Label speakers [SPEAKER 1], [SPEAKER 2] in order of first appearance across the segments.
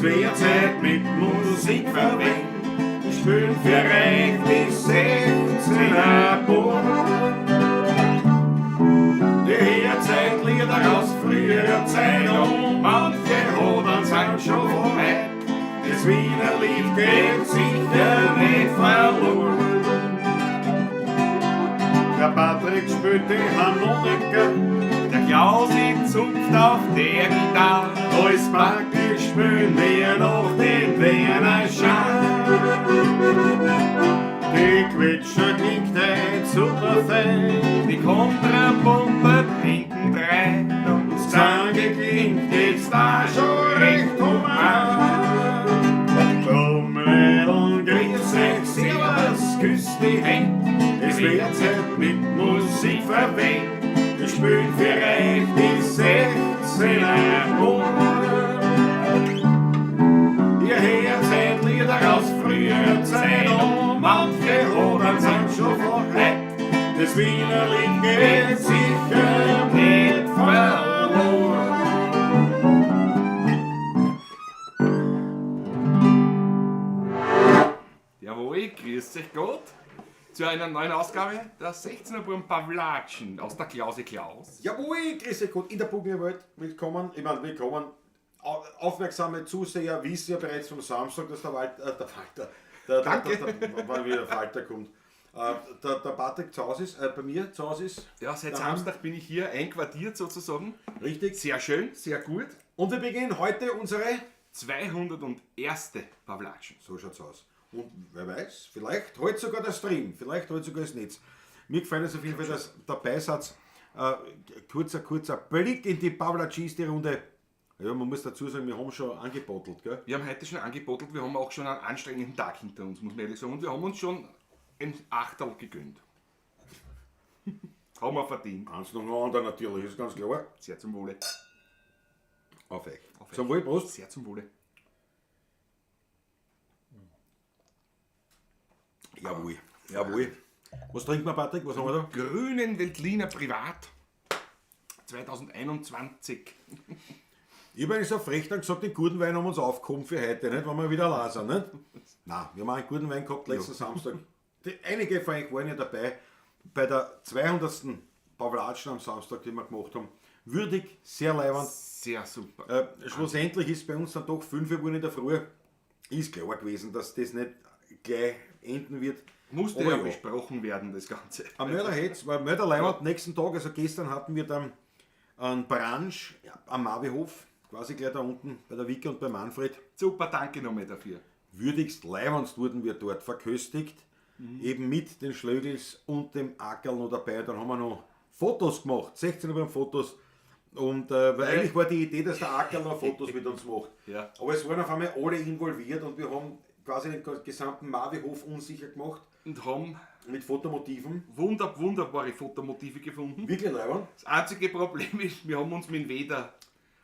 [SPEAKER 1] Es wird Zeit mit Musik verwendet. Ich spiel für euch die 16er Bund. Die Herzeit Lieder aus früherer Zeit und manche Hodern sind schon vorbei. Das Wiener Lied geht sicher nicht verloren. Der Patrick spielt die Harmonika, der Klausi zupft auf der Gitarre. Alles praktisch spielen wir noch den Wiener Schal. Die Quetscher klingt heute super fein, die Kontrapumpe hinten rein und das Zange klingt jetzt da schon recht human. Trommeln, grüß euch, servus, küsst die Hände, es wird Zeit mit Musik verwendet. Wir spielen für euch die 16er Bund. Ihr hört seid Lieder aus früherer Zeit und manche Hodern sind schon vorbei. Das Wiener Lied geht sicher nicht verloren.
[SPEAKER 2] Jawohl, grüß euch Gott zu einer neuen Ausgabe der 16er Buben Pawlatschen aus der Klause Klaus.
[SPEAKER 1] Jawohl, grüß euch Gott, in der Bugenwelt willkommen. Ich meine, willkommen. Aufmerksame Zuseher wissen ja bereits vom Samstag, dass der Walter, wann wieder der Walter kommt, der Patrick zu Hause ist, bei mir zu Hause ist.
[SPEAKER 2] Ja, seit Samstag bin ich hier einquartiert sozusagen.
[SPEAKER 1] Richtig.
[SPEAKER 2] Sehr schön, sehr gut.
[SPEAKER 1] Und wir beginnen heute unsere
[SPEAKER 2] 201. Pawlatschen.
[SPEAKER 1] So schaut's aus. Und wer weiß, vielleicht heute sogar der Stream, vielleicht heute sogar das Netz. Mir gefällt es auf jeden Fall, dass der Beisatz, kurzer Blick in die Pawlatschiste-Runde. Ja, man muss dazu sagen, wir haben schon angebottelt, gell?
[SPEAKER 2] Wir haben heute schon angebottelt, wir haben auch schon einen anstrengenden Tag hinter uns, muss man ehrlich sagen. Und wir haben uns schon ein Achterl gegönnt. Haben wir verdient.
[SPEAKER 1] Eins nach dem anderen natürlich, ist ganz klar.
[SPEAKER 2] Sehr zum Wohle.
[SPEAKER 1] Auf euch. Zum Wohl, Prost.
[SPEAKER 2] Sehr zum Wohle.
[SPEAKER 1] Jawohl, jawohl. Was trinken wir, Patrick? Was haben wir da?
[SPEAKER 2] Grünen Veltliner Privat 2021.
[SPEAKER 1] Ich habe eigentlich so frech dann gesagt, den guten Wein haben wir uns aufgehoben für heute, nicht? Wenn wir wieder allein sind, nicht? Nein, wir haben auch einen guten Wein gehabt letzten Samstag. Einige von euch waren ja dabei bei der 200. Pawlatschen am Samstag, die wir gemacht haben. Würdig, sehr leibend.
[SPEAKER 2] Sehr super.
[SPEAKER 1] Schlussendlich ist bei uns dann doch 5 Uhr in der Früh. Ist klar gewesen, dass das nicht gleich enden wird.
[SPEAKER 2] Musste ja besprochen werden, das Ganze.
[SPEAKER 1] Am Mörderhetz war Mörderleiband. Nächsten Tag, also gestern hatten wir dann einen Branch am Mavihof, quasi gleich da unten bei der Wicke und bei Manfred.
[SPEAKER 2] Super, danke nochmal dafür.
[SPEAKER 1] Würdigst leibend wurden wir dort verköstigt, eben mit den Schlögels und dem Ackerl noch dabei. Dann haben wir noch Fotos gemacht, 16 Fotos. Und weil eigentlich war die Idee, dass der Ackerl noch Fotos mit uns macht.
[SPEAKER 2] Ja.
[SPEAKER 1] Aber es waren auf einmal alle involviert und wir haben quasi den gesamten Mavihof unsicher gemacht.
[SPEAKER 2] Und haben
[SPEAKER 1] mit Fotomotiven.
[SPEAKER 2] Wunderbare Fotomotive gefunden.
[SPEAKER 1] Wirklich leibend.
[SPEAKER 2] Das einzige Problem ist, wir haben uns mit dem Weder.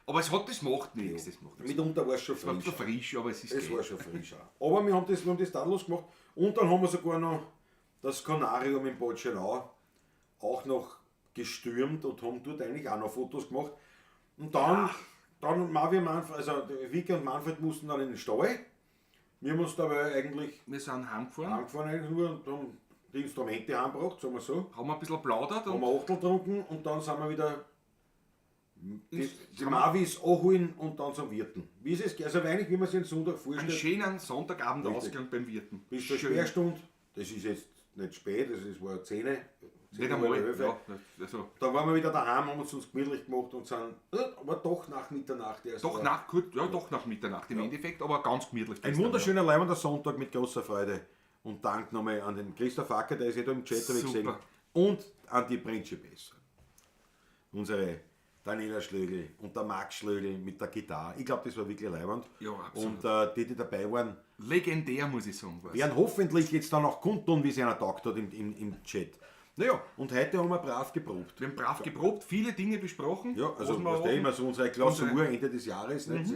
[SPEAKER 2] Aber das macht nichts.
[SPEAKER 1] Ja.
[SPEAKER 2] Das macht nichts.
[SPEAKER 1] Mitunter war es schon frisch.
[SPEAKER 2] Es war frisch, aber es ist
[SPEAKER 1] Es war schon frisch auch. Aber wir haben das tadellos gemacht. Und dann haben wir sogar noch das Kanarium in Botschenau auch noch gestürmt und haben dort eigentlich auch noch Fotos gemacht. Und dann Mavi und Manfred, also Vicky und Manfred mussten dann in den Stall. Wir haben uns dabei eigentlich
[SPEAKER 2] wir sind heimgefahren
[SPEAKER 1] eigentlich nur und haben die Instrumente heimgebracht, sagen wir so.
[SPEAKER 2] haben ein bisschen plaudert
[SPEAKER 1] Haben
[SPEAKER 2] und
[SPEAKER 1] wir Achtel getrunken und dann sind wir wieder die Mavis anholen und dann zum Wirten. Wie ist es? Also eigentlich, wie man sich den Sonntag
[SPEAKER 2] einen
[SPEAKER 1] vorstellt,
[SPEAKER 2] schönen Sonntagabend
[SPEAKER 1] Richtig.
[SPEAKER 2] ausgegangen beim Wirten.
[SPEAKER 1] bis zur
[SPEAKER 2] Schön.
[SPEAKER 1] Sperrstunde, das ist jetzt nicht spät, das war 10.
[SPEAKER 2] Nicht einmal. Ja, also,
[SPEAKER 1] Dann waren wir wieder daheim, haben uns gemütlich gemacht und sind aber doch nach Mitternacht erst.
[SPEAKER 2] doch nach Mitternacht im Endeffekt, aber ganz gemütlich.
[SPEAKER 1] Ein wunderschöner leibender Sonntag mit großer Freude. Und Dank nochmal an den Christoph Acker, der ist ja da im Chat, habe ich
[SPEAKER 2] Super.
[SPEAKER 1] gesehen. Und an die Principes. Unsere Daniela Schlögl und der Max Schlögl mit der Gitarre. Ich glaube, das war wirklich leibend.
[SPEAKER 2] Ja, absolut.
[SPEAKER 1] Und die dabei waren,
[SPEAKER 2] Legendär, muss ich sagen.
[SPEAKER 1] werden hoffentlich jetzt dann auch kundtun, wie es einer taugt hat im Chat. Naja, und heute haben wir brav geprobt.
[SPEAKER 2] Wir haben brav geprobt, viele Dinge besprochen.
[SPEAKER 1] Ja, also
[SPEAKER 2] was wir
[SPEAKER 1] was
[SPEAKER 2] haben.
[SPEAKER 1] immer so unsere Klausur Ende des Jahres. Nicht?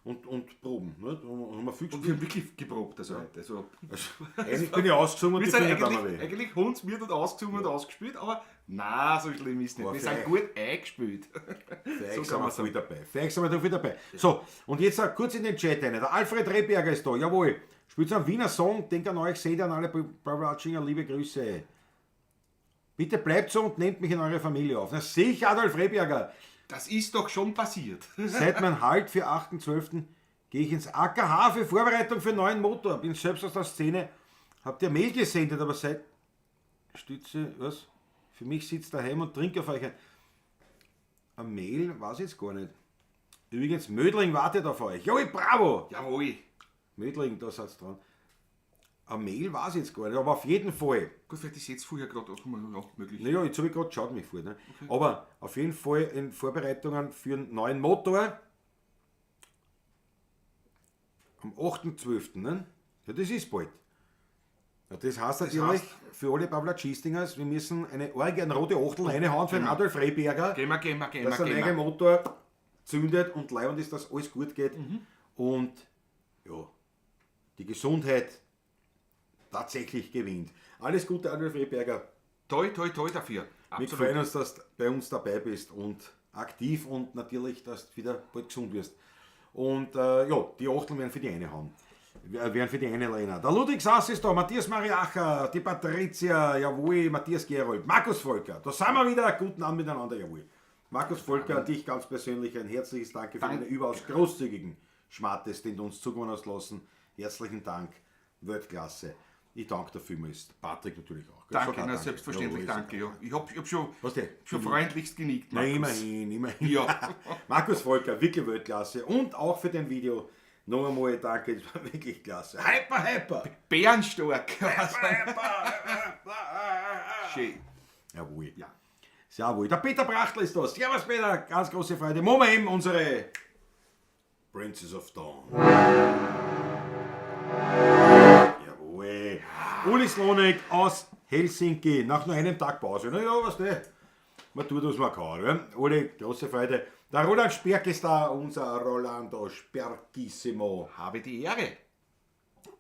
[SPEAKER 1] und proben. Nicht? Und haben wir viel
[SPEAKER 2] Und wir haben wirklich geprobt, also heute. Also,
[SPEAKER 1] eigentlich bin ich ausgesungen und
[SPEAKER 2] wir
[SPEAKER 1] die
[SPEAKER 2] sind
[SPEAKER 1] Finger dann weh.
[SPEAKER 2] eigentlich hundsmiert und ausgesungen und ausgespielt, aber nein, so schlimm ist es nicht.
[SPEAKER 1] Aber
[SPEAKER 2] Wir
[SPEAKER 1] für
[SPEAKER 2] sind
[SPEAKER 1] euch.
[SPEAKER 2] gut eingespielt.
[SPEAKER 1] Für euch
[SPEAKER 2] So
[SPEAKER 1] sind
[SPEAKER 2] kann
[SPEAKER 1] wir
[SPEAKER 2] man
[SPEAKER 1] voll
[SPEAKER 2] sagen.
[SPEAKER 1] dabei. Für euch sind wir voll dabei. So, und jetzt kurz in den Chat rein. Der Alfred Rehberger ist da, jawohl. Spielt so einen Wiener Song, denkt an euch, seht an alle Bravlatschinger, liebe Grüße. Bitte bleibt so und nehmt mich in eure Familie auf. Na sicher, Adolf Rehberger.
[SPEAKER 2] Das ist doch schon passiert.
[SPEAKER 1] Seit mein Halt für 8.12. gehe ich ins AKH für Vorbereitung für einen neuen Motor. Bin selbst aus der Szene. Habt ihr Mail gesendet, aber seit Stütze, was? Für mich sitzt daheim und trinke auf euch ein Mail, weiß ich jetzt gar nicht. Übrigens, Mödling wartet auf euch. Joi, bravo!
[SPEAKER 2] Jawohl.
[SPEAKER 1] Mödling, da seid's dran. Ein Mail weiß ich jetzt gar nicht, aber auf jeden Fall.
[SPEAKER 2] Gut, vielleicht ist jetzt vorher gerade auch mal möglich.
[SPEAKER 1] Naja, jetzt habe ich gerade geschaut mich vor. Ne? Aber auf jeden Fall in Vorbereitungen für einen neuen Motor. Am 8.12. Ne? Ja, das ist bald. Ja, das heißt natürlich für alle Pavlachistingers, wir müssen eine rote Achtel reinhauen für den Adolf Rehberger,
[SPEAKER 2] Gehen
[SPEAKER 1] dass der neue
[SPEAKER 2] wir.
[SPEAKER 1] Motor zündet und leibend ist, dass alles gut geht. Und ja, die Gesundheit tatsächlich gewinnt. Alles Gute, Adolf Rehberger.
[SPEAKER 2] Toi, toi, toi dafür.
[SPEAKER 1] Wir freuen uns, dass du bei uns dabei bist und aktiv und natürlich, dass du wieder bald gesund wirst. Und ja, die Achteln werden für die eine haben. Werden für die eine Lena. Der Ludwig Sass ist da, Matthias Mariacher, die Patricia, jawohl, Matthias Gerold, Markus Volker. Da sind wir wieder, guten Abend miteinander, jawohl. Markus Volker, dich ganz persönlich ein herzliches Danke für deine überaus großzügigen Schmattes, den du uns zukommen hast lassen. Herzlichen Dank, Weltklasse. Ich danke dafür, ist Patrick natürlich auch.
[SPEAKER 2] Danke,
[SPEAKER 1] Sag auch
[SPEAKER 2] na, selbstverständlich,
[SPEAKER 1] Jawohl,
[SPEAKER 2] danke. Ja. Ich hab schon,
[SPEAKER 1] Was der?
[SPEAKER 2] schon freundlichst genickt.
[SPEAKER 1] Na,
[SPEAKER 2] Markus.
[SPEAKER 1] immerhin.
[SPEAKER 2] Ja.
[SPEAKER 1] Markus Volker, wirklich Weltklasse. Und auch für dein Video noch einmal danke, das war wirklich klasse. Hyper!
[SPEAKER 2] Bärenstark. Schön.
[SPEAKER 1] Jawohl.
[SPEAKER 2] Ja.
[SPEAKER 1] Jawohl. Der Peter Brachtl ist da. Servus Peter, ganz große Freude. Moment, unsere Princess of Dawn. Jawohl. Uli Slonek aus Helsinki, nach nur einem Tag Pause. Na ja, was der? Man tut, was man kann. Ja? Uli, große Freude. Der Roland Sperk ist da, unser Rolando Sperkissimo.
[SPEAKER 2] Habe die Ehre.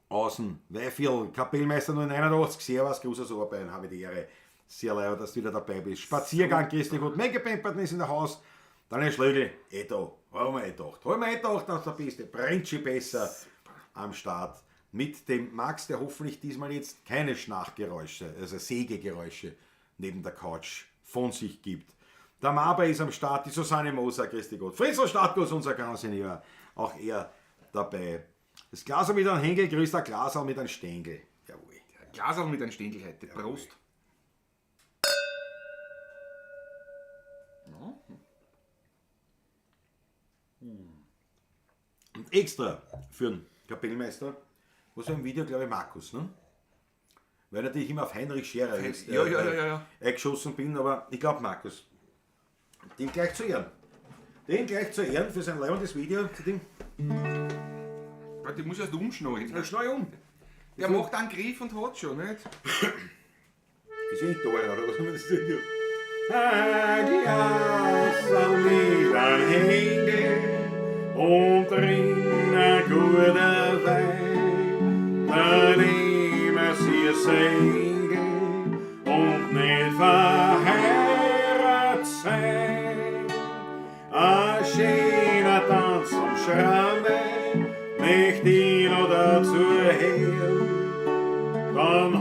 [SPEAKER 1] Außen, Weifel, Kapellmeister 981, Servus, großes Ohrbein, habe die Ehre. Sehr leid, dass du wieder dabei bist. Spaziergang, Christi gut, Megapamperten ist in der Haus. Dann ein Schlögel, da, haben wir gedacht, dass der beste Brentschi besser am Start. Mit dem Max, der hoffentlich diesmal jetzt keine Schnarchgeräusche, also Sägegeräusche neben der Couch von sich gibt. Der Maber ist am Start, die Susanne Moser, Christi Gott. Fritzl Stadtguss, unser Grand Senior, auch er dabei. Das Glasl mit einem Hängel grüßt der Glasl mit einem Stängel. Jawohl.
[SPEAKER 2] Glasal mit einem Stängel heute. Prost.
[SPEAKER 1] Und extra für den Kapellmeister, was war im Video, glaube ich, Markus, ne? Weil natürlich immer auf Heinrich Scherer jetzt
[SPEAKER 2] Ja.
[SPEAKER 1] eingeschossen bin, aber ich glaube Markus. Den gleich zu Ehren. Den gleich zu Ehren für sein leibendes Video.
[SPEAKER 2] Warte, ich muss erst umschneiden.
[SPEAKER 1] Na, schnell um.
[SPEAKER 2] Der macht einen Griff und hat schon, nicht?
[SPEAKER 1] Ist eh nicht da, oder was haben wir das Video? Ein Glas mit einem Hängel und drin ein guter Wein. Daneben sie ein Segel und nicht verheiratet sein. Ein schöner Tanz am Schramme, nicht ihn oder dazu her. Dann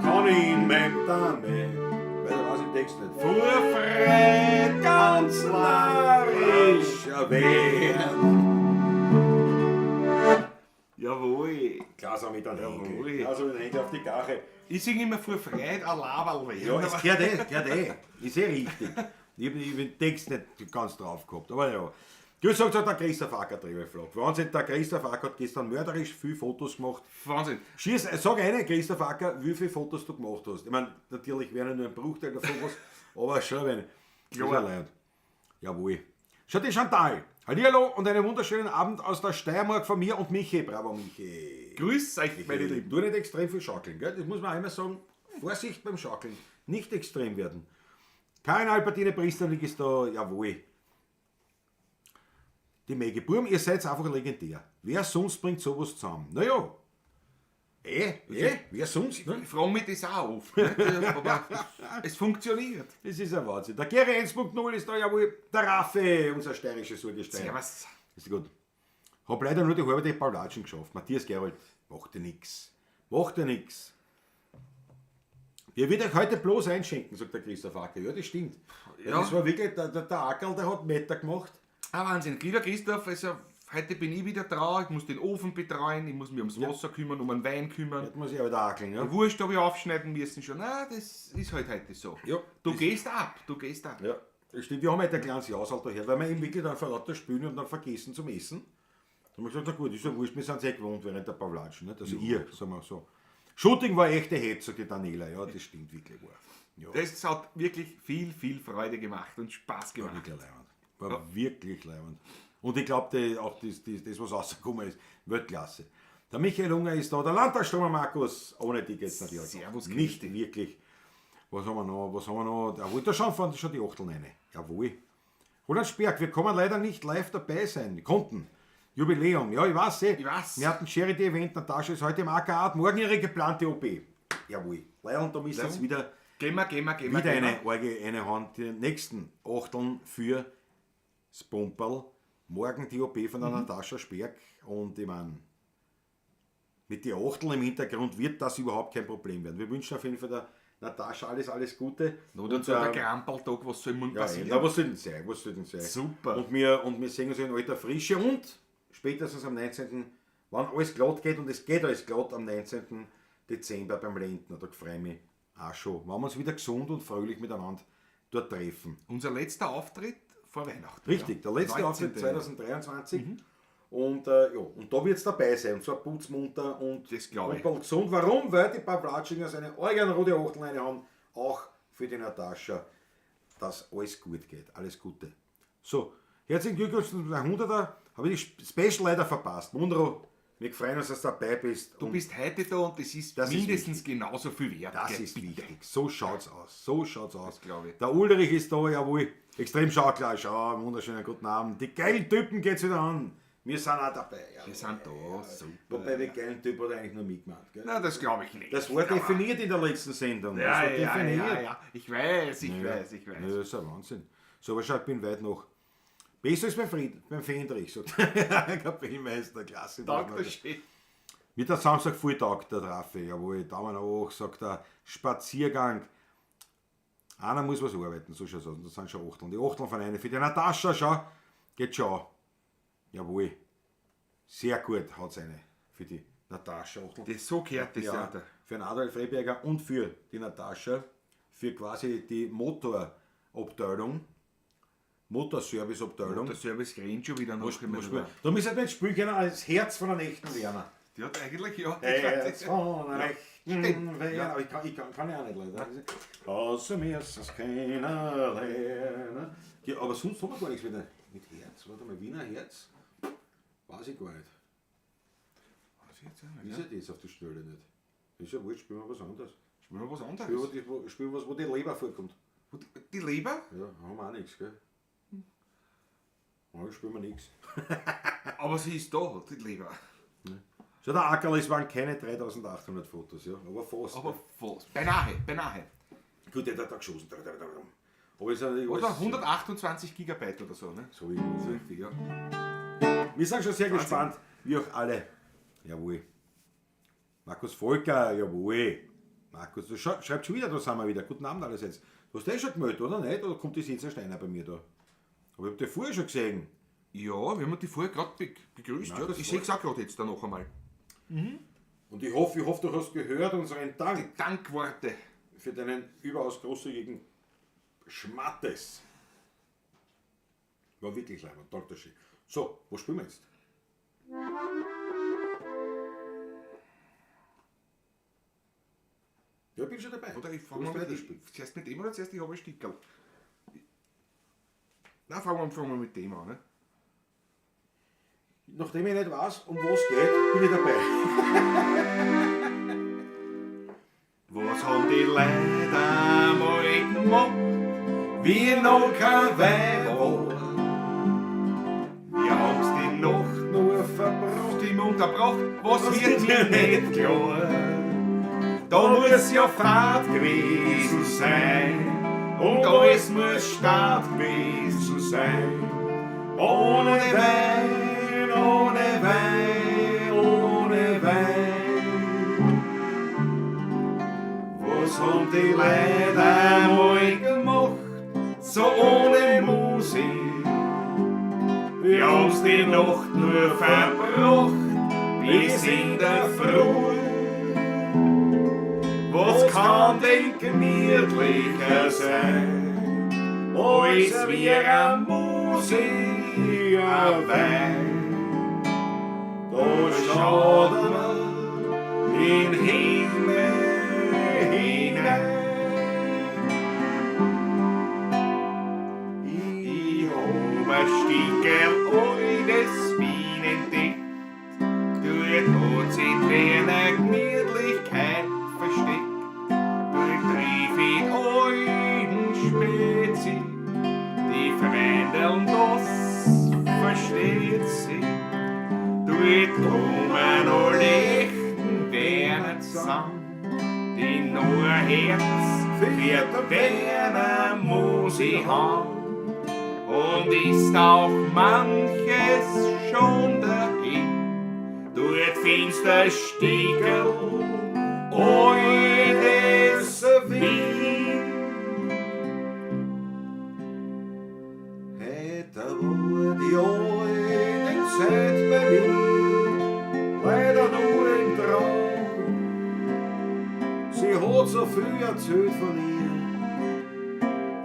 [SPEAKER 1] kann ich mein Dame, weil da weiß ich den Text nicht, vor Freude ganz narrisch werden.
[SPEAKER 2] Jawohl.
[SPEAKER 1] Glas mit einem
[SPEAKER 2] Jawohl.
[SPEAKER 1] Henkel. Glas mit einem Henkel auf die Gache.
[SPEAKER 2] Ich singe immer vor Freude ein Laberl werden.
[SPEAKER 1] Ja, es gehört eh. Ist eh richtig. Ich hab den Text nicht ganz drauf gehabt, aber ja. Grüß sagt der Christoph Acker Drehflug. Wahnsinn, der Christoph Acker hat gestern mörderisch viele Fotos gemacht.
[SPEAKER 2] Wahnsinn.
[SPEAKER 1] Sag eine, Christoph Acker, wie viele Fotos du gemacht hast. Ich meine, natürlich wären nur ein Bruchteil davon was, aber schon wenn.
[SPEAKER 2] Klar.
[SPEAKER 1] Jawohl. Schaut die Chantal. Hallihallo und einen wunderschönen Abend aus der Steiermark von mir und Michi. Bravo, Michi.
[SPEAKER 2] Grüß euch, meine Lieben.
[SPEAKER 1] Du nicht extrem viel schaukeln, gell? Das muss man auch immer sagen. Vorsicht beim Schaukeln. Nicht extrem werden. Karin Albertine Priesterlich ist da, jawohl. die Maggie Burm, ihr seid einfach legendär. Wer sonst bringt sowas zusammen? Naja, wer sonst? Ne?
[SPEAKER 2] Ich frage mich das auch oft, nicht? Aber es funktioniert.
[SPEAKER 1] Das ist ein Wahnsinn. Der Gary 1.0 ist da ja wohl der Raffe, unser steirisches Urgestein.
[SPEAKER 2] Servus.
[SPEAKER 1] Ist gut. Hab leider nur die halbe Paulatschen geschafft. Matthias Gerold, macht dir nix. Macht dir nix. Ihr wird euch heute bloß einschenken, sagt der Christoph Acker. Ja, das stimmt. Ja. Das war wirklich, der Ackerl, der hat Meter gemacht.
[SPEAKER 2] Ah, Wahnsinn. Lieber Christoph, also heute bin ich wieder dran, ich muss den Ofen betreuen, ich muss mich ums Wasser kümmern, um den Wein kümmern.
[SPEAKER 1] Jetzt muss ich aber da ackeln, ja.
[SPEAKER 2] Die Wurst habe ich aufschneiden müssen schon. Na, das ist halt heute so.
[SPEAKER 1] Ja,
[SPEAKER 2] Du gehst ab.
[SPEAKER 1] Ja, das stimmt. Wir haben halt ein kleines Haushalt daher, weil wir eben wirklich dann vor lauter Spielen und dann vergessen zum Essen. Da haben wir gesagt, na gut, ist ja wurscht, wir sind sehr gewohnt während der Pavlatschen. Nicht? Also ihr, sagen wir so. Shooting war echte Hetze, sagt die Daniela. Ja, das stimmt wirklich wahr. Ja.
[SPEAKER 2] Das hat wirklich viel, viel Freude gemacht und Spaß
[SPEAKER 1] War
[SPEAKER 2] gemacht.
[SPEAKER 1] wirklich leibend. War wirklich leibend. Und ich glaube, auch das, was rausgekommen ist, Weltklasse. Der Michael Unger ist da, der Landtagsstürmer Markus, ohne Tickets natürlich.
[SPEAKER 2] Servus,
[SPEAKER 1] nicht
[SPEAKER 2] Christi.
[SPEAKER 1] wirklich. Was haben wir noch? Jawohl, da schauen schon die Achteln rein. Jawohl. Roland Sperg, wir können leider nicht live dabei sein. Wir konnten. Jubiläum, ja, ich weiß.
[SPEAKER 2] Ich weiß.
[SPEAKER 1] Wir hatten Charity-Event, Natascha ist heute im AKA, morgen ihre geplante OP. Jawohl. Leider, und da müssen jetzt wieder
[SPEAKER 2] Gehen wir.
[SPEAKER 1] eine Orgel reinhauen. Die nächsten Achteln für das Pumperl. Morgen die OP von der Natascha Sperg. Und ich meine, mit den Achteln im Hintergrund wird das überhaupt kein Problem werden. Wir wünschen auf jeden Fall der Natascha alles Gute.
[SPEAKER 2] Nur dazu der Krampeltag, was soll man passieren?
[SPEAKER 1] Ja, was soll denn sein?
[SPEAKER 2] Super.
[SPEAKER 1] Und wir sehen uns in alter Frische und spätestens am 19., wenn alles glatt geht, und es geht alles glatt am 19. Dezember beim Lentner, da freue ich mich auch schon. Wenn wir uns wieder gesund und fröhlich miteinander dort treffen.
[SPEAKER 2] Unser letzter Auftritt vor Weihnachten.
[SPEAKER 1] Richtig, der letzte
[SPEAKER 2] 19.
[SPEAKER 1] Auftritt 2023. Und da wird es dabei sein. Und zwar putzmunter und
[SPEAKER 2] Das glaube ich.
[SPEAKER 1] gesund. Warum? Weil die Pavlatschingers eine rote Achtelleine haben, auch für die Natascha, dass alles gut geht. Alles Gute. So, herzlichen Glückwunsch zum 100er. Habe ich die Special leider verpasst. Mundro, wir freuen uns, dass du dabei bist.
[SPEAKER 2] Du bist heute da und das ist mindestens genauso viel wert.
[SPEAKER 1] Das
[SPEAKER 2] gell?
[SPEAKER 1] ist wichtig. So schaut's aus. So schaut's aus.
[SPEAKER 2] glaube ich.
[SPEAKER 1] Der Ulrich ist da, jawohl. Extrem schauklar. Schau, wunderschönen guten Abend. Die geilen Typen geht's wieder an. Wir sind auch dabei. Ja.
[SPEAKER 2] Wir sind da, super.
[SPEAKER 1] Wobei die geilen Typen hat er eigentlich nur mitgemacht. Gell?
[SPEAKER 2] Na, das glaube ich nicht.
[SPEAKER 1] Das war definiert in der letzten Sendung.
[SPEAKER 2] Ja,
[SPEAKER 1] das war
[SPEAKER 2] ja,
[SPEAKER 1] definiert.
[SPEAKER 2] ja. Ich weiß.
[SPEAKER 1] Ja, das ist ein Wahnsinn. So, aber schau, ich bin weit noch. Besser als beim Fendrich, sagt der Kapellmeister, klasse.
[SPEAKER 2] Dankeschön.
[SPEAKER 1] Mit der Samstag Vortag, der Traffe, jawohl, Daumen hoch, sagt er, Spaziergang. Einer muss was arbeiten, so schaut's aus. Das sind schon Achteln. Die Achteln von einer für die Natascha, schau, geht schon. Jawohl, sehr gut haut's eine für die Natascha.
[SPEAKER 2] Das so gehört das ja.
[SPEAKER 1] Für den Adolf Rehberger und für die Natascha, für quasi die Motorabteilung, Motorservice-Abteilung.
[SPEAKER 2] Der Service rennt schon wieder noch.
[SPEAKER 1] Da müssen wir jetzt spielen können als Herz von einem echten Werner.
[SPEAKER 2] Die hat eigentlich, ja.
[SPEAKER 1] Herz von einem echten
[SPEAKER 2] Stimmt.
[SPEAKER 1] Werner.
[SPEAKER 2] Ja.
[SPEAKER 1] Aber ich kann ja auch nicht leider. Außer mir ist es keiner lernen. Ja, aber sonst haben wir gar nichts mit Herz. Warte mal, Wiener Herz? Weiß ich gar nicht. Wie ist das auf der Stelle nicht? Ist ja wurscht, spielen wir was anderes.
[SPEAKER 2] Spielen wir was anderes.
[SPEAKER 1] Spielen wir was, wo die Leber vorkommt.
[SPEAKER 2] Die Leber?
[SPEAKER 1] Ja, haben wir auch nichts, gell? Ja, spielen wir nichts.
[SPEAKER 2] Aber sie ist da, die Leber.
[SPEAKER 1] So, der Ackerl, es waren keine 3800 Fotos, ja, aber fast.
[SPEAKER 2] Aber fast. Beinahe.
[SPEAKER 1] Gut, der hat da geschossen. Aber es ist natürlich
[SPEAKER 2] Oder
[SPEAKER 1] alles
[SPEAKER 2] 128 Gigabyte oder so, ne?
[SPEAKER 1] so richtig, ja. Wir sind schon sehr gespannt, wie auch alle. Jawohl. Markus Volker, jawohl. Markus, du schreibt schon wieder, da sind wir wieder. Guten Abend allerseits. Du hast schon gemeldet, oder nicht? Oder kommt das jetzt ein Steiner bei mir da? Aber ich hab dich vorher schon gesehen.
[SPEAKER 2] Ja, wir haben die vorher gerade begrüßt. Ja. Ich sehe es auch gerade jetzt da noch einmal.
[SPEAKER 1] Und ich hoffe, du hast gehört unseren Dank
[SPEAKER 2] Dankworte.
[SPEAKER 1] für deinen überaus großzügigen Schmattes. War wirklich leibend, Dankeschön. So, wo spielen wir jetzt? Ja, ich bin schon dabei.
[SPEAKER 2] Oder ich
[SPEAKER 1] Du
[SPEAKER 2] fange
[SPEAKER 1] musst
[SPEAKER 2] mal
[SPEAKER 1] weiterspielen.
[SPEAKER 2] zuerst mit dem oder zuerst ich habe ein Stickerl? Na, fangen wir mit dem an, ne?
[SPEAKER 1] Nachdem ich nicht weiß, um was geht, bin ich dabei.
[SPEAKER 2] Was haben die Leute mal gemacht? Wir noch kein Weiber. Wir haben verbracht, was wird mir nicht klar. Da muss ja Fahrt gewesen sein und alles muss Start gewesen sein. Ohne Wein, ohne Wein, ohne Wein. Was haben die Leute einmal gemacht, so ohne Musik? Wir haben's die Nacht nur verbracht, bis in der Früh. Was kann denn gemütlicher sein, als wir am Musik ein Wein? Da schaut man in den Himmel hinein. Ich hab ein Stickerl altes Wein entdeckt, dort hat sich eine Gemütlichkeit versteckt. Dort triff ich alten Spezi, die Freundeln, das versteht sich. Dort kommen alle echten Werner zusammen, die nur ein Herz für Werner muss ich haben. Und ist auch manches schon dahin, dort findest du ein Stickerl altes Wien. Heute war die alte Zeit bei mir leider nur ein Traum. Sie hat so viel erzählt von ihr,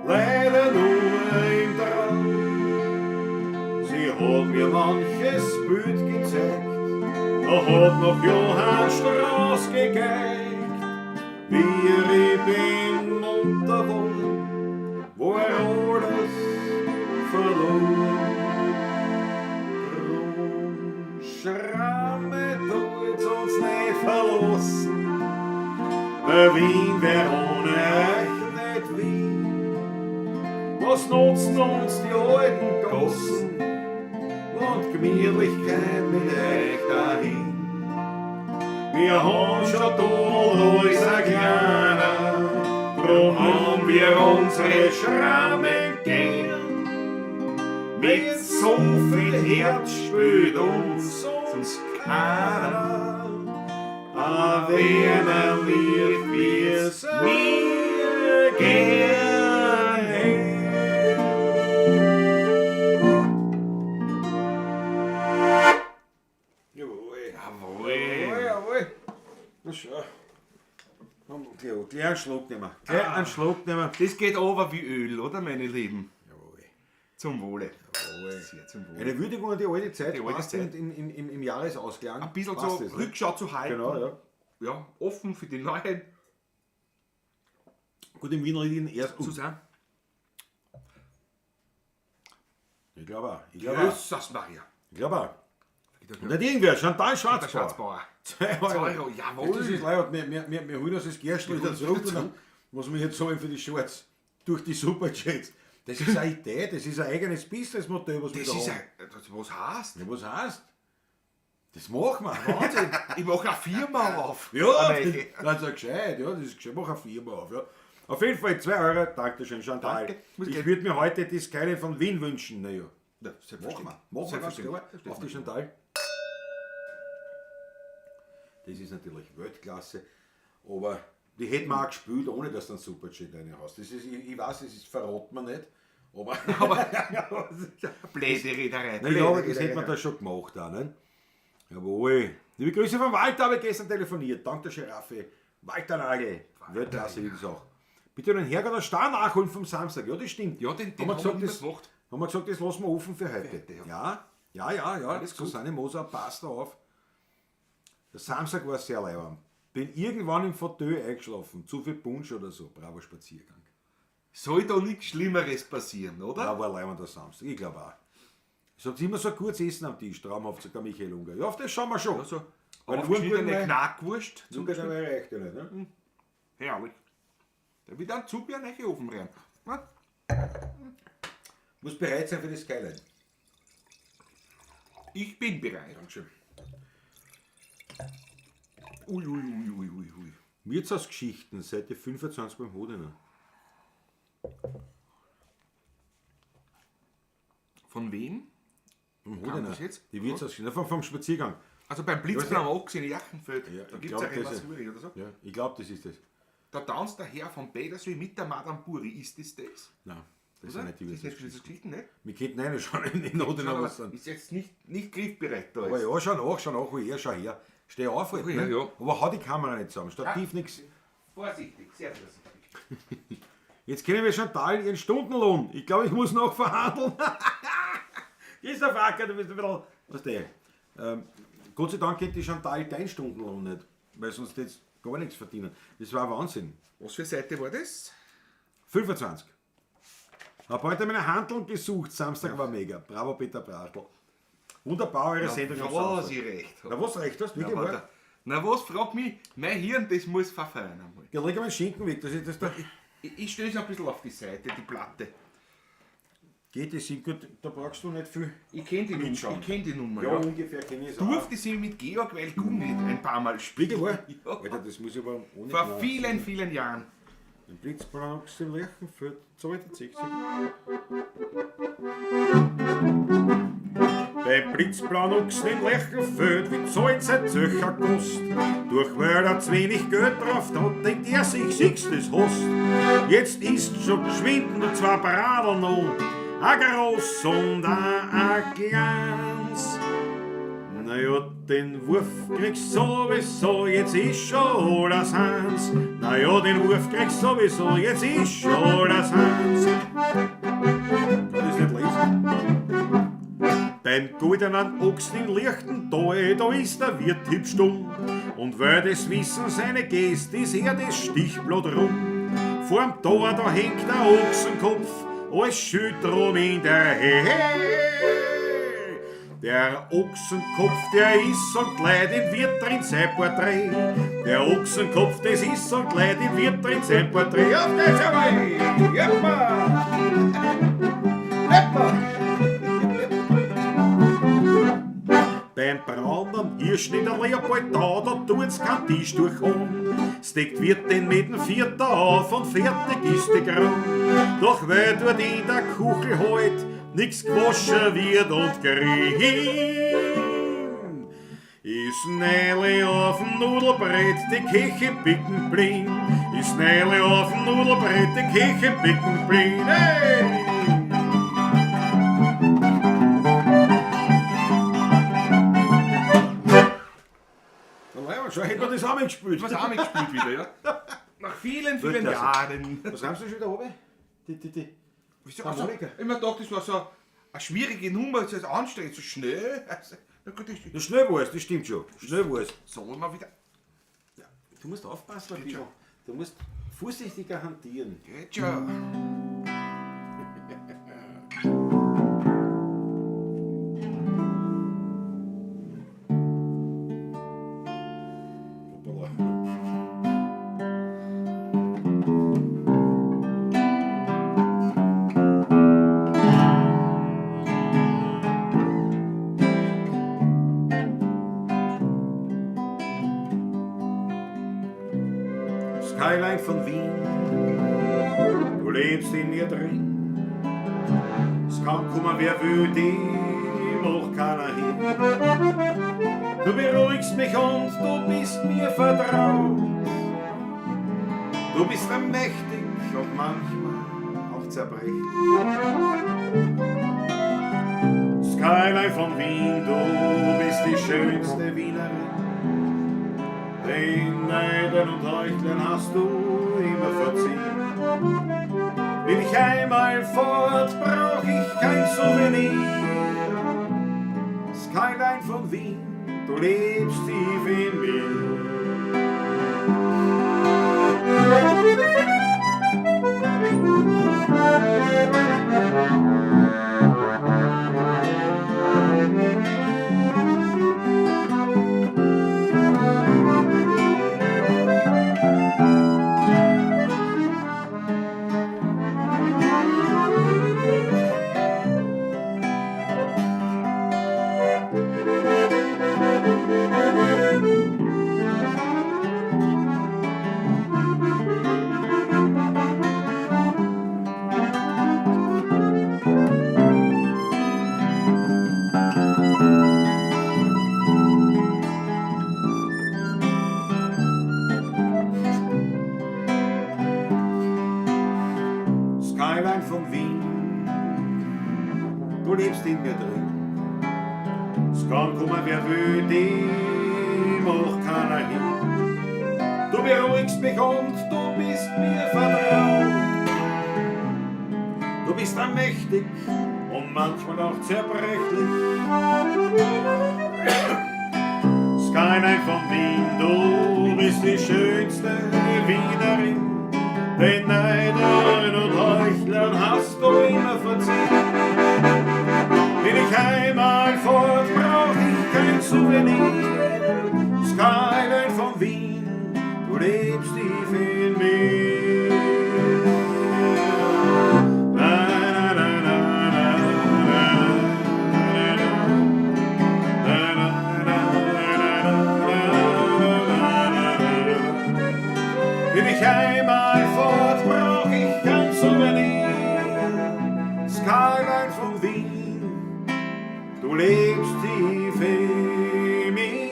[SPEAKER 2] leider nur ein Traum. Sie hat mir manches Bild gezeigt, da hat noch Johann Strauss gegeigt. Wie ich bin unterwonnen, wo alles verloren. Drum Schramme tut's uns nicht verlassen, Wien wär ohne euch nicht Wien. Was nutzen uns die alten Gassen und Gemütlichkeit mit euch dahin? Wir haben schon da alles ein kleiner, drum haben wir unsere Schrammen gern. Mit so viel Herz spürt uns sonst keiner, aber Werner lieb wir's mir gern hätt.
[SPEAKER 1] Jawohl. Na schau. Gleich einen Schluck nehmen. Gleich einen Schluck nehmen.
[SPEAKER 2] Das geht over wie Öl, oder meine Lieben?
[SPEAKER 1] Jawohl.
[SPEAKER 2] Zum Wohle.
[SPEAKER 1] Jawohl.
[SPEAKER 2] Sehr zum Wohle.
[SPEAKER 1] Eine Würdigung an die alte Zeit.
[SPEAKER 2] Die alte
[SPEAKER 1] passt
[SPEAKER 2] Zeit.
[SPEAKER 1] Im Jahresausklang.
[SPEAKER 2] Ein bisschen
[SPEAKER 1] Passt
[SPEAKER 2] so
[SPEAKER 1] das, ne?
[SPEAKER 2] Rückschau zu halten.
[SPEAKER 1] Genau, ja.
[SPEAKER 2] Ja, offen für die Neuen
[SPEAKER 1] Gut, im Wiener Lied erst.
[SPEAKER 2] zu sein.
[SPEAKER 1] Ich glaube auch.
[SPEAKER 2] Jesus Maria.
[SPEAKER 1] Und nicht irgendwer, Chantal
[SPEAKER 2] Der
[SPEAKER 1] Schwarzbauer.
[SPEAKER 2] Schwarzbauer.
[SPEAKER 1] 2
[SPEAKER 2] 2
[SPEAKER 1] Euro.
[SPEAKER 2] Euro, jawohl.
[SPEAKER 1] Das ist leid, wir holen uns das Gerstl wieder zurück und dann muss man jetzt zahlen für die Shorts durch die Superjets. Das ist eine Idee, das ist ein eigenes Businessmodell, was wir
[SPEAKER 2] Das
[SPEAKER 1] da
[SPEAKER 2] ist
[SPEAKER 1] haben.
[SPEAKER 2] was heißt?
[SPEAKER 1] Ja, was heißt? Das machen wir.
[SPEAKER 2] Wahnsinn. Ich mache eine Firma auf.
[SPEAKER 1] Ja,
[SPEAKER 2] Eine-
[SPEAKER 1] das ist gescheit, ja, das ist gescheit. Mach eine Firma auf, ja. Auf jeden Fall 2 Euro, Dankeschön, Chantal.
[SPEAKER 2] Danke.
[SPEAKER 1] Ich würde mir heute die Skyline von Wien wünschen, naja.
[SPEAKER 2] Ja,
[SPEAKER 1] Machen
[SPEAKER 2] selbstverständlich.
[SPEAKER 1] wir. Machen wir ganz
[SPEAKER 2] Selbstverständlich.
[SPEAKER 1] klar. Auf die Chantal. Das ist natürlich Weltklasse. Aber die hätten wir auch gespielt, ohne dass du einen Superjet rein hast. Das ist, ich weiß, das verraten wir nicht. Aber,
[SPEAKER 2] Blöde Reederei.
[SPEAKER 1] ja, aber das hätte man da schon gemacht. Auch, ne? Jawohl. Liebe Grüße von Walter, habe ich gestern telefoniert. Dank der Giraffe. Walter Nagel. Weltklasse, wie gesagt. Bitte den Herger der Star nachholen vom Samstag. Ja, das stimmt.
[SPEAKER 2] Ja, den
[SPEAKER 1] haben wir
[SPEAKER 2] haben
[SPEAKER 1] gesagt,
[SPEAKER 2] wir
[SPEAKER 1] das,
[SPEAKER 2] gemacht.
[SPEAKER 1] haben wir gesagt, das lassen wir offen für heute.
[SPEAKER 2] Für heute,
[SPEAKER 1] Ja.
[SPEAKER 2] Alles gut.
[SPEAKER 1] Susanne Moser, passt da auf. Der Samstag war sehr leibend. Bin irgendwann im Fauteuil eingeschlafen. Zu viel Punsch oder so. Braver Spaziergang.
[SPEAKER 2] Soll da nichts Schlimmeres passieren, oder?
[SPEAKER 1] Ja, war leibend der Samstag. Ich glaube auch. Es hat immer so ein gutes Essen am Tisch. Traumhaft, sogar Michael Unger. Ja, auf das schauen wir schon.
[SPEAKER 2] Also,
[SPEAKER 1] Weil
[SPEAKER 2] aufgeschnittene
[SPEAKER 1] Wurmgurken-
[SPEAKER 2] Knackwurst zum
[SPEAKER 1] Zucker
[SPEAKER 2] Beispiel.
[SPEAKER 1] reicht ja nicht, ne?
[SPEAKER 2] Herrlich. Da wird ein Zug wie ein Ofen rein. Ja?
[SPEAKER 1] Muss bereit sein für die Skyline.
[SPEAKER 2] Ich bin bereit.
[SPEAKER 1] Dankeschön.
[SPEAKER 2] Ui, ui, ui, ui, ui, ui.
[SPEAKER 1] Wirtshausgeschichten, Seite 25 beim Hodener.
[SPEAKER 2] Von wem?
[SPEAKER 1] Beim
[SPEAKER 2] Kam
[SPEAKER 1] Hodener.
[SPEAKER 2] das jetzt?
[SPEAKER 1] Die Wirtshausgeschichten, vom Spaziergang.
[SPEAKER 2] Also beim Blitzplan haben wir auch gesehen, in Jachenfeld.
[SPEAKER 1] Ja,
[SPEAKER 2] Da
[SPEAKER 1] ich
[SPEAKER 2] gibt es ja
[SPEAKER 1] glaub, das ist-
[SPEAKER 2] Remassuri oder so.
[SPEAKER 1] Ja, ich glaube, das ist das.
[SPEAKER 2] Da tanzt der Herr von Bäderswil mit der Madame Buri. Ist das das?
[SPEAKER 1] Nein, das
[SPEAKER 2] Oder?
[SPEAKER 1] sind nicht die
[SPEAKER 2] Das ist
[SPEAKER 1] Wirtshausgeschichten.
[SPEAKER 2] Geschichten, nicht?
[SPEAKER 1] Wir könnten reinschauen in Hodener, was
[SPEAKER 2] Schau,
[SPEAKER 1] sind.
[SPEAKER 2] ist jetzt nicht griffbereit da.
[SPEAKER 1] Aber
[SPEAKER 2] Ist.
[SPEAKER 1] ja, schau nach, wie er, schau her. Steh auf, halt,
[SPEAKER 2] Ja,
[SPEAKER 1] ne?
[SPEAKER 2] ja.
[SPEAKER 1] Aber hau die Kamera nicht zusammen, Stativ nichts.
[SPEAKER 2] Vorsichtig, sehr vorsichtig.
[SPEAKER 1] Jetzt kennen wir Chantal ihren Stundenlohn. Ich glaube, ich muss noch verhandeln. Christoph Acker, du bist ein bisschen. Was der? Gott sei Dank kennt die Chantal deinen Stundenlohn nicht, weil sonst jetzt gar nichts verdienen. Das war Wahnsinn.
[SPEAKER 2] Was für Seite war das?
[SPEAKER 1] 25. Hab heute meine Handeln besucht. Samstag war mega. Bravo, Peter Brachtl. Wunderbar, eure Sendung am
[SPEAKER 2] was
[SPEAKER 1] Samstag.
[SPEAKER 2] ich recht habe.
[SPEAKER 1] Na, was recht hast du? Wirklich wahr?
[SPEAKER 2] Na was, frag mich, mein Hirn, das muss verfeuern einmal.
[SPEAKER 1] Ja, leg mal den Schinken weg, dass ich das da.
[SPEAKER 2] Ich stelle es ein bisschen auf die Seite, die Platte.
[SPEAKER 1] Geht das sind gut, da brauchst du nicht viel.
[SPEAKER 2] Ich kenne die,
[SPEAKER 1] Mitschauen.
[SPEAKER 2] kenn die Nummer.
[SPEAKER 1] Ja,
[SPEAKER 2] Ja.
[SPEAKER 1] ungefähr kenne ich es auch.
[SPEAKER 2] Durfte sie mit Georg Weilgummi ein paar Mal spielen.
[SPEAKER 1] Wirklich wahr?
[SPEAKER 2] Ja.
[SPEAKER 1] Alter, das muss ich aber ohne
[SPEAKER 2] Vor
[SPEAKER 1] Glas
[SPEAKER 2] vielen,
[SPEAKER 1] sehen.
[SPEAKER 2] vielen Jahren.
[SPEAKER 1] Ein Blitzblanks im Lerchenfeld, zweite 60. Beim Blitzblanks im Lerchenfeld, wie zahlt sein Zöcher Kost? Durch weil er zu wenig Geld drauf hat, denkt er sich, siehst das hast. Jetzt ist schon geschwind nur zwei Paradel noch, ein groß und ein kleines. Naja, den Wurf kriegst sowieso, jetzt ist schon alles Hans. Naja, den Wurf kriegst sowieso, jetzt ist schon alles Hans. Kann ich nicht lesen? Beim goldenen Ochsen in Lichtental, da ist der Wirt hübsch dumm. Und weil das Wissen seine Gäste ist er das Stichblatt rum. Vorm Tor, da hängt der Ochsenkopf, alles schön drum in der Höhe. Der Ochsenkopf, der ist und gleich den Wirt drin sein Porträt. Der Ochsenkopf, das ist und gleich den Wirt drin sein Porträt. Auf geht's einmal! Jeppa! Jeppa! Beim Braun am Hirsch in der Leopold da tut's kein Tisch durch an. Steckt wird den mit dem Vierter auf und fertig ist die Grund. Doch weil dort in der Kuchel halt nix gewaschen wird und grün. Ist Neile auf dem Nudelbrett, die Küche bicken blind. Ist Neile auf dem Nudelbrett, die Küche bicken blind. Hey! Schon hätten wir das auch mal gespielt.
[SPEAKER 2] Was auch mitgespielt wieder, ja? Nach vielen, vielen
[SPEAKER 1] Gut,
[SPEAKER 2] Jahren.
[SPEAKER 1] Was haben Sie schon wieder oben? Die.
[SPEAKER 2] Wieso?
[SPEAKER 1] Harmonika.
[SPEAKER 2] Ich mir gedacht, das war so eine schwierige Nummer, das ist anstrengend, so schnell. Also, na gut,
[SPEAKER 1] Der schnell war es, das stimmt schon. Schnell war es.
[SPEAKER 2] sollen wir wieder.
[SPEAKER 1] Ja, du musst aufpassen, Bibo. Du musst vorsichtiger hantieren.
[SPEAKER 2] Geht schon.
[SPEAKER 1] Skyline von Wien, du lebst in mir drin. Es kann kommen, wer will, die macht keiner hin. Du beruhigst mich und du bist mir vertraut. Du bist mächtig und manchmal auch zerbrechlich. Skyline von Wien, du bist die schönste Wienerin. Den Neiden und Heuchlern hast du immer verziehen. Bin ich einmal fort, brauch ich kein Souvenir. Skyline von Wien, du lebst tief in mir. du lebst in mir drin. Es kann kommen, wer will, die macht keiner hin. Du beruhigst mich und du bist mir vertraut. Du bist allmächtig und manchmal auch zerbrechlich. Skyline von Wien, du bist die schönste Wienerin. Den Neidern und Heuchlern hast du immer verziehen. Bin ich einmal fort, brauch ich kein Souvenir. Skyline von Wien, du lebst tief in mir. Na, na, na, na, na. Bin ich einmal fort, brauch ich kein Souvenir. Skyline von Wien, du lebst tief in mir.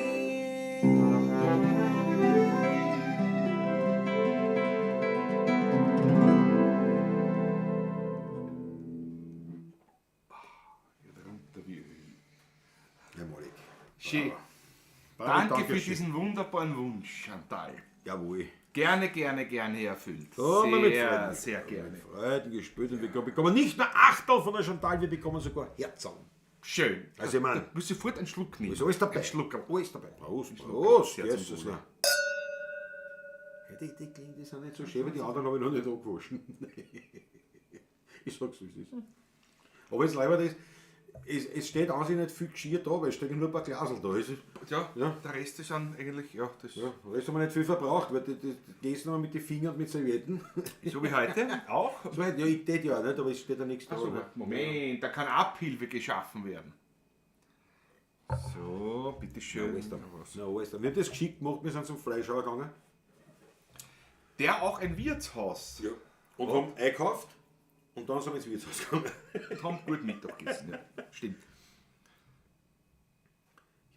[SPEAKER 1] Ja, Molik.
[SPEAKER 2] Schön.
[SPEAKER 1] Danke
[SPEAKER 2] Danke für diesen wunderbaren Wunsch, Chantal.
[SPEAKER 1] Jawohl.
[SPEAKER 2] Gerne erfüllt.
[SPEAKER 1] So, mit
[SPEAKER 2] Sehr,
[SPEAKER 1] Freuden.
[SPEAKER 2] sehr gerne.
[SPEAKER 1] Mit Freuden gespielt und wir bekommen nicht nur Achtel von der Chantal, wir bekommen sogar Herzl.
[SPEAKER 2] Schön.
[SPEAKER 1] Also ich meine,
[SPEAKER 2] Da muss ich sofort einen Schluck nehmen.
[SPEAKER 1] ist alles dabei.
[SPEAKER 2] Ein Schluck.
[SPEAKER 1] Alles dabei. Prost,
[SPEAKER 2] Schluck.
[SPEAKER 1] Prost.
[SPEAKER 2] Sehr
[SPEAKER 1] Jesus,
[SPEAKER 2] zum Wohle.
[SPEAKER 1] ja. Ja, die sind nicht so schön, weil die anderen habe ich noch nicht angewaschen. Ich sag's, wie es ist. Aber jetzt leider das, es steht an sich nicht viel Geschirr da, weil es steht nur ein paar Glasel da. Es ist,
[SPEAKER 2] Ja,
[SPEAKER 1] Ja.
[SPEAKER 2] der Rest ist dann eigentlich, ja, das
[SPEAKER 1] ja, da ist aber nicht viel verbraucht, weil die gehst noch mit den Fingern und mit Servietten.
[SPEAKER 2] so wie heute auch.
[SPEAKER 1] So halt, ja, ich tät ja nicht, aber es steht da nichts da.
[SPEAKER 2] Also, Moment, da kann Abhilfe geschaffen werden. So,
[SPEAKER 1] Ja,
[SPEAKER 2] bitteschön.
[SPEAKER 1] alles da. Ja, alles da. Wir haben das geschickt gemacht, wir sind zum Fleischhauer gegangen.
[SPEAKER 2] Der auch ein Wirtshaus.
[SPEAKER 1] Ja. Und haben eingekauft und dann sind wir ins Wirtshaus gegangen.
[SPEAKER 2] Und haben gut Mittag gegessen. Ja. Stimmt.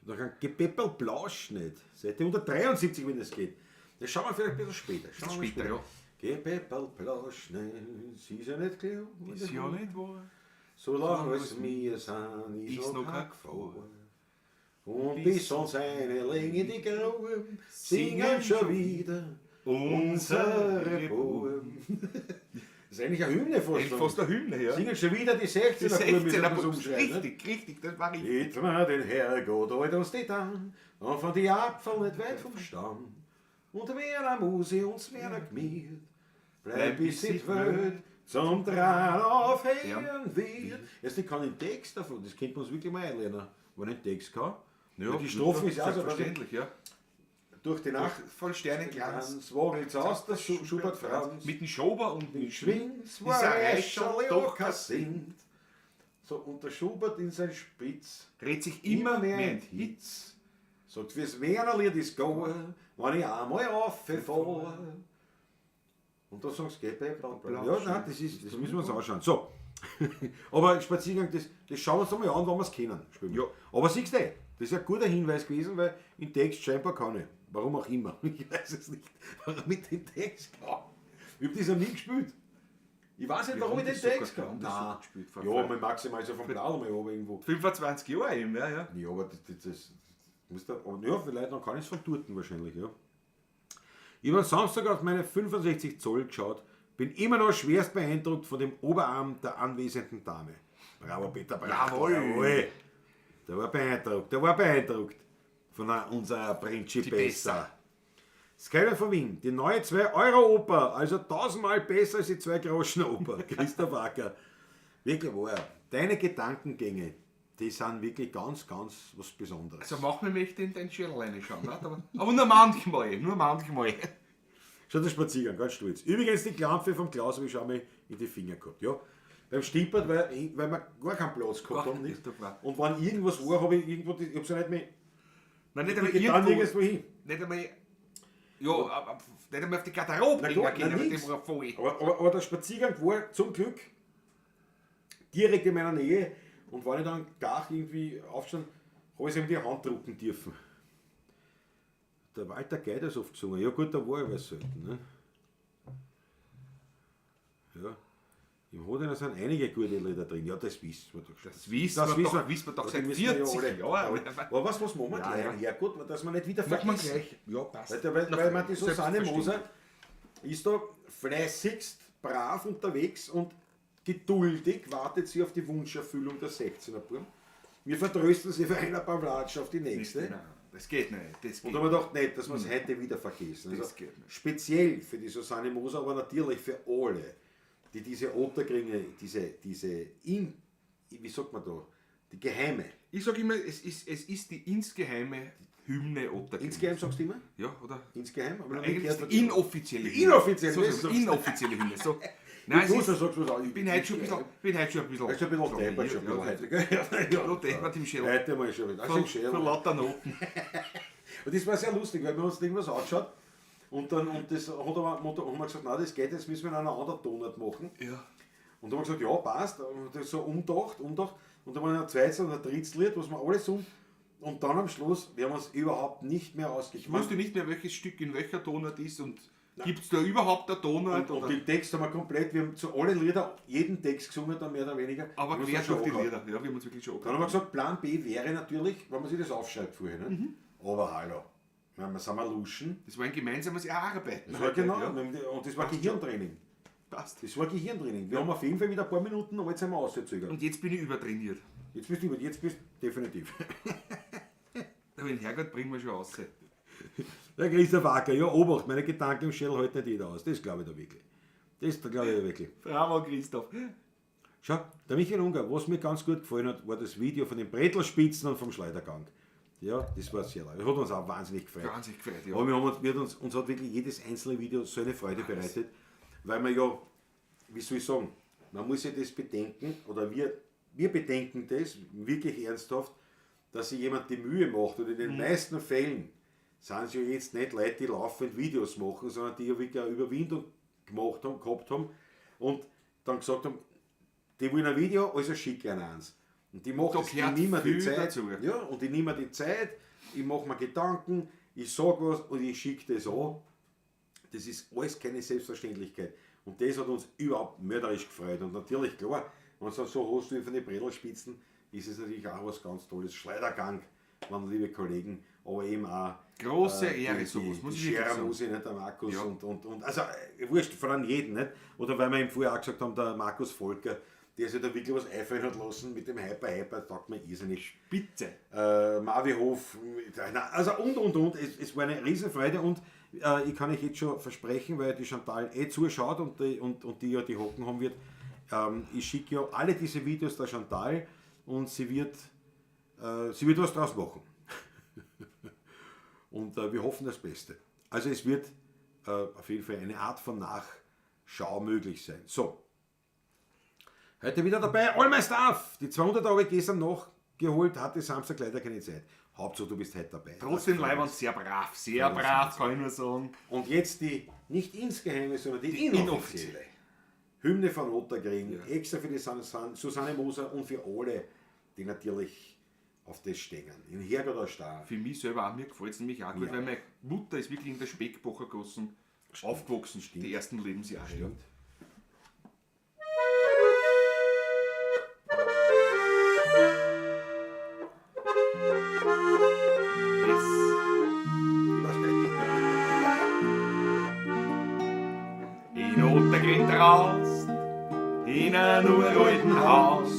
[SPEAKER 1] Ich habe noch Gepepperl Blauschnitt, Seite 173, wenn es geht. Das schauen wir vielleicht ein bisschen später. Schauen wir mal
[SPEAKER 2] Später, ja.
[SPEAKER 1] Gepepperl Blauschnitt, sie ist ja nicht klar.
[SPEAKER 2] Ist ja nicht wahr.
[SPEAKER 1] Solange es mir sind, ist noch kein Gefahr. Und
[SPEAKER 2] Bis
[SPEAKER 1] bis uns eine Länge die Grauen singen schon wieder unsere Buben. Das ist eigentlich eine Hymne fast.
[SPEAKER 2] Fast eine Hymne, ja.
[SPEAKER 1] Singen schon wieder die 16er
[SPEAKER 2] Die
[SPEAKER 1] Buben,
[SPEAKER 2] 16er
[SPEAKER 1] das
[SPEAKER 2] Buben.
[SPEAKER 1] umschreiben.
[SPEAKER 2] Richtig, das war richtig.
[SPEAKER 1] Jetzt mal den Herrgott, halt uns die an, und von die Apfel nicht weit vom Stamm. Und wer am Muse uns wer gemiert, bleib bis die Welt zum Dran aufhören wird. Jetzt ich kann den Text davon, das könnte man uns wirklich mal einlernen, wenn ich den Text kann. Ja, die Strophe ist ja so,
[SPEAKER 2] selbstverständlich, ja.
[SPEAKER 1] durch die Nacht
[SPEAKER 2] Voll Sternenglanz.
[SPEAKER 1] Glanz, war jetzt aus, das Schubert Franz.
[SPEAKER 2] Mit dem Schober und
[SPEAKER 1] Den
[SPEAKER 2] mit
[SPEAKER 1] Schwings, war
[SPEAKER 2] Dieser
[SPEAKER 1] Reischerl
[SPEAKER 2] Reischerl
[SPEAKER 1] auch singt. So, und der Schubert in sein Spitz
[SPEAKER 2] dreht sich immer mehr in Hitz.
[SPEAKER 1] sagt, fürs Wernerlied ist gehen, wenn ich einmal rauffahre. Und da sagst du, geh bei Blau. Ja, nein, das müssen wir uns anschauen. So, aber Spaziergang, das schauen wir uns einmal an, wenn wir es kennen. Spielen wir.
[SPEAKER 2] Ja.
[SPEAKER 1] Aber siehst du, das ist ein guter Hinweis gewesen, weil im Text scheinbar kann ich. Warum auch immer. Ich weiß es nicht, warum ich den Text kann. Ich habe das noch nie gespielt. Ich weiß nicht, warum ich den Text kann. Nein. Ja, mal maximal so vom Blau mal oben irgendwo.
[SPEAKER 2] 25 Jahre eben, ja.
[SPEAKER 1] Ja, aber das muss da, aber ja, vielleicht dann kann ich es von Turten wahrscheinlich, ja. Ich habe am Samstag auf meine 65 Zoll geschaut, bin immer noch schwerst beeindruckt von dem Oberarm der anwesenden Dame. Bravo, Peter Brachtl.
[SPEAKER 2] Jawohl.
[SPEAKER 1] Der war beeindruckt von unserer Principessa. Skyline von Wien, die neue 2-Euro-Oper, also 1000-mal besser als die 2-Groschen-Oper. Christoph Acker. Wirklich wahr. Deine Gedankengänge, die sind wirklich ganz was Besonderes.
[SPEAKER 2] Also manchmal möchte ich in den Schirr reinschauen, ne? aber nur manchmal.
[SPEAKER 1] Schau, der Spaziergang, ganz stolz. Übrigens, die Klampfe vom Klaus habe ich schon mal in die Finger gehabt. Ja? Beim Stippert, weil wir gar keinen Platz gehabt haben. Nicht. Und wenn irgendwas war, habe ich irgendwo, ich habe es ja nicht mehr.
[SPEAKER 2] Nein, nicht
[SPEAKER 1] Ich
[SPEAKER 2] einmal
[SPEAKER 1] getan
[SPEAKER 2] irgendwo,
[SPEAKER 1] nirgendwo hin.
[SPEAKER 2] nicht einmal, ja, nicht einmal auf die Garderobe
[SPEAKER 1] Na
[SPEAKER 2] gehen,
[SPEAKER 1] klar,
[SPEAKER 2] gehen,
[SPEAKER 1] na
[SPEAKER 2] mit
[SPEAKER 1] nix.
[SPEAKER 2] dem voll.
[SPEAKER 1] Aber der Spaziergang war zum Glück direkt in meiner Nähe. Und wenn ich dann gar irgendwie aufstand, habe ich ihm die Hand drucken dürfen. Der Walter Geit ist oft gesungen. Ja gut, da war ich was selten. Ne? Ja. Im Hodener sind einige gute Lieder drin. Ja, das wissen wir doch schon.
[SPEAKER 2] Das wissen wir doch seit 40 Jahren.
[SPEAKER 1] Aber was machen wir gleich?
[SPEAKER 2] Ja.
[SPEAKER 1] Ja gut, dass wir nicht wieder
[SPEAKER 2] Machen wir
[SPEAKER 1] vergessen.
[SPEAKER 2] gleich. Ja, passt.
[SPEAKER 1] Weil man die Susanne Moser ist da fleißigst, brav unterwegs und geduldig wartet sie auf die Wunscherfüllung der 16er Buben. Wir vertrösten sie für eine Pavlatsch auf die nächste.
[SPEAKER 2] Nein, das geht nicht. Das geht
[SPEAKER 1] Und haben wir gedacht, nicht, dass wir es heute wieder vergessen. Also
[SPEAKER 2] Das geht nicht.
[SPEAKER 1] speziell für die Susanne Moser, aber natürlich für alle, die diese Otterkringe, wie sagt man da, die geheime.
[SPEAKER 2] Ich sage immer, es ist die insgeheime Hymne Otterkring.
[SPEAKER 1] Insgeheim sagst du immer?
[SPEAKER 2] Ja, oder?
[SPEAKER 1] Insgeheim? Aber noch
[SPEAKER 2] Eigentlich
[SPEAKER 1] nicht
[SPEAKER 2] ist
[SPEAKER 1] gehört,
[SPEAKER 2] die inoffizielle Hymne.
[SPEAKER 1] Inoffiziell,
[SPEAKER 2] So,
[SPEAKER 1] das sagst du.
[SPEAKER 2] inoffizielle Hymne. So. Nein,
[SPEAKER 1] Du
[SPEAKER 2] es ist,
[SPEAKER 1] sagst was an.
[SPEAKER 2] ich bin heute schon ein bisschen...
[SPEAKER 1] Er ist ein bisschen deppert schon wieder heute, gell?
[SPEAKER 2] Ja, deppert im Schädel.
[SPEAKER 1] Heute mal schon wieder. Also im Schädel.
[SPEAKER 2] Für lauter Noten.
[SPEAKER 1] Und das war sehr lustig, weil wir uns irgendwas angeschaut und das haben wir gesagt, nein, das geht, das müssen wir in einer anderen Tonart machen.
[SPEAKER 2] Ja.
[SPEAKER 1] Und dann haben wir gesagt, ja, passt. Und das so umdacht. Und dann war ein zweites und ein drittes Lied, was wir alles und dann am Schluss, wir haben uns überhaupt nicht mehr
[SPEAKER 2] Ich
[SPEAKER 1] ausgemacht.
[SPEAKER 2] wusste nicht mehr, welches Stück in welcher Tonart ist und gibt es da überhaupt eine Tonart?
[SPEAKER 1] Und
[SPEAKER 2] Oder?
[SPEAKER 1] den Text haben wir komplett, wir haben zu allen Lieder jeden Text gesungen, dann mehr oder weniger.
[SPEAKER 2] Aber
[SPEAKER 1] Wir haben
[SPEAKER 2] quer
[SPEAKER 1] uns schon
[SPEAKER 2] durch die
[SPEAKER 1] angehört.
[SPEAKER 2] Lieder. Ja, wir haben uns wirklich schon
[SPEAKER 1] Dann haben wir gesagt, Plan B wäre natürlich, wenn man sich das aufschreibt vorher. Ne? Aber hallo, wir sind wir luschen.
[SPEAKER 2] Das war ein gemeinsames Erarbeiten.
[SPEAKER 1] Das war genau,
[SPEAKER 2] Ja.
[SPEAKER 1] und das war Gehirntraining.
[SPEAKER 2] Passt.
[SPEAKER 1] Das war Gehirntraining. Wir haben auf jeden Fall wieder ein paar Minuten, aber jetzt sind wir ausgezögert.
[SPEAKER 2] Und jetzt bin ich übertrainiert.
[SPEAKER 1] Jetzt bist du definitiv.
[SPEAKER 2] Den Herrgott bringen wir schon raus.
[SPEAKER 1] Der Christoph Acker, ja, Obacht, meine Gedanken im Schädel halten nicht jeder aus. Das glaube ich da wirklich. Das glaube ich da wirklich.
[SPEAKER 2] Bravo, Christoph.
[SPEAKER 1] Schau, der Michael Unger, was mir ganz gut gefallen hat, war das Video von den Brettelspitzen und vom Schleidergang. Ja, das war sehr leid. Das hat uns auch wahnsinnig gefreut.
[SPEAKER 2] Wahnsinnig gefreut, ja.
[SPEAKER 1] Aber uns hat wirklich jedes einzelne Video so eine Freude bereitet, weil man ja, wie soll ich sagen, man muss ja das bedenken, oder wir bedenken das wirklich ernsthaft, dass sich jemand die Mühe macht, und in den meisten Fällen sind es ja jetzt nicht Leute, die laufend Videos machen, sondern die ja wirklich eine Überwindung gehabt haben und dann gesagt haben, die wollen ein Video, also schick eins. Und die macht
[SPEAKER 2] Da
[SPEAKER 1] das, ich
[SPEAKER 2] gehört
[SPEAKER 1] nehme mir die
[SPEAKER 2] viel
[SPEAKER 1] Zeit,
[SPEAKER 2] dazu.
[SPEAKER 1] ja, und ich nehme mir die Zeit, ich mache mir Gedanken, ich sage was und ich schicke das an. Das ist alles keine Selbstverständlichkeit. Und das hat uns überhaupt mörderisch gefreut. Und natürlich, klar, wenn du so hast wie von den Bredlspitzen, ist es natürlich auch was ganz Tolles. Schleidergang, meine liebe Kollegen, aber eben auch
[SPEAKER 2] Große Ehre, sowas, muss ich wirklich
[SPEAKER 1] Scherer
[SPEAKER 2] sagen.
[SPEAKER 1] Musi, nicht der Markus
[SPEAKER 2] Ja.
[SPEAKER 1] und also wurscht, von jedem, nicht? Oder weil wir ihm vorher auch gesagt haben, der Markus Volker, der sich da wirklich was einfallen hat lassen mit dem Hyper, taugt mir irrsinnig.
[SPEAKER 2] Spitze.
[SPEAKER 1] Marvi Hof, also und. Es war eine Riesenfreude und ich kann euch jetzt schon versprechen, weil die Chantal zuschaut und die ja die Hocken haben wird, ich schicke ja alle diese Videos der Chantal und sie wird was draus machen. Und wir hoffen das Beste. Also es wird auf jeden Fall eine Art von Nachschau möglich sein. So, heute wieder dabei, All My Stuff. Die 200 habe ich gestern nachgeholt, hatte Samstag leider keine Zeit. Hauptsache du bist heute dabei.
[SPEAKER 2] Trotzdem Leibwand sehr brav, kann ich nur sagen.
[SPEAKER 1] Und jetzt die, nicht insgeheime, sondern die inoffizielle Hymne von Otterkring, extra für die Susanne Moser und für alle, die natürlich auf das stehen. In Herrgott Star.
[SPEAKER 2] Für mich selber auch, mir gefällt es nämlich auch gut,
[SPEAKER 1] Ja.
[SPEAKER 2] weil meine Mutter ist wirklich in der Speckbachergassen aufgewachsen, die ersten Lebensjahre.
[SPEAKER 1] Stimmt.
[SPEAKER 2] In Otterkring draußen, in einem uralten Haus,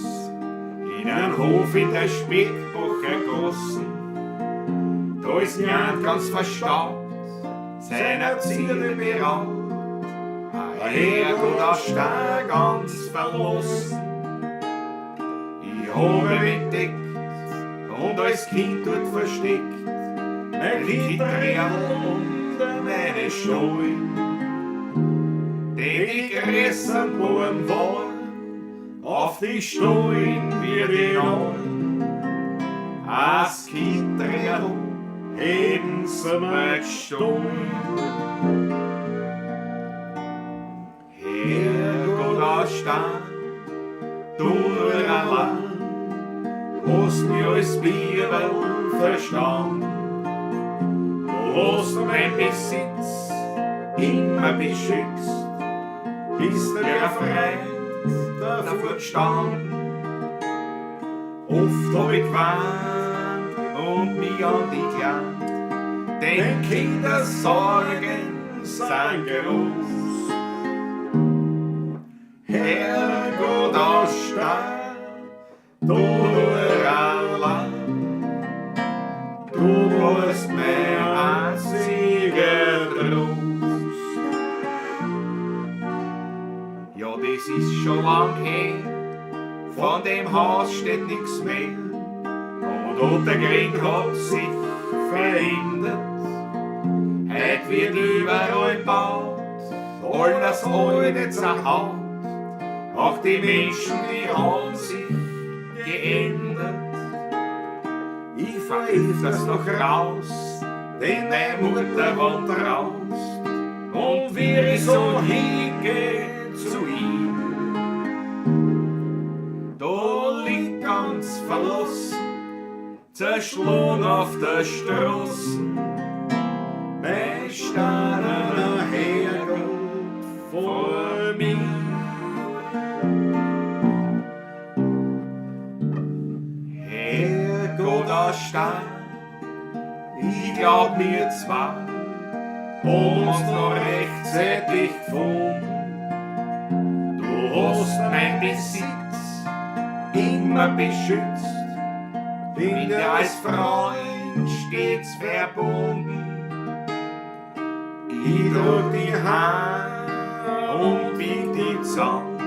[SPEAKER 2] in einem Hof in der Speckbacher Gassen. Da ist niemand ganz verstaubt, seiner Zierde beraubt. Ein Herrgott aus Stein ganz verlassen. Ich habe mich entdeckt und als Kind dort versteckt, mein Kitterl unter meine Stollen. Den die größeren Buben waren, auf die Stollen wie die Neuen. Als Kitterl hätten sie mir gestohlen. Herrgott aus Stein, du nur allein, hast mich als Bibel verstanden. Du hast mein Besitz immer beschützt, bist du der Freund dafür gestanden. Oft hab ich geweint und mich an die gelernt, denn Kindersorgen sind groß. Herrgott aus Stahl, du nur allein, du warst mein einziger Trost. Ja, das ist schon lang her, von dem Haus steht nix mehr. Und der Krieg hat sich verändert. Heut wird überall gebaut, alles alte zerhaut. Auch die Menschen, die haben sich geändert. Ich fahr öfters noch raus, denn meine Mutter wohnt raus. Und wir so hingehen zu ihm, da liegt ganz verlassen, zerschlagen auf der Straße, mein starrer Herrgott vor mir. Herrgott aus Stahl, ich glaub mir zwar, haben uns noch rechtzeitig gefunden. Du hast mein Besitz immer beschützt, bin dir als Freund stets verbunden. Ich drück die Hand und bieg die Zahn,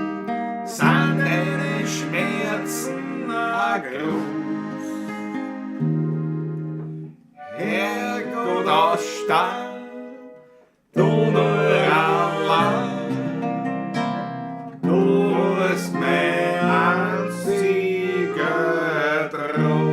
[SPEAKER 2] sind deine Schmerzen a groß. Herrgott aus Stahl, du nur allein, du bist mein einziger Trost.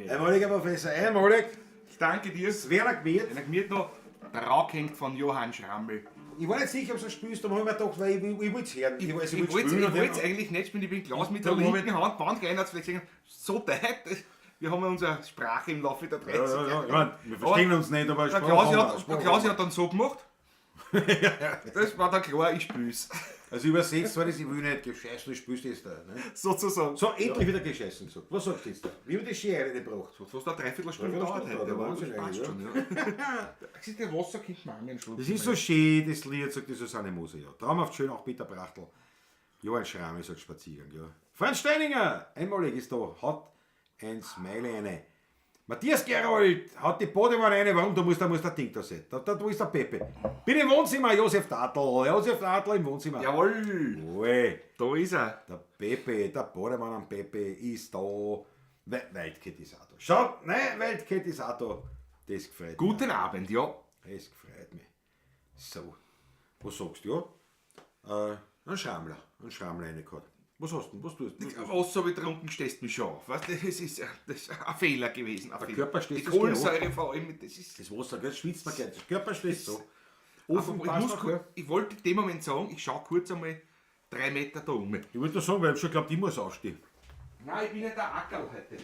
[SPEAKER 1] Einmaliger Professor, einmalig.
[SPEAKER 2] Ich danke dir.
[SPEAKER 1] Das wäre gewährt.
[SPEAKER 2] Wenn mir noch der Rock hängt von Johann Schrammel.
[SPEAKER 1] Ich war nicht sicher, ob du es spielst, aber habe ich mir gedacht, weil ich wollte es hören.
[SPEAKER 2] Ich wollte es eigentlich nicht spielen, ich bin Glas mit der linken Hand, Band rein, hat vielleicht gesagt, so tight. Wir haben unsere Sprache im Laufe der 30 Jahre.
[SPEAKER 1] Ja, ich meine, wir verstehen uns nicht, aber
[SPEAKER 2] der Klausi hat dann so gemacht. Das war der klar, ich spül's.
[SPEAKER 1] Also übersetzt war das, ich will nicht gescheißen, du spürst das da. Ne?
[SPEAKER 2] Sozusagen.
[SPEAKER 1] So, endlich wieder gescheißen gesagt. Was sagst du jetzt da? Wie haben die Schere gebracht?
[SPEAKER 2] So, fast eine Dreiviertelstunde
[SPEAKER 1] Dreiviertelstunde
[SPEAKER 2] dauert heute.
[SPEAKER 1] dauert,
[SPEAKER 2] Aber
[SPEAKER 1] Wahnsinn
[SPEAKER 2] das passt
[SPEAKER 1] eigentlich,
[SPEAKER 2] schon, ja. Das ist der Wasser, kommt man an Schluss.
[SPEAKER 1] Das ist so schön, das Lied, sagt die Susanne Moser, ja. Traumhaft schön, auch Peter Brachtl. Johann Schramme sagt Spaziergang, ja. Franz Steininger, einmalig ist da, hat ein Smiley eine. Matthias Gerold hat die Badewanne eine, warum? Da muss der Ding da sein. Da ist der Pepe. Bin im Wohnzimmer, Josef Dadl im Wohnzimmer.
[SPEAKER 2] Jawohl,
[SPEAKER 1] Ui,
[SPEAKER 2] da ist er.
[SPEAKER 1] der Pepe, der Badewanne am Pepe ist da. Wildcat ist auch da. Schau, nein, Wildcat ist auch da. Das gefällt mir.
[SPEAKER 2] Guten Abend, ja.
[SPEAKER 1] Das gefreut mich. So, was sagst du? Ja? Ein Schrammler reingehauen. Was hast du denn? Was tust du?
[SPEAKER 2] Wasser betrunken stehst mich schon auf. Weißt du, das ist ein Fehler gewesen. Ein Fehler.
[SPEAKER 1] Körper stößt
[SPEAKER 2] die
[SPEAKER 1] das
[SPEAKER 2] Kohlensäure vor allem, das ist...
[SPEAKER 1] Das Wasser, das schwitzt man gleich. Das Körper stößt so.
[SPEAKER 2] Aber
[SPEAKER 1] Offen
[SPEAKER 2] ich,
[SPEAKER 1] passt noch, ja.
[SPEAKER 2] ich wollte in dem Moment sagen, ich schaue kurz einmal 3 Meter da um.
[SPEAKER 1] Ich wollte nur sagen, weil ich schon glaubt, ich muss aufstehen.
[SPEAKER 2] Nein, ich bin nicht der Ackerl heute.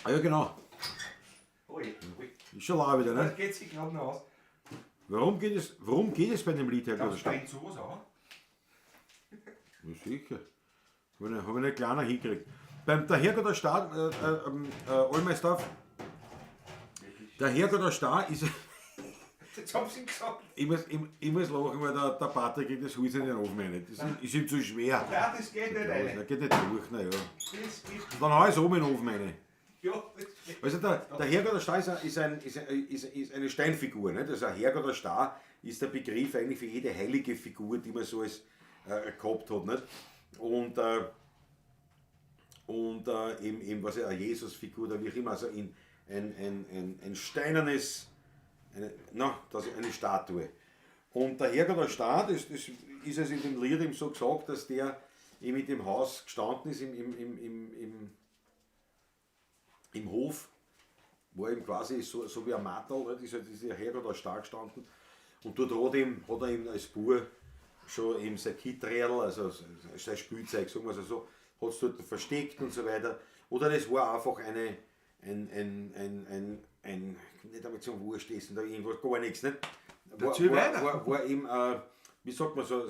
[SPEAKER 1] Ah ja, genau.
[SPEAKER 2] Ui,
[SPEAKER 1] Ist schon lau wieder,
[SPEAKER 2] das
[SPEAKER 1] ne?
[SPEAKER 2] geht sich gerade noch aus.
[SPEAKER 1] Worum geht es bei dem Lied heute?
[SPEAKER 2] Darfst du streng sowas auch?
[SPEAKER 1] Ja, sicher. Habe ich nicht kleiner hingekriegt. Der Herrgott der Star, Allmeister, der Herrgott der Star ist.
[SPEAKER 2] Jetzt haben sie ihn gesagt.
[SPEAKER 1] Ich muss lachen, weil der Patrick kriegt das Haus in den Ofen rein. Das ist ihm zu schwer.
[SPEAKER 2] Nein, das geht nicht rein.
[SPEAKER 1] Er geht nicht durch, naja.
[SPEAKER 2] Das geht.
[SPEAKER 1] Dann hau ich es oben in den Ofen rein.
[SPEAKER 2] Ja, das geht.
[SPEAKER 1] Also der Herrgott der Star ist eine Steinfigur. Nicht? Also ein Herrgott der Star ist der Begriff eigentlich für jede heilige Figur, die man so als gehabt hat. Nicht? Und eben was ja eine Jesusfigur oder wie auch immer, also ein steinernes, eine Statue. Und der Herrgott der Star, das ist es in dem Lied eben so gesagt, dass der eben mit dem Haus gestanden ist im Hof, war eben quasi so wie ein Mattel, dieser Herrgott der Star gestanden. Und dort hat er eben als Bub schon eben sein Kittrell, also sein Spielzeug, sagen wir es so, hat es dort versteckt und so weiter. Oder das war einfach ein nicht einmal zum Wurstessen oder irgendwas, gar nichts. Nicht? War eben, wie sagt man so,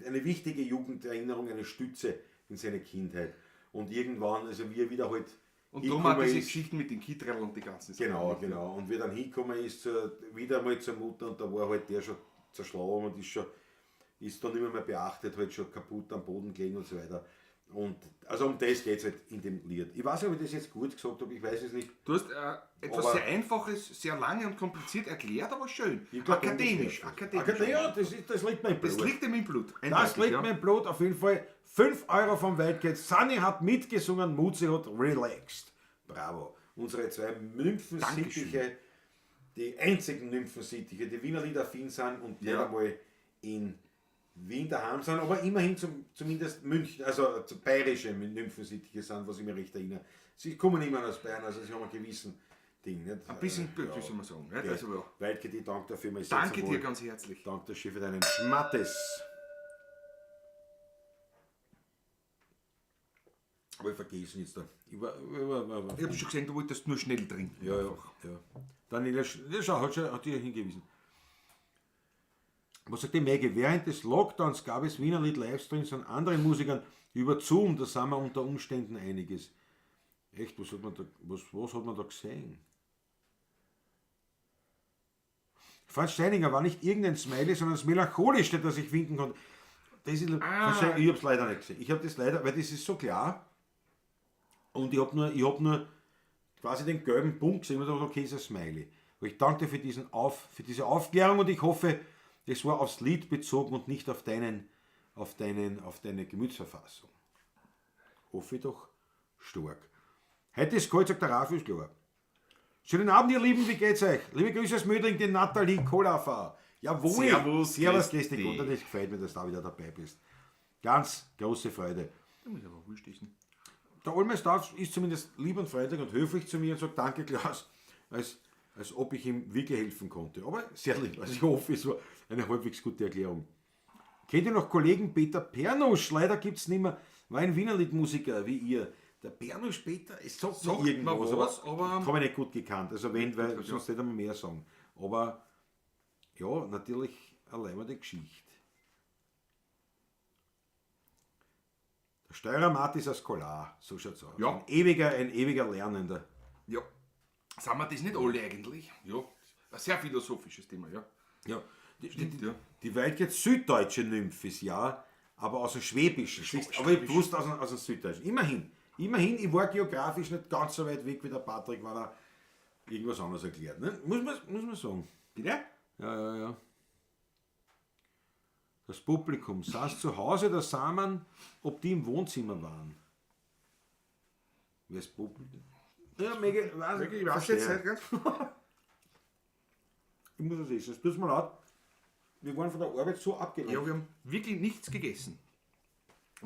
[SPEAKER 1] eine wichtige Jugenderinnerung, eine Stütze in seiner Kindheit. Und irgendwann, also wie er wieder halt.
[SPEAKER 2] Und darum hat diese Geschichten mit den Kittrell und die ganzen Sachen.
[SPEAKER 1] Genau. Und wie er dann hingekommen ist, wieder mal zur Mutter und da war halt der schon zerschlagen und ist dann nicht mehr beachtet, halt schon kaputt am Boden gelegen und so weiter. Und also um das geht es halt in dem Lied. Ich weiß nicht, ob ich das jetzt gut gesagt habe, ich weiß es nicht.
[SPEAKER 2] Du hast etwas sehr Einfaches, sehr lange und kompliziert erklärt, aber schön. Akademisch.
[SPEAKER 1] Ja, das liegt mir im Blut.
[SPEAKER 2] Das liegt ihm im Blut.
[SPEAKER 1] Das liegt mir im Blut, auf jeden Fall. 5 Euro vom Wildcat. Sunny hat mitgesungen, Mutzi hat relaxed. Bravo. Unsere 2 Nymphensittiche, die einzigen Nymphensittiche, die Wiener Lieder affin sind und die einmal in Wien daheim sind, aber immerhin zumindest München, also bayerische Nymphensittiche sind, was ich mir recht erinnere. Sie kommen immer aus Bayern, also sie haben einen gewissen Ding. Nicht?
[SPEAKER 2] Ein bisschen Glück, muss man sagen. Nicht? Also, ja.
[SPEAKER 1] Wildcat, ich danke dafür.
[SPEAKER 2] Danke dir ganz herzlich.
[SPEAKER 1] Danke der Chef für deinen Schmattes. Aber ich vergessen jetzt da. Ich
[SPEAKER 2] habe schon gesehen, du wolltest nur schnell trinken.
[SPEAKER 1] Ja. Daniela, schau, hat dir hingewiesen. Was sagt die Maggie? Während des Lockdowns gab es Wiener Lied Livestreams an anderen Musikern über Zoom, da sind wir unter Umständen einiges. Echt, was hat man da gesehen? Franz Steininger war nicht irgendein Smiley, sondern das Melancholischste, das ich finden konnte. Das ist, ich habe es leider nicht gesehen. Ich habe das leider, weil das ist so klar. Und ich hab nur quasi den gelben Punkt gesehen und dachte, okay, ist ein Smiley. Aber ich danke dir für diese Aufklärung und ich hoffe, das war aufs Lied bezogen und nicht auf deine Gemütsverfassung. Hoffe ich doch stark. Heute ist kalt, sagt der Rafi, ist klar. Schönen Abend, ihr Lieben, wie geht's euch? Liebe Grüße aus Mödling, die Nathalie Kolafer. Jawohl, Servus, grüß dich Gott, das gefällt mir, dass du da wieder dabei bist. Ganz große Freude.
[SPEAKER 2] Du musst aber wohl stechen.
[SPEAKER 1] Der Allmeister ist zumindest lieb und freundlich und höflich zu mir und sagt, danke Klaus, als ob ich ihm wirklich helfen konnte. Aber sehr lieb, also ich hoffe, es war eine halbwegs gute Erklärung. Kennt ihr noch Kollegen Peter Pernusch? Leider gibt es nicht mehr, war ein Wiener Liedmusiker wie ihr. Der Pernusch Peter, es sagt mir irgendwas, aber habe ich nicht gut gekannt. Also weil sonst hätte man mehr sagen. Aber ja, natürlich eine leibende Geschichte. Der Steuermat ist ein Scholar, so schaut's aus.
[SPEAKER 2] Ja.
[SPEAKER 1] Ein ewiger Lernender.
[SPEAKER 2] Ja. Sind wir das nicht alle eigentlich? Ja. Ein sehr philosophisches Thema, ja.
[SPEAKER 1] Ja.
[SPEAKER 2] Stimmt, ja.
[SPEAKER 1] Die weit jetzt süddeutsche Nymph ist ja, aber aus dem Schwäbischen. Aber ich bewusst aus dem Süddeutschen. Immerhin, ich war geografisch nicht ganz so weit weg wie der Patrick, weil er irgendwas anderes erklärt. Ne? Muss man sagen.
[SPEAKER 2] Bitte?
[SPEAKER 1] Ja. Das Publikum, saß zu Hause der Samen, ob die im Wohnzimmer waren. Wer ist Publikum? Ja, mega,
[SPEAKER 2] Ich weiß jetzt nicht, gell?
[SPEAKER 1] Ich muss das essen, es tut mir leid. Wir waren von der Arbeit so
[SPEAKER 2] Ja,
[SPEAKER 1] abgelenkt.
[SPEAKER 2] wir haben wirklich nichts gegessen.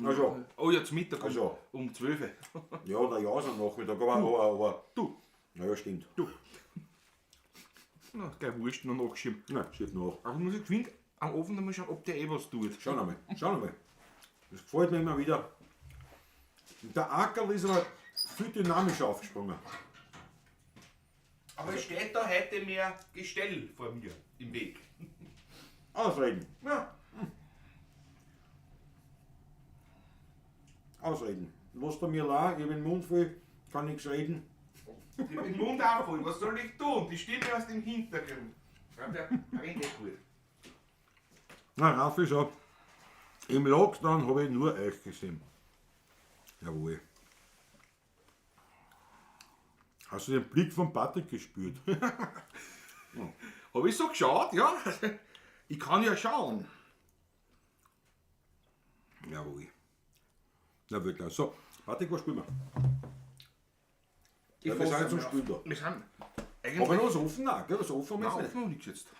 [SPEAKER 1] Also,
[SPEAKER 2] Oh ja, zum Mittag
[SPEAKER 1] Also.
[SPEAKER 2] um 12 Uhr.
[SPEAKER 1] ja, na ja, so am Nachmittag, aber
[SPEAKER 2] Du,
[SPEAKER 1] naja, stimmt.
[SPEAKER 2] na, gleich wurscht, noch nachschieben.
[SPEAKER 1] Nein, steht nach.
[SPEAKER 2] Aber muss ich geschwind am Ofen einmal schauen, ob der was tut.
[SPEAKER 1] Schau einmal. Das gefällt mir immer wieder. Der Ackerl ist aber viel dynamischer aufgesprungen.
[SPEAKER 2] Aber es steht da heute mehr Gestell vor mir im Weg.
[SPEAKER 1] Ausreden.
[SPEAKER 2] Ja.
[SPEAKER 1] Ausreden. Lass da mir la, ich habe den Mund voll, kann nichts reden.
[SPEAKER 2] Ich hab den Mund auch voll, was soll ich tun? Die Stimme aus dem Hintergrund. Ja, der redet gut.
[SPEAKER 1] Na, Raff ist ab. Im Lockdown habe ich nur euch gesehen. Jawohl. Hast du den Blick von Patrick gespürt?
[SPEAKER 2] Habe ich so geschaut? Ja. Ich kann ja schauen.
[SPEAKER 1] Jawohl. Na wirklich. So, Patrick, was spielen wir? Ja, wir sind jetzt zum Spielen da.
[SPEAKER 2] Wir sind
[SPEAKER 1] Aber
[SPEAKER 2] eigentlich...
[SPEAKER 1] noch was offen? Nein, gell, was offen haben wir
[SPEAKER 2] Nein,
[SPEAKER 1] jetzt
[SPEAKER 2] offen noch nichts jetzt.
[SPEAKER 1] nicht.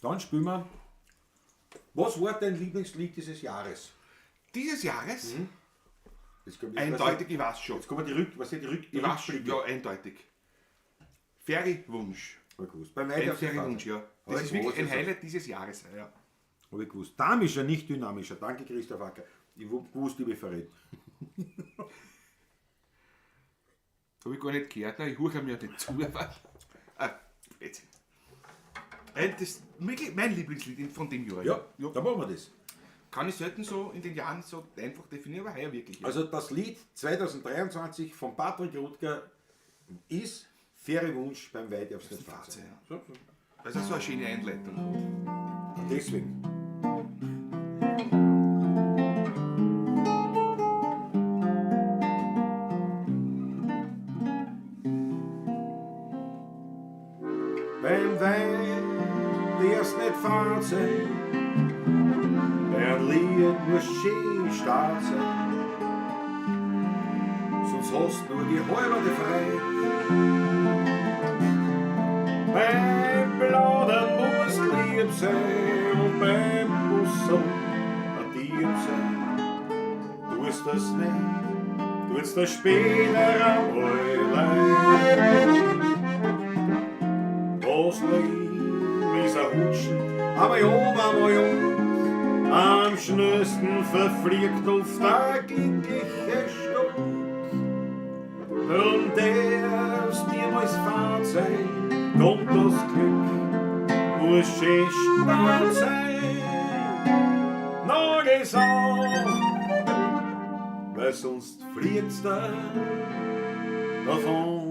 [SPEAKER 1] Dann spielen wir. Was war dein Lieblingslied dieses Jahres?
[SPEAKER 2] Dieses Jahres?
[SPEAKER 1] Jetzt kommt
[SPEAKER 2] Eindeutig, ich weiß schon.
[SPEAKER 1] Jetzt kommen die
[SPEAKER 2] Ich weiß schon, ja, eindeutig. Ferienwunsch.
[SPEAKER 1] Hab ich gewusst. Bei mir
[SPEAKER 2] Ein Ferienwunsch, ja.
[SPEAKER 1] Hab
[SPEAKER 2] Das
[SPEAKER 1] ich
[SPEAKER 2] ist wirklich ein
[SPEAKER 1] gewusst,
[SPEAKER 2] Highlight dieses Jahres. Ja.
[SPEAKER 1] Habe ich gewusst. Dynamischer, nicht dynamischer. Danke, Christoph Acker. Ich wusste, ich verrät.
[SPEAKER 2] Habe ich gar nicht gehört, ich höre mir nicht zu. Blödsinn. Das ist wirklich mein Lieblingslied von dem Jahr.
[SPEAKER 1] Ja, da machen wir das.
[SPEAKER 2] Kann ich selten so in den Jahren so einfach definieren, aber heuer wirklich. Ja.
[SPEAKER 1] Also das Lied 2023 von Patrick Rutger ist Ferienwunsch beim Weide aufs Fahrzeug.
[SPEAKER 2] Ja.
[SPEAKER 1] So.
[SPEAKER 2] Das ist so eine schöne Einleitung.
[SPEAKER 1] Deswegen. Beim Wein wirst nicht Fahrzeug, der Lied muss schön stark sein, sonst hast du nur die halbe Freiheit. Beim Plaudern muss lieb sein und beim Bussen ein Dieb sein. Tust das nicht, tut's das später einmal. Das Leben ist ein Hutschen, aber ja, am schnellsten verfliegt auf der glückliche Stunde. Darum darfst dir mal Fahrzeug, kommt das Glück, muss schön stark sein. Na, geh's an, weil sonst fliegt's da davon.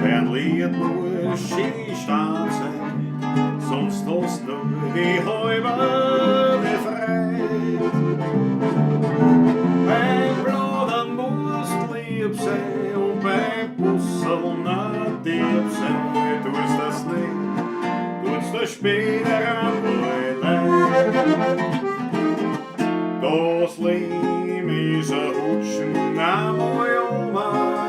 [SPEAKER 1] Ein Lied muss Skistand sein, sonst hast du die halbe befreit. Beim Blattern musst lieb sein und beim Busseln auch lieb sein. Tust das nicht, tust das später einmal leid. Das Leben ist ein Rutschen, einmal einmal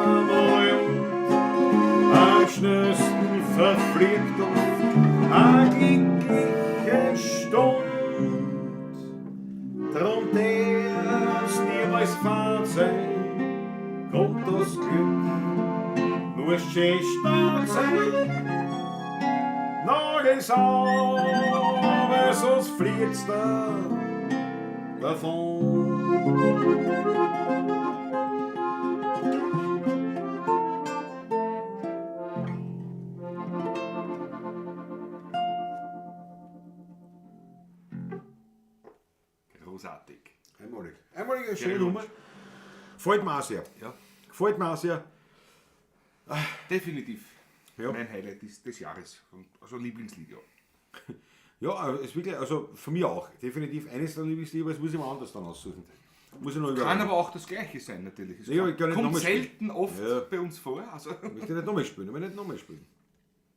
[SPEAKER 1] am schnellsten verfliegt uns eine glückliche Stunde. Drum darf's niemals fad sein, kommt das Glück, muss schön stark sein. Noch ist aber sonst fliegt's davon.
[SPEAKER 2] Großartig.
[SPEAKER 1] Einmalig. Einmalig eine schöne Nummer. Gefällt mir auch sehr.
[SPEAKER 2] Ja,
[SPEAKER 1] Gefällt mir auch sehr.
[SPEAKER 2] definitiv.
[SPEAKER 1] Ja.
[SPEAKER 2] Mein Highlight des Jahres. Also Lieblingslied, ja.
[SPEAKER 1] Ja, ist wirklich, also von mir auch. Definitiv eines der Lieblingslieder, das muss ich mir anders dann aussuchen. Muss ich noch
[SPEAKER 2] Kann
[SPEAKER 1] überlegen.
[SPEAKER 2] aber auch das Gleiche sein, natürlich. Es
[SPEAKER 1] Ja, ich kann nicht
[SPEAKER 2] kommt
[SPEAKER 1] nochmal spielen.
[SPEAKER 2] selten oft
[SPEAKER 1] Ja.
[SPEAKER 2] bei uns vor. Also.
[SPEAKER 1] Ich möchte nicht nochmal spielen, ich will nicht nochmal spielen.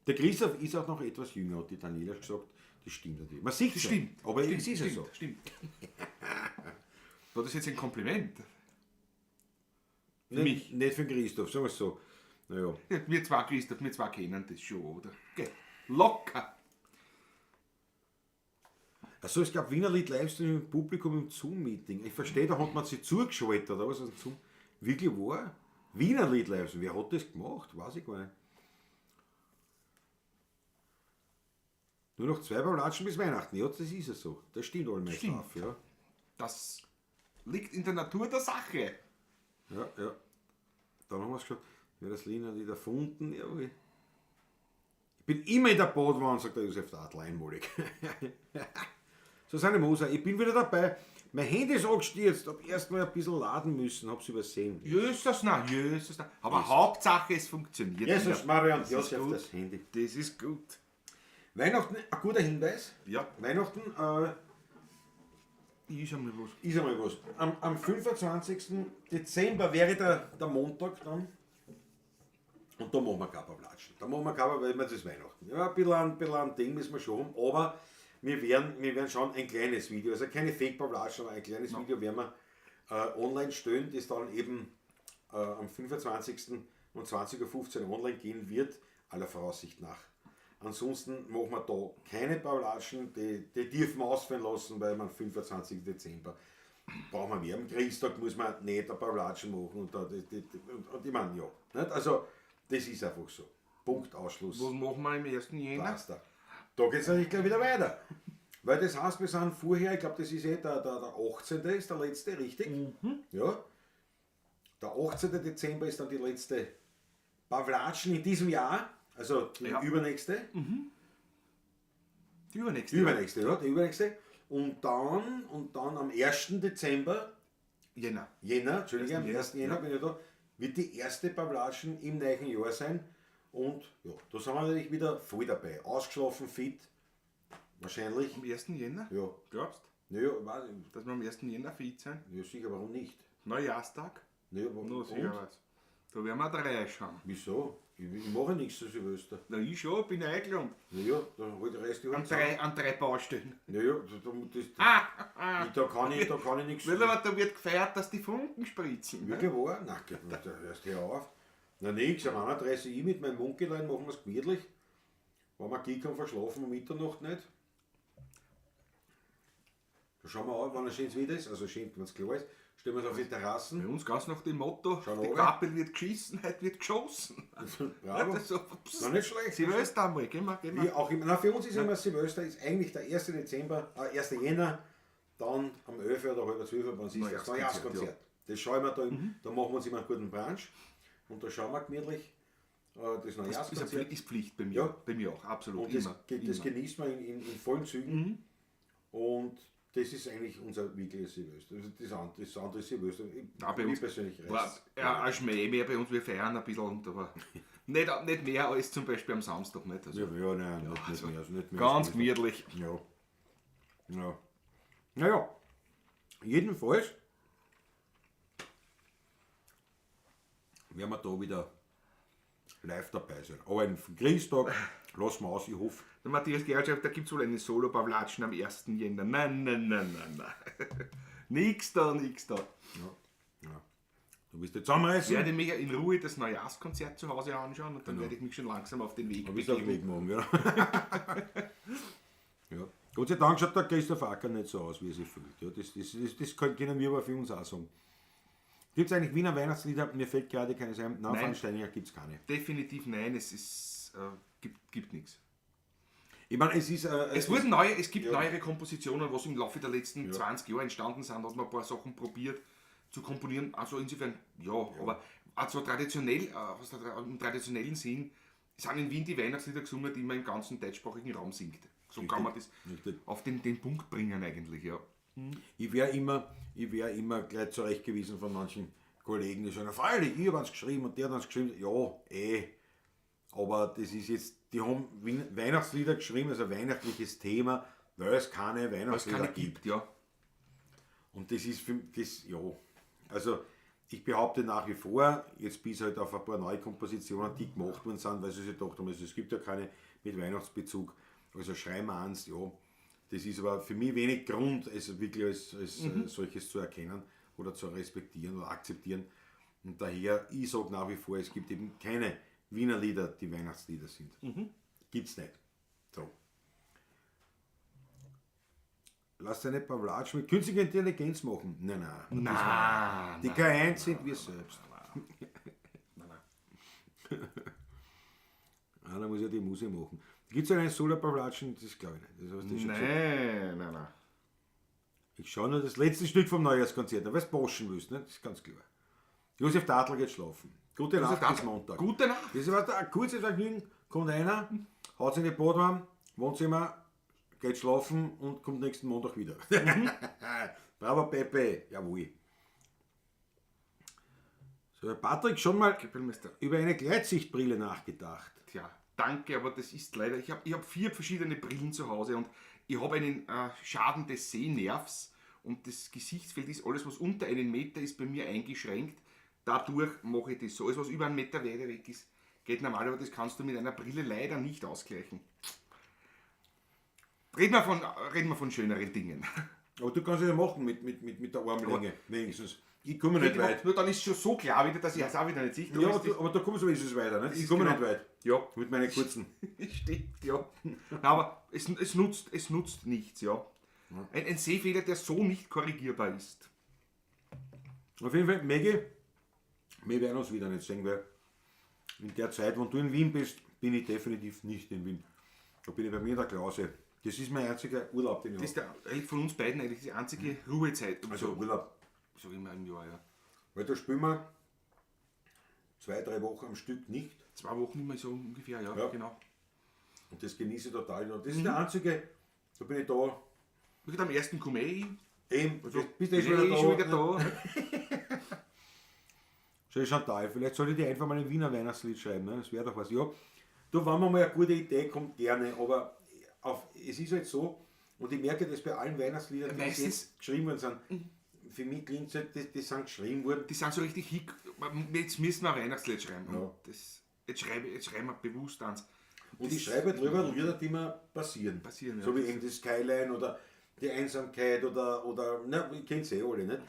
[SPEAKER 1] Der Christoph ist auch noch etwas jünger, hat die Daniela gesagt. Das stimmt natürlich. Man sieht
[SPEAKER 2] Das
[SPEAKER 1] es
[SPEAKER 2] stimmt.
[SPEAKER 1] aber
[SPEAKER 2] stimmt,
[SPEAKER 1] es ist ja
[SPEAKER 2] stimmt,
[SPEAKER 1] so.
[SPEAKER 2] Stimmt. War das jetzt ein Kompliment? Für
[SPEAKER 1] Nicht, nicht für den Christoph, sagen wir es so. Naja.
[SPEAKER 2] Ja, wir zwei, Christoph, wir zwei kennen das schon, oder? Okay. Locker.
[SPEAKER 1] Also es gab Wiener Lied Livestream im Publikum im Zoom-Meeting. Ich verstehe, da hat man sich zugeschaltet, oder was das Zoom wirklich war. Wiener Lied Livestream, wer hat das gemacht? Weiß ich gar nicht. Nur noch 2 Ballatschen bis Weihnachten, ja, das ist ja so. Das stimmt allmählich
[SPEAKER 2] Stimmt.
[SPEAKER 1] auf, ja.
[SPEAKER 2] Das liegt in der Natur der Sache.
[SPEAKER 1] Ja, ja. Dann haben wir es geschaut, wer das Wiener Lied erfunden, ja. Ich bin immer in der Badwanne, sagt der Josef Adler einmalig. So seine Moser, ich bin wieder dabei. Mein Handy ist angestürzt, hab erst mal ein bisschen laden müssen, hab's übersehen.
[SPEAKER 2] Jesus, na. Aber Hauptsache, es funktioniert.
[SPEAKER 1] Jesus, Marian,
[SPEAKER 2] Das ist
[SPEAKER 1] Josef,
[SPEAKER 2] gut.
[SPEAKER 1] das Handy.
[SPEAKER 2] Das ist gut.
[SPEAKER 1] Weihnachten, ein guter Hinweis.
[SPEAKER 2] Ja.
[SPEAKER 1] Weihnachten
[SPEAKER 2] Ist einmal was.
[SPEAKER 1] ist einmal was. Am 25. Dezember wäre der Montag dann. Und da machen wir Kapperplatschen. Da machen wir Kapper, weil wir das ist Weihnachten. Ja, ein bisschen ein Ding müssen wir schon haben, aber wir werden schon ein kleines Video, also keine Fake-Pablatschen, aber ein kleines Video werden wir online stellen, das dann eben am 25. um 20.15 Uhr online gehen wird, aller Voraussicht nach. Ansonsten machen wir da keine Pablatschen, die dürfen wir ausfallen lassen, weil wir am 25. Dezember brauchen wir mehr. Am Christtag muss man nicht eine Pablatschen machen und ich meine, ja. Nicht? Also, das ist einfach so. Punkt, Ausschluss.
[SPEAKER 2] Was machen wir im 1. Jänner?
[SPEAKER 1] Basta. Da geht es natürlich gleich wieder weiter. Weil das heißt, wir sind vorher, ich glaube, das ist der 18. ist der letzte, richtig? Ja. Der 18. Dezember ist dann die letzte Pavlatschen in diesem Jahr, also die
[SPEAKER 2] Ja.
[SPEAKER 1] übernächste.
[SPEAKER 2] Die übernächste.
[SPEAKER 1] Die übernächste, ja, die übernächste. Und dann am 1. Dezember,
[SPEAKER 2] Jänner.
[SPEAKER 1] Entschuldigung, am 1. Jänner bin ich da, wird die erste Pavlatschen im neuen Jahr sein. Und ja, da sind wir natürlich wieder voll dabei. Ausgeschlafen, fit, wahrscheinlich.
[SPEAKER 2] Am 1. Jänner?
[SPEAKER 1] Ja,
[SPEAKER 2] Glaubst
[SPEAKER 1] naja, weiß ich.
[SPEAKER 2] dass wir am 1. Jänner fit sein?
[SPEAKER 1] Ja, sicher, warum nicht?
[SPEAKER 2] Neujahrstag?
[SPEAKER 1] Naja, warum
[SPEAKER 2] Nur
[SPEAKER 1] und?
[SPEAKER 2] sicher was. Da werden wir drei schauen.
[SPEAKER 1] Wieso? Ich mache nichts zu Silvester.
[SPEAKER 2] Na, ich schon, bin eingeladen.
[SPEAKER 1] Naja, dann halt der Rest
[SPEAKER 2] An drei Baustellen.
[SPEAKER 1] Naja, da kann ich nichts.
[SPEAKER 2] Weil aber da wird gefeiert, dass die Funken spritzen. Ne?
[SPEAKER 1] Wirklich wahr? Nein, da hörst du auf. Na nix, am 31. ich mit meinem Munkelein machen wir es gemütlich. Wenn wir gehen kann, verschlafen um Mitternacht nicht. Da schauen wir an, wenn ein schönes Wetter ist, also schön, wenn es klar ist, stellen wir es auf die
[SPEAKER 2] Bei
[SPEAKER 1] Terrassen.
[SPEAKER 2] uns ganz nach dem Motto,
[SPEAKER 1] Schau
[SPEAKER 2] die
[SPEAKER 1] runter.
[SPEAKER 2] Kappel wird geschissen, heute wird geschossen.
[SPEAKER 1] Bravo.
[SPEAKER 2] Das ist so,
[SPEAKER 1] Na, nicht schlecht.
[SPEAKER 2] Silvester einmal, gehen wir.
[SPEAKER 1] Wie auch immer. Na, für uns ist immer Silvester ist eigentlich der 1. Dezember, 1. Jänner, dann am 11. oder halb 12. wann es ist das Neujahrskonzert. Das schauen wir da, da machen wir uns immer einen guten Brunch und da schauen wir gemütlich das
[SPEAKER 2] Das
[SPEAKER 1] Neujahrskonzert.
[SPEAKER 2] ist Pflicht bei mir.
[SPEAKER 1] Ja.
[SPEAKER 2] Bei mir auch, absolut.
[SPEAKER 1] Und das,
[SPEAKER 2] immer.
[SPEAKER 1] das genießt man in vollen Zügen. Und das ist eigentlich unser wirkliches Silvester. Also das andere Silvester,
[SPEAKER 2] Bei uns
[SPEAKER 1] persönlich
[SPEAKER 2] ein Schmäh mehr bei uns, wir feiern ein bisschen, aber nicht mehr als zum Beispiel am Samstag. Nicht? Also,
[SPEAKER 1] nein, nicht
[SPEAKER 2] also
[SPEAKER 1] mehr. Also nicht mehr
[SPEAKER 2] ganz gemütlich.
[SPEAKER 1] Ja. Naja, jedenfalls werden wir da wieder live dabei sein. Aber am Christtag lassen wir aus, ich hoffe.
[SPEAKER 2] Der Matthias Gerhard schreibt, da gibt es wohl eine Solo-Pavlatschen am 1. Jänner. Nein. Nix da.
[SPEAKER 1] Ja. Du willst jetzt zusammenreißen?
[SPEAKER 2] Ich werde mir in Ruhe das Neujahrskonzert zu Hause anschauen und dann werde ich mich schon langsam auf den Weg
[SPEAKER 1] Du bist auf den Weg machen, ja. Ja. Gott sei Dank schaut der Christoph Acker nicht so aus, wie er sich fühlt. Ja, das können wir aber für uns auch sagen. Gibt es eigentlich Wiener Weihnachtslieder? Mir fällt gerade keines ein. Nein, von Steininger gibt es keine.
[SPEAKER 2] Definitiv nein, es ist, gibt nichts.
[SPEAKER 1] Ich meine, es
[SPEAKER 2] gibt neuere Kompositionen, was im Laufe der letzten 20 Jahre entstanden sind, hat man ein paar Sachen probiert zu komponieren. Also insofern, aber also traditionell, im traditionellen Sinn, sind in Wien die Weihnachtslieder gesungen, die man im ganzen deutschsprachigen Raum singt. So kann man das auf den Punkt bringen eigentlich, ja.
[SPEAKER 1] Ich wäre immer gleich zurechtgewiesen von manchen Kollegen, die sagen, freilich, ich habe es geschrieben und der hat es geschrieben. Ja, aber das ist jetzt, die haben Weihnachtslieder geschrieben, also ein weihnachtliches Thema, weil es keine Weihnachtslieder gibt.
[SPEAKER 2] Ja.
[SPEAKER 1] Und das ist für das, also ich behaupte nach wie vor, jetzt bis halt auf ein paar neue Kompositionen, die gemacht worden sind, weil sie sich gedacht haben, also es gibt ja keine mit Weihnachtsbezug, also schreiben wir eins, das ist aber für mich wenig Grund, es wirklich als solches zu erkennen oder zu respektieren oder akzeptieren. Und daher, ich sage nach wie vor, es gibt eben keine Wiener Lieder, die Weihnachtslieder sind. Gibt's nicht. So. Lass dir nicht Pavlatsch mit künstlicher Intelligenz machen. Nein. Die K1 sind wir selbst. Da muss ja die Musik machen. Gibt es einen Solo-Pavlatschen? Das glaube ich nicht. Das hast du schon gesagt.
[SPEAKER 2] Nein.
[SPEAKER 1] Ich schaue nur das letzte Stück vom Neujahrskonzert, weil du boschen willst, ne? Das ist ganz klar. Josef Dadler geht schlafen. Gute Nacht bis Montag.
[SPEAKER 2] Gute Nacht.
[SPEAKER 1] Das war ein kurzes Vergnügen. Kommt einer, haut sich in die Badwanne, Wohnzimmer, geht schlafen und kommt nächsten Montag wieder. Bravo Pepe, jawohl. So, Patrick, schon mal über eine Gleitsichtbrille nachgedacht.
[SPEAKER 2] Tja, danke, aber das ist leider, ich hab 4 verschiedene Brillen zu Hause und ich habe einen Schaden des Sehnervs und das Gesichtsfeld ist alles, was unter 1 Meter ist, bei mir eingeschränkt. Dadurch mache ich das so. Alles, was über 1 Meter weiter weg ist, geht normal, aber das kannst du mit einer Brille leider nicht ausgleichen. Reden wir von schöneren Dingen.
[SPEAKER 1] Aber du kannst es ja machen mit der Armlänge, wenigstens. Ich komme nicht weit.
[SPEAKER 2] Nur dann ist es schon so klar wieder, dass ich es auch wieder nicht sehe.
[SPEAKER 1] Ja, aber da kommst du wenigstens weiter, nicht? Ich komme nicht weit.
[SPEAKER 2] Ja.
[SPEAKER 1] Mit meinen kurzen.
[SPEAKER 2] Stimmt, ja. Aber es nutzt nichts, ja. Ein Sehfehler, der so nicht korrigierbar ist.
[SPEAKER 1] Auf jeden Fall, Maggie, wir werden uns wieder nicht sehen, weil in der Zeit, wo du in Wien bist, bin ich definitiv nicht in Wien. Da bin ich bei mir in der Klause. Das ist mein einziger Urlaub, den ich habe.
[SPEAKER 2] Das ist von uns beiden eigentlich die einzige Ruhezeit.
[SPEAKER 1] Also Urlaub.
[SPEAKER 2] So immer im Jahr, ja.
[SPEAKER 1] Weil da spielen wir 2-3 Wochen am Stück nicht.
[SPEAKER 2] 2 Wochen immer so ungefähr, ja. Genau.
[SPEAKER 1] Und das genieße ich total. Das ist der einzige, da bin ich da.
[SPEAKER 2] Am 1. komme ich.
[SPEAKER 1] Eben,
[SPEAKER 2] Also,
[SPEAKER 1] bist du schon wieder da. Schau, Chantal, vielleicht soll ich dir einfach mal ein Wiener Weihnachtslied schreiben, ne? Das wäre doch was. Ja, da, wenn mir mal eine gute Idee kommt, gerne, aber es ist halt so, und ich merke das bei allen Weihnachtsliedern, die jetzt geschrieben worden sind, für mich klingt es halt, die sind geschrieben worden.
[SPEAKER 2] Die sind so richtig hick, jetzt müssen wir ein Weihnachtslied schreiben.
[SPEAKER 1] Ja.
[SPEAKER 2] Jetzt schreiben wir bewusst eins.
[SPEAKER 1] Und ich schreibe halt drüber Lieder, die mir passieren. So wie eben das Skyline oder die Einsamkeit oder ich kenne es alle, nicht?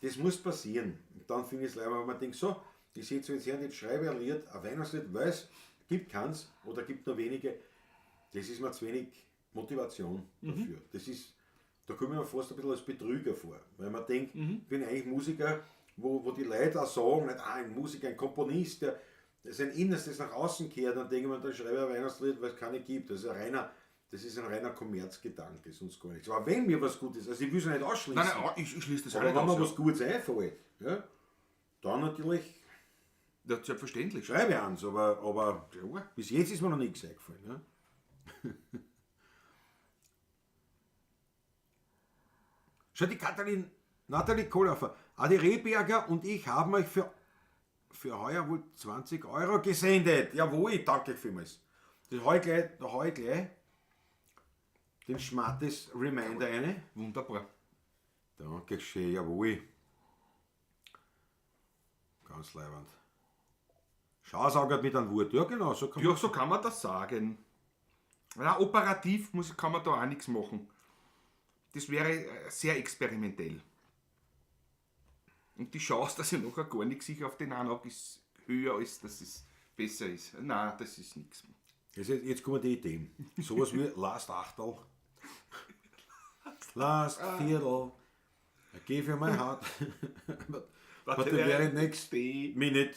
[SPEAKER 1] Das muss passieren. Und dann finde ich es leider, wenn man denkt, so, ich sehe jetzt her, jetzt schreibe ich ein Lied, ein Weihnachtslied, weil es gibt keins oder gibt nur wenige. Das ist mir zu wenig Motivation dafür. Das ist, da komme ich mir fast ein bisschen als Betrüger vor, weil man denkt, ich bin eigentlich Musiker, wo die Leute auch sagen, nicht, ein Musiker, ein Komponist, der sein Innerstes nach außen kehrt, dann denke ich mir, dann schreibe ich ein Weihnachtslied, weil es keine gibt. Das ist ein reiner Kommerzgedanke, sonst gar nichts. Aber wenn mir was Gutes, also ich will es ja nicht ausschließen.
[SPEAKER 2] Nein, ich schließe das auch nicht
[SPEAKER 1] aus. Aber wenn mir
[SPEAKER 2] aus,
[SPEAKER 1] was Gutes einfällt, ja, dann natürlich
[SPEAKER 2] ja, selbstverständlich.
[SPEAKER 1] schreibe ich eins, aber bis jetzt ist mir noch nichts eingefallen. Ja. Schau, die Nathalie Kohlhofer, Adi Rehberger und ich haben euch für heuer wohl 20 Euro gesendet. Jawohl, danke vielmals. Da hau ich gleich den Schmattes Reminder rein.
[SPEAKER 2] Wunderbar.
[SPEAKER 1] Danke schön, jawohl. Ganz leibend. Schausaugert mit einem Wort. Ja, genau, so kann
[SPEAKER 2] Ja, so kann man das sagen. Ja, operativ kann man da auch nichts machen. Das wäre sehr experimentell. Und die Chance, dass ich nachher gar nichts sich auf den anhab, ist höher, als dass es besser ist. Nein, das ist nichts.
[SPEAKER 1] Jetzt kommen die Ideen. Sowas wie Last Achtel. Last Viertel. I give you my heart. but the very next minute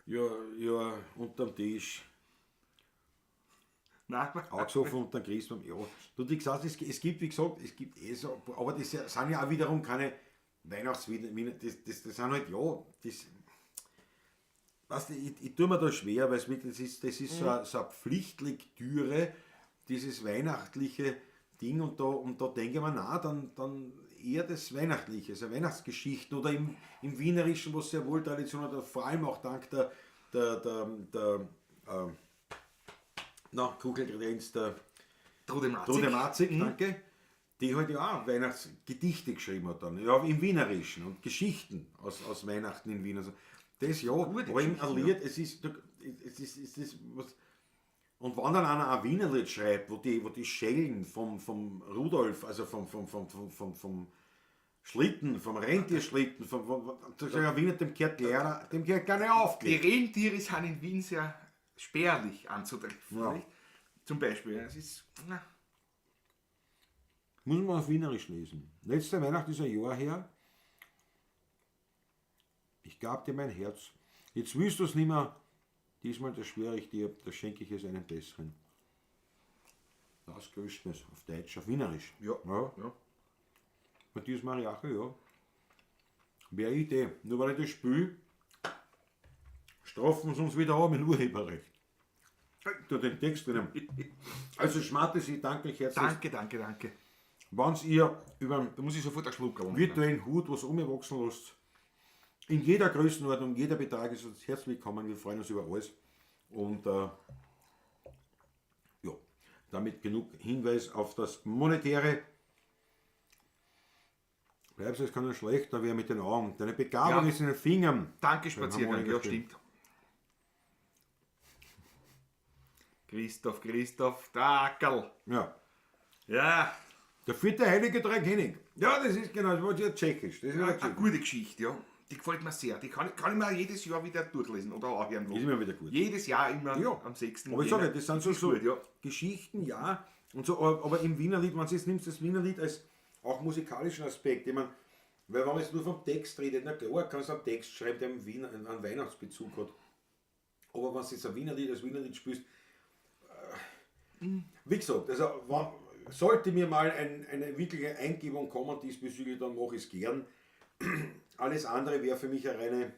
[SPEAKER 1] you're unterm Tisch.
[SPEAKER 2] Nein.
[SPEAKER 1] Angesoffen unter dem Christbaum. Ja, du hast gesagt, es gibt, wie gesagt, es gibt so, aber das sind ja auch wiederum keine Weihnachtswiener, das sind halt, ja, das, weißt du, ich tue mir da schwer, weil das ist so eine Pflichtlektüre, dieses weihnachtliche Ding, und da denke ich mir, na, dann eher das Weihnachtliche, also Weihnachtsgeschichten oder im Wienerischen, was sehr wohl Tradition hat, vor allem auch dank der Kugelgrenz, der Trude Matzig, danke, die halt ja auch Weihnachtsgedichte geschrieben hat dann, ja, im Wienerischen und Geschichten aus Weihnachten in Wien. Also das ja, aber im Lied, es ist was. Und wenn dann einer ein Wienerlied schreibt, wo die Schellen vom Rudolf, also vom Schlitten, vom Rentierschlitten, dem gehört gerne aufgelegt.
[SPEAKER 2] Die Rentiere sind in Wien sehr spärlich anzutreffen.
[SPEAKER 1] Ja.
[SPEAKER 2] Nicht? Zum Beispiel. Es ist,
[SPEAKER 1] Muss man auf Wienerisch lesen. Letzte Weihnacht ist ein Jahr her. Ich gab dir mein Herz. Jetzt willst du es nicht mehr. Diesmal das schwöre ich dir, da schenke ich es einen besseren. Das grüßt es auf Deutsch, auf Wienerisch.
[SPEAKER 2] Ja.
[SPEAKER 1] Matthias Mariache, ja. Wäre eine Idee. Nur weil ich das Spiel strafen sie uns wieder an mit Urheberrecht. Du den Text drinnen. Also Schmattes, ich danke euch herzlich.
[SPEAKER 2] Danke.
[SPEAKER 1] Wenn ihr über
[SPEAKER 2] Da muss ich sofort einen Schluck nehmen.
[SPEAKER 1] virtuellen Hut was umwachsen lässt, in jeder Größenordnung, jeder Betrag ist uns herzlich willkommen. Wir freuen uns über alles. Und ja, damit genug Hinweis auf das Monetäre. Bleibst du, es kann ja schlecht, da wäre mit den Augen. Deine Begabung ist in den Fingern.
[SPEAKER 2] Danke, Spaziergang. Ja, stimmt. Christoph, Dackel.
[SPEAKER 1] Ja.
[SPEAKER 2] Ja,
[SPEAKER 1] Der vierte heilige Dreikönig. Ja, das ist genau, das war ja tschechisch. Das ist ja
[SPEAKER 2] eine
[SPEAKER 1] tschechisch.
[SPEAKER 2] gute Geschichte, ja. Die gefällt mir sehr. Die kann ich mir jedes Jahr wieder durchlesen oder auch irgendwo.
[SPEAKER 1] Ist immer wieder gut.
[SPEAKER 2] Jedes Jahr immer
[SPEAKER 1] Ja.
[SPEAKER 2] am 6.
[SPEAKER 1] Aber ich sage, das sind so
[SPEAKER 2] gut, ja.
[SPEAKER 1] Geschichten, ja. Und so, aber im Wienerlied, wenn du jetzt nimmst, das Wienerlied als auch musikalischen Aspekt, ich meine, weil wenn man jetzt nur vom Text redet, na klar, kannst du einen Text schreiben, der im Wien einen Weihnachtsbezug hat. Aber wenn du jetzt ein Wienerlied als Wienerlied spielst, wie gesagt, also sollte mir mal eine wirkliche Eingebung kommen diesbezüglich, dann mache ich es gern. Alles andere wäre für mich eine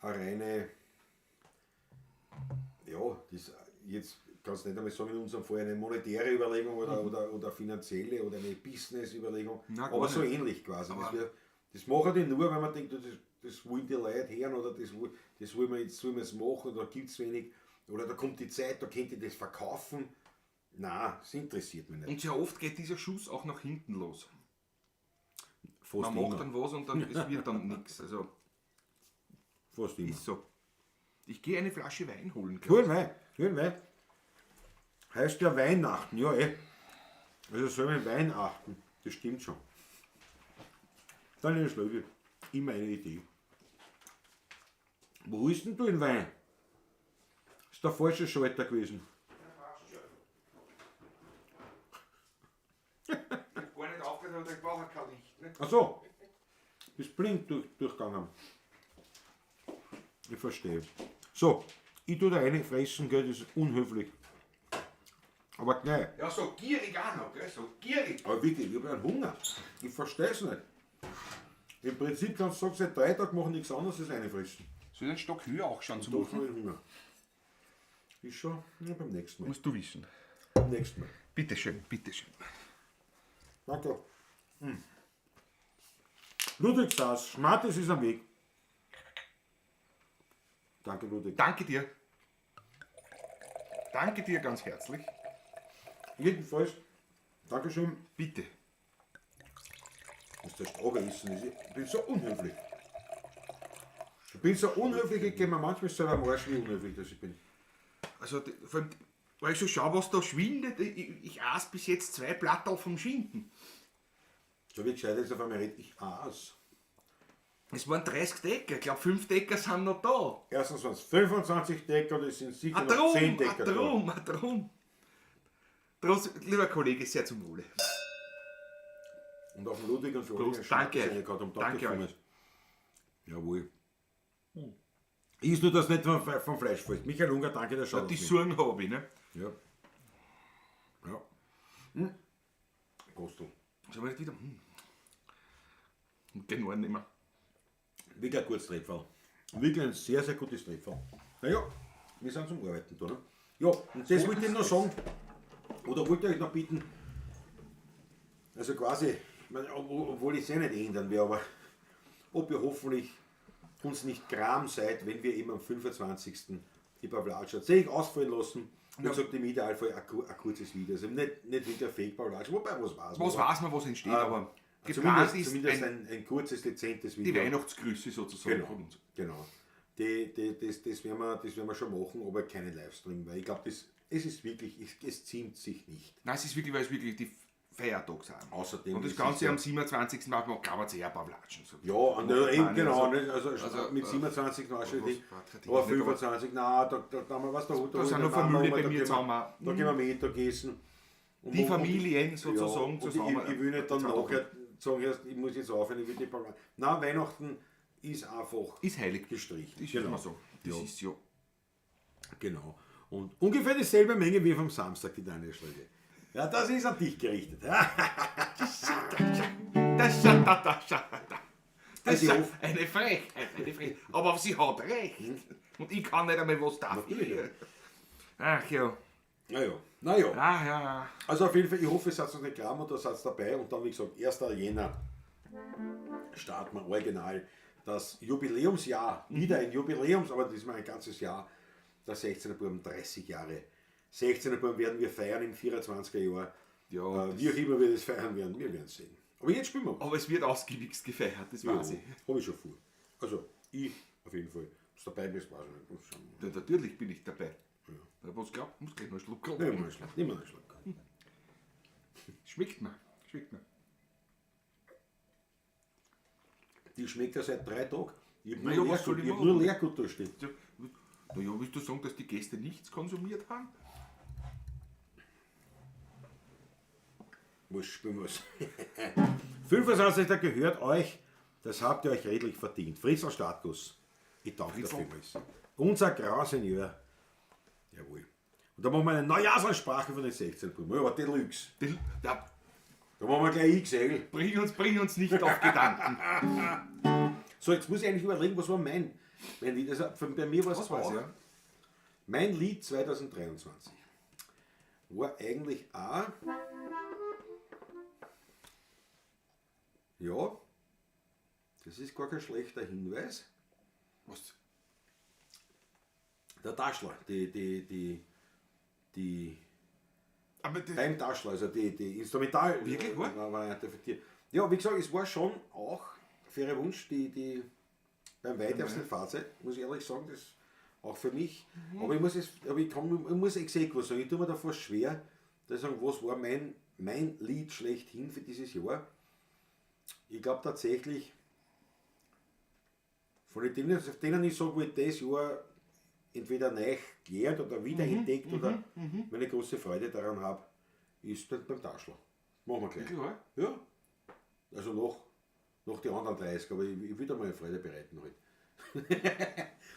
[SPEAKER 1] reine, ja, das jetzt kannst du nicht einmal sagen, in unserem Fall eine monetäre Überlegung oder finanzielle oder eine Business-Überlegung, aber so ähnlich quasi. Das mache ich nur, weil man denkt, das wollen die Leute hören oder das wollen wir jetzt machen, da gibt es wenig, oder da kommt die Zeit, da könnt ihr das verkaufen. Nein, das interessiert mich nicht.
[SPEAKER 2] Und sehr oft geht dieser Schuss auch nach hinten los.
[SPEAKER 1] Fast
[SPEAKER 2] Man
[SPEAKER 1] immer.
[SPEAKER 2] macht dann was und dann es wird dann nichts. Also
[SPEAKER 1] Fast immer.
[SPEAKER 2] ist so. Ich gehe eine Flasche Wein holen.
[SPEAKER 1] Schön Wein. Heißt ja Weihnachten, ja Also soll man Wein achten, das stimmt schon. Dann ist Löwe, immer eine Idee. Wo ist denn du in Wein? Ist der falsche Schalter gewesen.
[SPEAKER 2] Ich habe gar nicht aufgehört, ich brauche kein Licht. Ne?
[SPEAKER 1] Ach so, ist blind durchgegangen. Ich verstehe. So, ich tue da eine fressen, gell, das ist unhöflich. Aber gleich.
[SPEAKER 2] Ja, so gierig auch noch, gell? So gierig.
[SPEAKER 1] Aber wirklich, ich habe einen Hunger. Ich verstehe es nicht. Im Prinzip kannst du sagen, seit 3 Tagen machen nichts anderes als reinfressen.
[SPEAKER 2] Soll ich einen Stock höher auch schon zu
[SPEAKER 1] Doch
[SPEAKER 2] machen?
[SPEAKER 1] habe ich Hunger. Ist schon beim nächsten Mal.
[SPEAKER 2] Musst du wissen.
[SPEAKER 1] Beim nächsten Mal.
[SPEAKER 2] Bitteschön.
[SPEAKER 1] Danke. Ludwig Saas, Schmattes ist am Weg. Danke, Ludwig.
[SPEAKER 2] Danke dir. Danke dir ganz herzlich.
[SPEAKER 1] Jedenfalls, Dankeschön.
[SPEAKER 2] Bitte.
[SPEAKER 1] Dass der Strager essen ist. Ich bin so unhöflich. Ich bin so unhöflich, ich gehe mir manchmal selber am Arsch, wie unhöflich dass ich bin.
[SPEAKER 2] Also, vor allem, weil ich so schau, was da schwindet, ich aß bis jetzt 2 Platterl vom Schinken.
[SPEAKER 1] So wie gescheit jetzt auf einmal redet, ich aß.
[SPEAKER 2] Es waren 30 Decker, ich glaube 5 Decker sind noch da.
[SPEAKER 1] Erstens waren es 25 Decker, das sind sicher
[SPEAKER 2] Ah,
[SPEAKER 1] noch 10
[SPEAKER 2] drum,
[SPEAKER 1] Decker.
[SPEAKER 2] drum. Lieber Kollege, sehr zum Wohle.
[SPEAKER 1] Und auf den Ludwig und für
[SPEAKER 2] Prost,
[SPEAKER 1] alle
[SPEAKER 2] danke.
[SPEAKER 1] Danke
[SPEAKER 2] Danke euch.
[SPEAKER 1] Jawohl. Ist nur das nicht vom Fleisch fällt. Michael Unger, danke, der
[SPEAKER 2] Ja,
[SPEAKER 1] schaut
[SPEAKER 2] die
[SPEAKER 1] auf mich.
[SPEAKER 2] Sorgen habe ich, ne?
[SPEAKER 1] Ja. Ja. Prost. Du.
[SPEAKER 2] Sollen wir nicht wieder? Und den Ohren nicht mehr.
[SPEAKER 1] Wirklich ein gutes Treffall. Wirklich ein sehr, sehr gutes Treffall. Naja, wir sind zum Arbeiten da. Ne? Ja, und das wollte ich noch sagen. Oder wollte ich euch noch bitten. Also quasi, ich meine, obwohl ich es ja nicht ändern will, aber ob ihr hoffentlich uns nicht gram seid, wenn wir eben am 25. die Pavlatscha tatsächlich ausfallen lassen. Wie gesagt, im Idealfall ein kurzes Video. Also nicht wieder Fake Pavlatscha, wobei was weiß man.
[SPEAKER 2] Was weiß man, was entsteht, aber
[SPEAKER 1] Zumindest,
[SPEAKER 2] ist
[SPEAKER 1] zumindest ein kurzes, dezentes
[SPEAKER 2] die
[SPEAKER 1] Video.
[SPEAKER 2] Weihnachtsgrüße sozusagen
[SPEAKER 1] Genau,
[SPEAKER 2] von uns.
[SPEAKER 1] genau. Das werden wir schon machen, aber keinen Livestream, weil ich glaube, es ist wirklich, es ziemt sich nicht.
[SPEAKER 2] Nein, es ist wirklich, weil es wirklich die Feiertage sind.
[SPEAKER 1] Außerdem
[SPEAKER 2] Und das
[SPEAKER 1] ist
[SPEAKER 2] Ganze
[SPEAKER 1] es
[SPEAKER 2] am 27. macht man, kann man sehr Pavlatschen. So.
[SPEAKER 1] Ja, und eben genau,
[SPEAKER 2] also,
[SPEAKER 1] nicht? Also mit 27 war schon die,
[SPEAKER 2] was-
[SPEAKER 1] aber 25, nein, da haben wir was da
[SPEAKER 2] Da sind noch Familie bei mir zusammen.
[SPEAKER 1] Da gehen wir Mittagessen. Und
[SPEAKER 2] Die
[SPEAKER 1] wo-
[SPEAKER 2] Familien sozusagen
[SPEAKER 1] und
[SPEAKER 2] zusammen.
[SPEAKER 1] Ich will nicht dann
[SPEAKER 2] zusammen.
[SPEAKER 1] nachher sagen, erst, ich muss jetzt aufhören, ich will die Pavlatscha. Nein, Weihnachten ist einfach
[SPEAKER 2] Ist heilig.
[SPEAKER 1] gestrichen.
[SPEAKER 2] Das ist
[SPEAKER 1] Genau.
[SPEAKER 2] immer so. Das
[SPEAKER 1] Ja.
[SPEAKER 2] ist ja.
[SPEAKER 1] Genau. Und ungefähr dieselbe Menge wie vom Samstag, die deine Schläge. Ja, das ist an dich gerichtet.
[SPEAKER 2] Das
[SPEAKER 1] Also
[SPEAKER 2] ist
[SPEAKER 1] ich hoffe-
[SPEAKER 2] eine Frechheit. Aber sie hat recht. Und ich kann nicht einmal was dafür.
[SPEAKER 1] Natürlich.
[SPEAKER 2] Ach ja.
[SPEAKER 1] Naja.
[SPEAKER 2] Ah, ja.
[SPEAKER 1] Also auf jeden Fall, ich hoffe, ihr seid noch nicht Gramm und da seid dabei. Und dann, wie gesagt, 1. Jänner starten wir original das Jubiläumsjahr. Wieder ein Jubiläums, aber diesmal ein ganzes Jahr. Der 16er Buben, 30 Jahre. 16er Buben werden wir feiern im 24er Jahr.
[SPEAKER 2] Ja,
[SPEAKER 1] Wie auch immer wir das feiern werden, wir werden es sehen. Aber jetzt spielen wir.
[SPEAKER 2] aber es wird ausgiebigst gefeiert, das weiß ich.
[SPEAKER 1] Habe ich schon vor. Also, ich auf jeden Fall. Dass du dabei bist, weiß ich nicht. Schauen wir
[SPEAKER 2] Ja, natürlich bin ich dabei. Was glaubt, muss gleich noch einen Schluck
[SPEAKER 1] mal.
[SPEAKER 2] kriegen.
[SPEAKER 1] Nimm mal einen Schluck.
[SPEAKER 2] Schmeckt mir. Schmeckt mir.
[SPEAKER 1] Die schmeckt ja seit 3 Tagen. Ich habe
[SPEAKER 2] Na
[SPEAKER 1] nur,
[SPEAKER 2] ja, was soll ich
[SPEAKER 1] Leergut- ich hab
[SPEAKER 2] machen?
[SPEAKER 1] nur Leergut da stehen.
[SPEAKER 2] Ja, naja, willst du sagen, dass die Gäste nichts konsumiert haben?
[SPEAKER 1] Was spielen wir's? 25. gehört euch, das habt ihr euch redlich verdient. Fritzl Startguss. Ich danke
[SPEAKER 2] Fritzl.
[SPEAKER 1] dafür vielmals. Unser Grand Senior. Jawohl. Und da machen wir eine Neujahrsansprache von den 16 Buben. Ja, aber Deluxe.
[SPEAKER 2] Ja,
[SPEAKER 1] Da machen wir gleich XL.
[SPEAKER 2] bring uns nicht auf Gedanken.
[SPEAKER 1] So, jetzt muss ich eigentlich überlegen, was war mein Lied. Also bei mir war es
[SPEAKER 2] Was war's,
[SPEAKER 1] auch.
[SPEAKER 2] ja?
[SPEAKER 1] Mein Lied 2023 war eigentlich auch. Ja, das ist gar kein schlechter Hinweis.
[SPEAKER 2] Was?
[SPEAKER 1] Der Taschler, die
[SPEAKER 2] Aber das,
[SPEAKER 1] beim Taschler, also die Instrumental.
[SPEAKER 2] Wirklich, wa?
[SPEAKER 1] Variante für die. Ja, wie gesagt, es war schon auch faire Wunsch, die beim weitesten Fazit, muss ich ehrlich sagen, das auch für mich. Aber ich muss exakt was sagen. Ich tue mir da fast schwer, zu sagen, was war mein Lied schlechthin für dieses Jahr. Ich glaube tatsächlich, von denen ich sage, wo ich das Jahr entweder neu gelernt oder wiederentdeckt oder meine große Freude daran habe, ist das beim Taschler. Machen wir gleich.
[SPEAKER 2] wirklich, wa?
[SPEAKER 1] Ja. Also noch die anderen 30, aber ich will da mal eine Freude bereiten heute.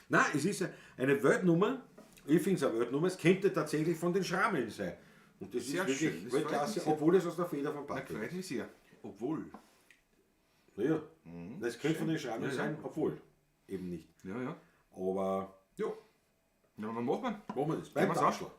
[SPEAKER 1] Nein, es ist eine Weltnummer. Ich finde es eine Weltnummer. Es könnte tatsächlich von den Schrammeln sein. Und das
[SPEAKER 2] Sehr
[SPEAKER 1] ist wirklich
[SPEAKER 2] schön, das freut
[SPEAKER 1] Weltklasse,
[SPEAKER 2] mich sehr.
[SPEAKER 1] obwohl es aus der Feder von
[SPEAKER 2] Na,
[SPEAKER 1] Patrick
[SPEAKER 2] freut mich sehr. Obwohl.
[SPEAKER 1] Naja, das könnte von den Schrammeln
[SPEAKER 2] Ja, ja.
[SPEAKER 1] sein, obwohl eben nicht.
[SPEAKER 2] Ja, ja.
[SPEAKER 1] Aber ja,
[SPEAKER 2] Ja, dann machen wir.
[SPEAKER 1] machen wir das. Beim
[SPEAKER 2] wir's
[SPEAKER 1] Taschler.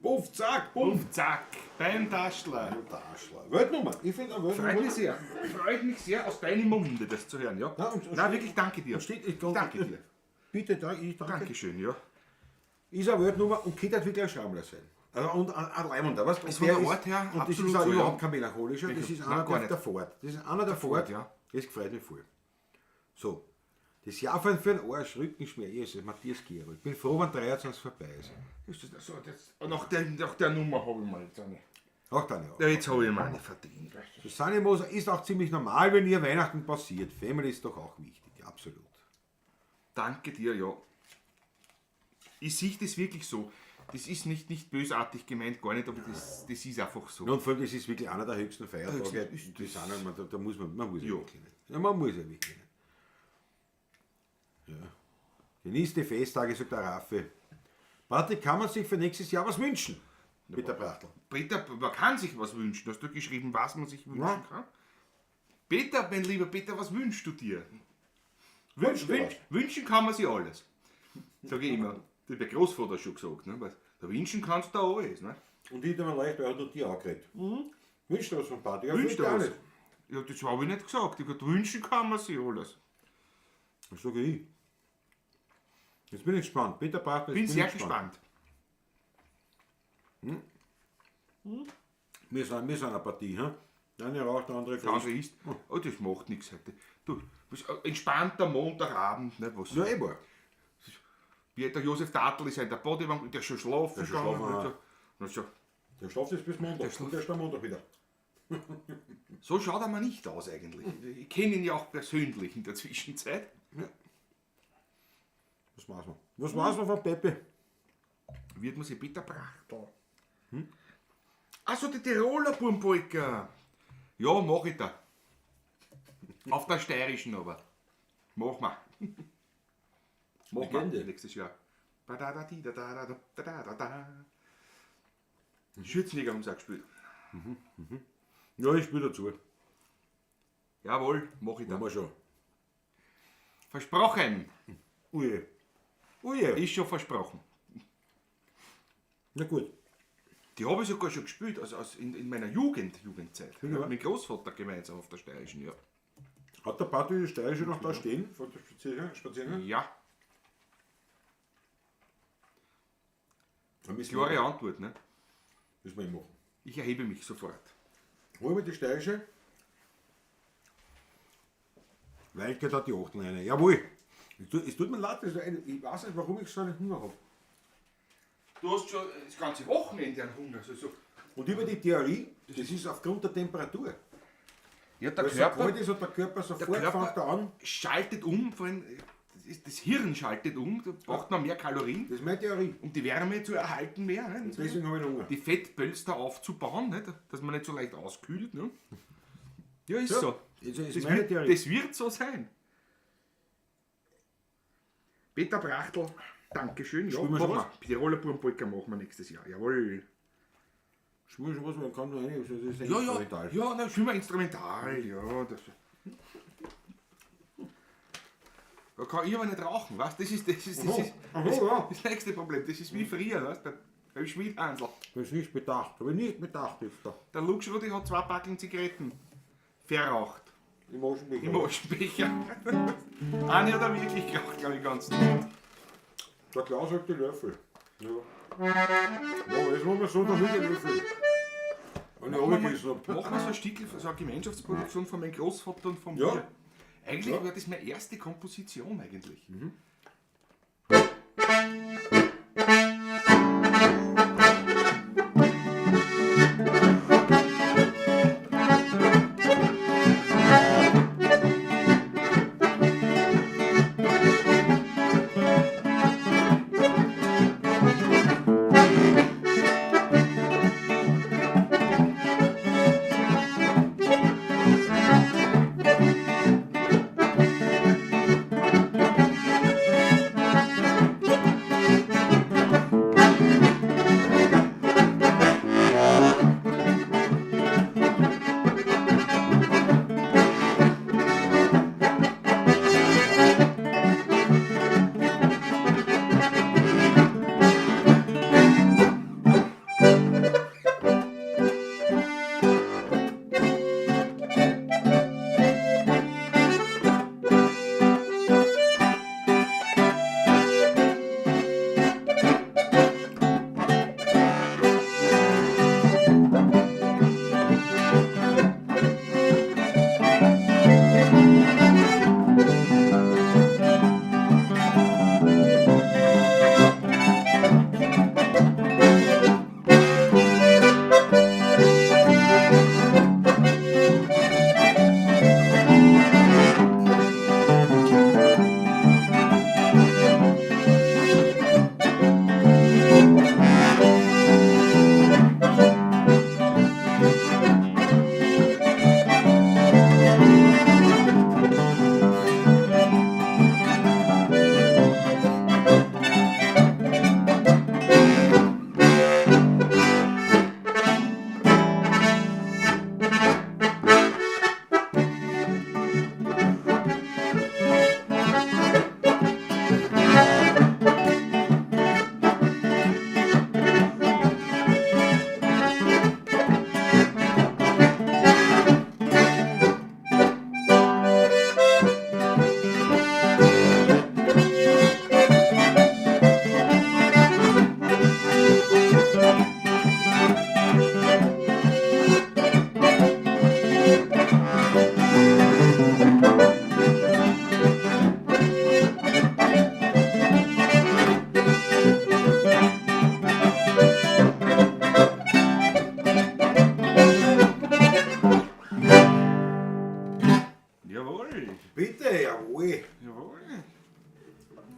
[SPEAKER 1] Puff, zack, bumm.
[SPEAKER 2] Und zack, beim Taschler.
[SPEAKER 1] Der Arschler. Weltnummer. Ich finde eine Weltnummer.
[SPEAKER 2] Freut mich sehr. Freut mich sehr, aus deinem Munde das zu hören, ja?
[SPEAKER 1] Ja, und-
[SPEAKER 2] Nein, wirklich danke dir. Danke dir.
[SPEAKER 1] Bitte, ich danke.
[SPEAKER 2] Dankeschön, ja.
[SPEAKER 1] Ist eine Weltnummer und könnte wirklich ein Schrammler sein. Also, und ein Leimender, was?
[SPEAKER 2] Ist von der Art her
[SPEAKER 1] und das
[SPEAKER 2] absolut
[SPEAKER 1] ist auch
[SPEAKER 2] so, ja.
[SPEAKER 1] überhaupt kein melancholischer, das ist
[SPEAKER 2] Nein,
[SPEAKER 1] einer
[SPEAKER 2] gar nicht.
[SPEAKER 1] der Fahrt. Das ist einer der Fahrt,
[SPEAKER 2] ja.
[SPEAKER 1] Das gefreut mich voll. So, das Jahr für einen Arsch, Rückenschmerz, Jesus, Matthias Gero. Ich bin froh, wenn 23 vorbei ist.
[SPEAKER 2] Ist das so, nach der Nummer habe ich mal jetzt eine.
[SPEAKER 1] Auch dann ja.
[SPEAKER 2] Ja, jetzt habe ich mal eine verdient.
[SPEAKER 1] Das Sanimoser ist auch ziemlich normal, wenn ihr Weihnachten passiert. Family ist doch auch wichtig, absolut.
[SPEAKER 2] Danke dir, ja. Ich sehe das wirklich so. Das ist nicht bösartig gemeint, gar nicht, aber das ist einfach so.
[SPEAKER 1] Ja, und vor allem, das ist wirklich einer der höchsten Feiertage.
[SPEAKER 2] Höchsten-
[SPEAKER 1] Die sind, da muss man muss ja
[SPEAKER 2] Ja.
[SPEAKER 1] wirklich nicht. Ja, man muss ja wirklich nicht. Ja. Genießt die Festtage, sagt der Raffi. Patrick, kann man sich für nächstes Jahr was wünschen? Mit der Brachtel.
[SPEAKER 2] Peter, man kann sich was wünschen. Hast du geschrieben, was man sich wünschen
[SPEAKER 1] Ja.
[SPEAKER 2] kann? Peter, mein lieber Peter, was wünschst du dir?
[SPEAKER 1] Wünsch dir was.
[SPEAKER 2] Wünschen kann man sich alles. Sag ich immer. Das hat der Großvater schon gesagt. Ne? Weil da wünschen kannst du alles. Ne?
[SPEAKER 1] Und ich habe mir leicht, weil er hat nur dir angeredet. Wünsch dir was von Patrick? Ja,
[SPEAKER 2] Wünsch dir
[SPEAKER 1] gar
[SPEAKER 2] was.
[SPEAKER 1] nicht.
[SPEAKER 2] Ja, das habe ich nicht gesagt. Ich habe gesagt, wünschen kann man sich alles.
[SPEAKER 1] Das sage ich. Jetzt bin ich gespannt. Peter Brachtel,
[SPEAKER 2] Bin sehr gespannt.
[SPEAKER 1] Wir sind eine Partie. Hm? Der eine raucht, der andere
[SPEAKER 2] Der andere isst. Oh, das macht nichts heute. Du, bist ein entspannter Montagabend. Ne? Was?
[SPEAKER 1] Ja, eh war.
[SPEAKER 2] Wie der Josef Tatl ist ja in der Bodybank, der ist schon schlafen
[SPEAKER 1] Der ist schon
[SPEAKER 2] gegangen.
[SPEAKER 1] schlafen,
[SPEAKER 2] und so. Und so.
[SPEAKER 1] Der schlaft jetzt bis Montag. Und der ist am Montag wieder.
[SPEAKER 2] So schaut er mal nicht aus eigentlich. Ich kenne ihn ja auch persönlich in der Zwischenzeit.
[SPEAKER 1] Was war's noch? Was war's noch von Pepe?
[SPEAKER 2] Wird man sich Peter Brachtel. Achso, die Tiroler Burmpolka. Ja, mach ich da. Auf der steirischen aber. Mach mal. Mach mal
[SPEAKER 1] Legende.
[SPEAKER 2] nächstes Jahr. Schürzenjäger haben sie auch gespielt.
[SPEAKER 1] Ja, ich spiele dazu.
[SPEAKER 2] Jawohl, mach ich da.
[SPEAKER 1] Haben wir schon.
[SPEAKER 2] Versprochen.
[SPEAKER 1] Uje. Uje.
[SPEAKER 2] Ist schon versprochen.
[SPEAKER 1] Na gut.
[SPEAKER 2] Die habe ich sogar schon gespielt, also in meiner Jugendzeit.
[SPEAKER 1] Ja.
[SPEAKER 2] Mit meinem Großvater gemeinsam auf der steirischen, ja.
[SPEAKER 1] Hat der Patrick die Steirische noch da stehen? Vor der Spaziergang?
[SPEAKER 2] Ja,
[SPEAKER 1] Dann müssen
[SPEAKER 2] klare Antwort, ne?
[SPEAKER 1] Müssen wir ihn machen.
[SPEAKER 2] Ich erhebe mich sofort.
[SPEAKER 1] Hol mir die Steirische. Weichkeit hat die Achtelleine. Jawohl. Es tut mir leid, ich weiß nicht, warum ich so einen Hunger habe.
[SPEAKER 2] Du hast schon das ganze Wochenende einen Hunger. Also
[SPEAKER 1] Und über die Theorie, das ist aufgrund der Temperatur.
[SPEAKER 2] ja, der
[SPEAKER 1] Weil es so kalt ist und der Körper sofort fängt er an.
[SPEAKER 2] schaltet um, vor allem das Hirn schaltet um, da braucht man mehr Kalorien,
[SPEAKER 1] Das ist meine Theorie.
[SPEAKER 2] um die Wärme zu erhalten mehr. Ne?
[SPEAKER 1] Und deswegen habe ich Hunger.
[SPEAKER 2] Die Fettpölster aufzubauen, nicht? Dass man nicht so leicht auskühlt. Ne? Ja, ist
[SPEAKER 1] Ja,
[SPEAKER 2] so.
[SPEAKER 1] das ist
[SPEAKER 2] Das
[SPEAKER 1] meine Theorie.
[SPEAKER 2] das wird so sein. Peter Brachtel, Dankeschön. Ja,
[SPEAKER 1] Spielen wir schon
[SPEAKER 2] machen wir. Tiroler Burmpolka machen wir nächstes Jahr. Jawohl.
[SPEAKER 1] Schmur schon was, man kann nur eine. Das ist
[SPEAKER 2] Ja, ja,
[SPEAKER 1] instrumental.
[SPEAKER 2] ja, dann spielen wir instrumental. Ja, das. Da kann ich aber nicht rauchen, weißt du? Das ist
[SPEAKER 1] ja.
[SPEAKER 2] das nächste Problem. Das ist wie früher, weißt du? Beim Schmiedhansel.
[SPEAKER 1] Das ist nicht bedacht. Habe ich nicht bedacht jetzt da.
[SPEAKER 2] Der Luxrudi hat 2 Packungen Zigaretten verraucht.
[SPEAKER 1] Im Aschenbecher.
[SPEAKER 2] Im Aschenbecher. Eine hat er wirklich geraucht, glaube ich, ganz gut.
[SPEAKER 1] Der Klaus hat die Löffel. Ja. Ja, jetzt machen wir so, damit den Löffel. Und ich runtergegessen habe.
[SPEAKER 2] Machen wir so ein Stückchen, so eine Gemeinschaftsproduktion von meinem Großvater und von
[SPEAKER 1] Ja.
[SPEAKER 2] mir. Eigentlich
[SPEAKER 1] Ja.
[SPEAKER 2] war das meine erste Komposition eigentlich.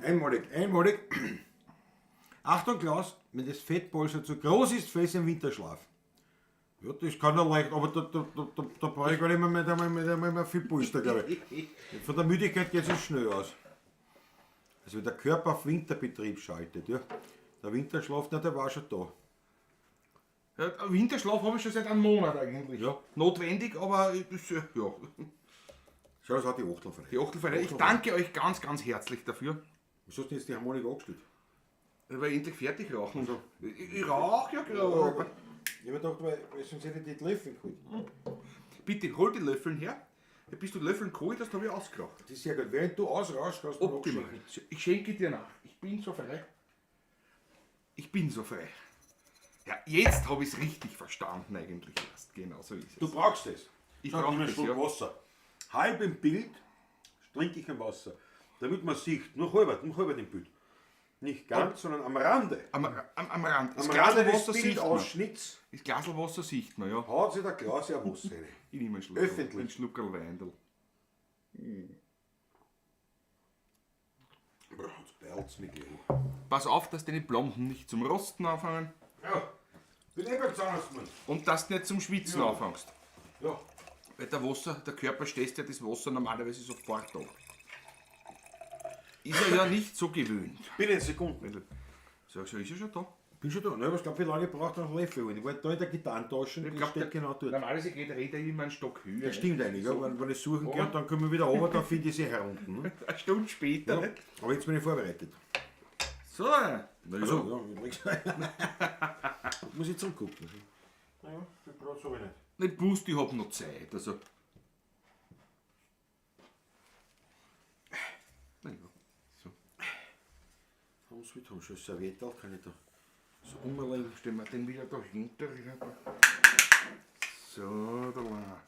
[SPEAKER 1] Einmalig. Achtung, Klaus, wenn das Fettpolster zu groß ist, fällt es im Winterschlaf. Ja, das kann er leicht, aber da brauche ich gar nicht mehr viel Polster, glaube ich. Von der Müdigkeit geht es schnell aus. Also der Körper auf Winterbetrieb schaltet, ja. Der Winterschlaf, der war schon da.
[SPEAKER 2] Ja, Winterschlaf habe ich schon seit einem Monat eigentlich.
[SPEAKER 1] Ja.
[SPEAKER 2] Notwendig, aber das, ja.
[SPEAKER 1] Schau, das hat die Achtelfrei.
[SPEAKER 2] Die Achtelfrei. Ich danke euch ganz, ganz herzlich dafür.
[SPEAKER 1] Wieso hast du jetzt die Harmonika angestellt?
[SPEAKER 2] Weil ich endlich fertig rauchen.
[SPEAKER 1] Also.
[SPEAKER 2] Ich rauche ja gerade.
[SPEAKER 1] Ich habe gedacht, weil sonst hätte ich die Löffel geholt.
[SPEAKER 2] Bitte hol die Löffeln her. Ja, bis du Löffeln geholt hast, habe ich ausgeraucht.
[SPEAKER 1] Das ist sehr gut. Während du ausrauschst, kannst du
[SPEAKER 2] Optimal.
[SPEAKER 1] nachschenken.
[SPEAKER 2] Ich schenke dir nach. Ich bin so frei. Ich bin so frei. Ja, jetzt habe ich es richtig verstanden eigentlich erst. Genau so ist es.
[SPEAKER 1] Du brauchst es.
[SPEAKER 2] Ich
[SPEAKER 1] Sag,
[SPEAKER 2] brauche
[SPEAKER 1] nimm einen
[SPEAKER 2] das,
[SPEAKER 1] Schluck
[SPEAKER 2] ja.
[SPEAKER 1] Wasser. Halb im Bild trinke ich ein Wasser. Damit man sieht, nur halber im Bild. Nicht ganz, sondern am Rande.
[SPEAKER 2] Am Rand.
[SPEAKER 1] Am
[SPEAKER 2] Das
[SPEAKER 1] Rande des
[SPEAKER 2] Glaselwasser sieht man.
[SPEAKER 1] Bildausschnitts
[SPEAKER 2] Das Glaselwasser sieht man, ja.
[SPEAKER 1] haut sich der Glas ja Wasser rein.
[SPEAKER 2] Ich nehme einen Schluck.
[SPEAKER 1] Öffentlich.
[SPEAKER 2] Ein Schluckerl Weindl.
[SPEAKER 1] Jetzt beilt's mich gleich.
[SPEAKER 2] Pass auf, dass deine Blomben nicht zum Rosten anfangen
[SPEAKER 1] Ja, bin eh beim Zahnarztmann.
[SPEAKER 2] und dass du nicht zum Schwitzen
[SPEAKER 1] Ja.
[SPEAKER 2] anfängst.
[SPEAKER 1] Ja,
[SPEAKER 2] Weil der Körper stößt ja das Wasser normalerweise sofort ab. Ist er ja nicht so gewöhnt.
[SPEAKER 1] binnen Sekunden.
[SPEAKER 2] Weil, so ist er schon da.
[SPEAKER 1] Bin schon da. Ne, was glaub, wie lange braucht er noch Löffel holen? Ich wollte da in der Gitarrentasche, die
[SPEAKER 2] glaub,
[SPEAKER 1] steht genau dort.
[SPEAKER 2] Normalerweise geht der immer einen Stock höher.
[SPEAKER 1] Das stimmt eigentlich, ja. Wenn ich suchen gehe und dann kommen wir wieder runter, dann finde ich sie herunten. Ne?
[SPEAKER 2] Eine Stunde später.
[SPEAKER 1] Ja.
[SPEAKER 2] Ne?
[SPEAKER 1] Aber jetzt bin ich vorbereitet.
[SPEAKER 2] So, na ja.
[SPEAKER 1] Also, ja, übrigens. Muss ich zurückgucken. Naja, ich brauche so nicht.
[SPEAKER 2] Nicht musst, ich hab noch Zeit. Also. Na ja. So.
[SPEAKER 1] Haben Sie wieder schon Serviettel, kann ich da so umlegen.
[SPEAKER 2] Stellen wir den wieder dahinter. So, da war.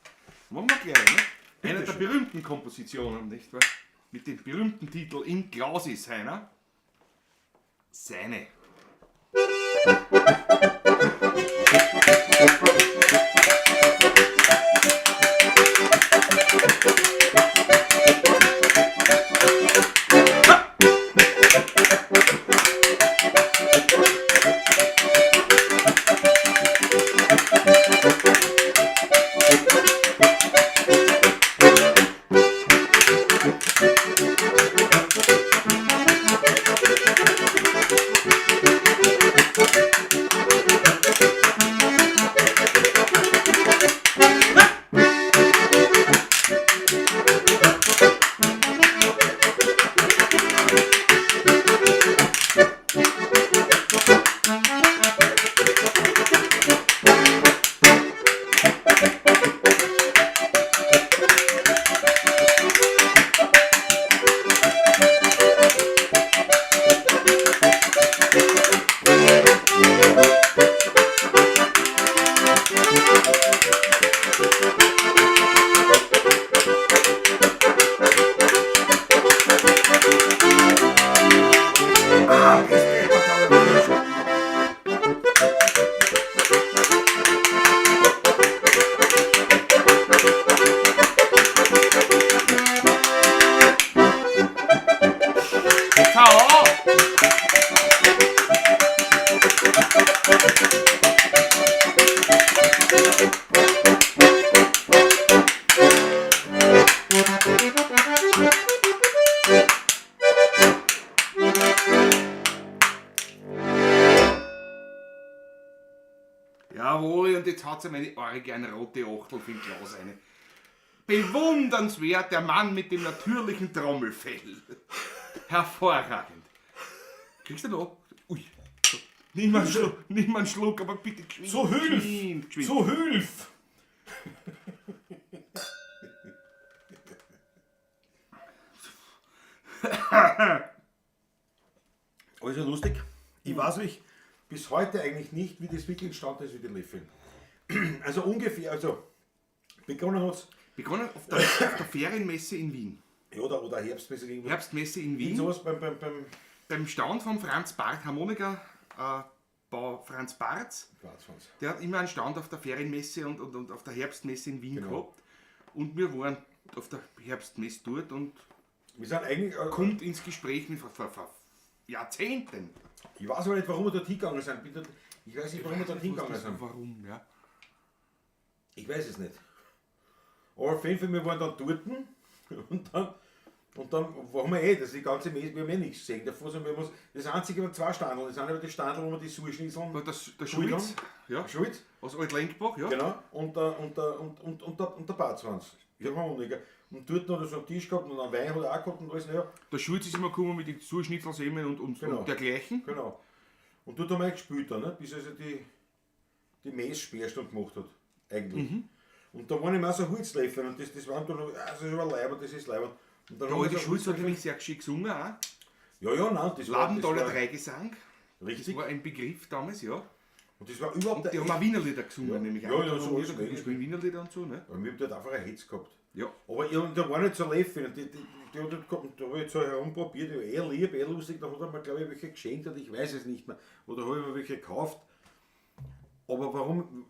[SPEAKER 2] Machen wir gleich, ne? Eine der berühmten Kompositionen, nicht wahr? Mit dem berühmten Titel Im Glas ist einer. Seine. Jawohl, und jetzt hat sie meine original rote Achtel für den Glas eine. Bewundernswert, der Mann mit dem natürlichen Trommelfell. Hervorragend. Kriegst du noch? Ui. Nimm einen Schluck, aber bitte geschwind.
[SPEAKER 1] So hilf!
[SPEAKER 2] Geschwind.
[SPEAKER 1] So hilf! Also lustig. Ich weiß mich bis heute eigentlich nicht, wie das wirklich entstanden ist mit den Löffeln. Also ungefähr, also begonnen hat es.
[SPEAKER 2] Begonnen auf der Ferienmesse in Wien.
[SPEAKER 1] Ja, oder Herbstmesse irgendwas.
[SPEAKER 2] Herbstmesse in Wien.
[SPEAKER 1] Sowas beim
[SPEAKER 2] Beim Stand von Franz Barth, Harmonika, Bau Franz Barth.
[SPEAKER 1] Platzfans.
[SPEAKER 2] Der hat immer einen Stand auf der Ferienmesse und auf der Herbstmesse in Wien
[SPEAKER 1] Genau.
[SPEAKER 2] gehabt. Und wir waren auf der Herbstmesse dort und
[SPEAKER 1] Wir sind eigentlich...
[SPEAKER 2] kommt ins Gespräch mit vor Jahrzehnten.
[SPEAKER 1] Ich weiß aber nicht, warum wir dort hingegangen sind. Ich weiß nicht, warum wir dort hingegangen sind.
[SPEAKER 2] Warum, ja?
[SPEAKER 1] Ich weiß es nicht. Aber auf jeden Fall, wir waren dann dort und dann waren wir das ist die ganze Messe, wir haben nichts gesehen. Davor sind wir das einzige waren 2 Standeln. Das eine war das Standel, wo wir die Suhrschnitzeln
[SPEAKER 2] Der Schulz, ja.
[SPEAKER 1] Schulz.
[SPEAKER 2] Aus Alt-Lenkbach, ja.
[SPEAKER 1] Genau. Und der Barzwanz. Der Harmoniker. Und dort noch so einen Tisch gehabt und einen Wein hat er auch gehabt und alles. Naja.
[SPEAKER 2] Der Schulz ist immer gekommen mit den Surschnitzelsämen und dergleichen.
[SPEAKER 1] Genau. Und dort haben wir gespielt dann, ne? Bis also die Messsperrstunde gemacht hat. Eigentlich. Und da waren immer so Holzlöffel und das waren dann noch, das ist aber leibend, das ist leibend. Und dann
[SPEAKER 2] Der
[SPEAKER 1] haben
[SPEAKER 2] alte
[SPEAKER 1] wir so
[SPEAKER 2] Schulz hat
[SPEAKER 1] Holzlöffel-
[SPEAKER 2] nämlich sehr geschickt gesungen auch.
[SPEAKER 1] Ja, nein, das war
[SPEAKER 2] Labentaler Dreigesang. Das
[SPEAKER 1] richtig.
[SPEAKER 2] war ein Begriff damals, ja.
[SPEAKER 1] Und das war überhaupt
[SPEAKER 2] Und die haben auch Wienerlieder gesungen,
[SPEAKER 1] Ja.
[SPEAKER 2] nämlich
[SPEAKER 1] Ja,
[SPEAKER 2] auch.
[SPEAKER 1] ja, so
[SPEAKER 2] so
[SPEAKER 1] alles.
[SPEAKER 2] die spielen Wienerlieder und so, ne?
[SPEAKER 1] Und wir haben dort einfach ein Hetz gehabt.
[SPEAKER 2] Ja.
[SPEAKER 1] Aber da war nicht so Löffel. Und die hat dort gehabt, und da habe ich jetzt so herumprobiert, eher lieb, eher lustig. Da hat er mir, glaube ich, welche geschenkt und ich weiß es nicht mehr. Oder habe ich mir welche gekauft. Aber warum,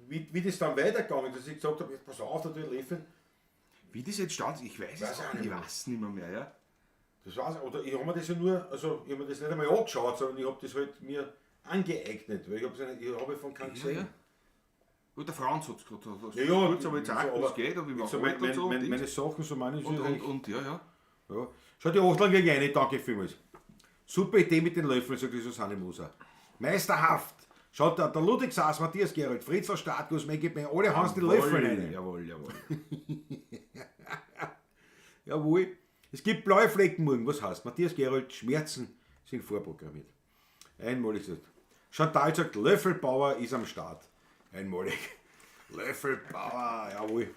[SPEAKER 1] wie das dann weitergegangen ist, dass ich gesagt habe, jetzt pass auf, da die Löffel.
[SPEAKER 2] Wie das jetzt stand, ich weiß es auch nicht. Ich weiß nicht mehr, ja.
[SPEAKER 1] Das war's. Oder ich habe mir das ja nur, also ich habe mir das nicht einmal angeschaut, sondern ich habe das halt mir angeeignet. Weil ich habe von keinem gesehen.
[SPEAKER 2] Ja. Und der Franz hat es gerade gesagt.
[SPEAKER 1] Ja, ja,
[SPEAKER 2] Kurz aber jetzt auch,
[SPEAKER 1] so,
[SPEAKER 2] was geht und wie man
[SPEAKER 1] so
[SPEAKER 2] alt und so.
[SPEAKER 1] meine Sachen, so meine ich
[SPEAKER 2] und ja.
[SPEAKER 1] ja. Schaut die Achtlang gegen eine, danke vielmals. Super Idee mit den Löffeln, sagt die Susanne Moser. Meisterhaft! Schaut der Ludwig Saas, Matthias Gerald, Fritzl Startguss, Maggie Bein, alle haben die Löffel rein.
[SPEAKER 2] Jawohl.
[SPEAKER 1] Jawohl. Es gibt blaue Flecken morgen, was heißt? Matthias Gerald, Schmerzen sind vorprogrammiert. Einmalig sagt. Chantal sagt, Löffelbauer ist am Start. Einmalig. Löffelbauer, jawohl.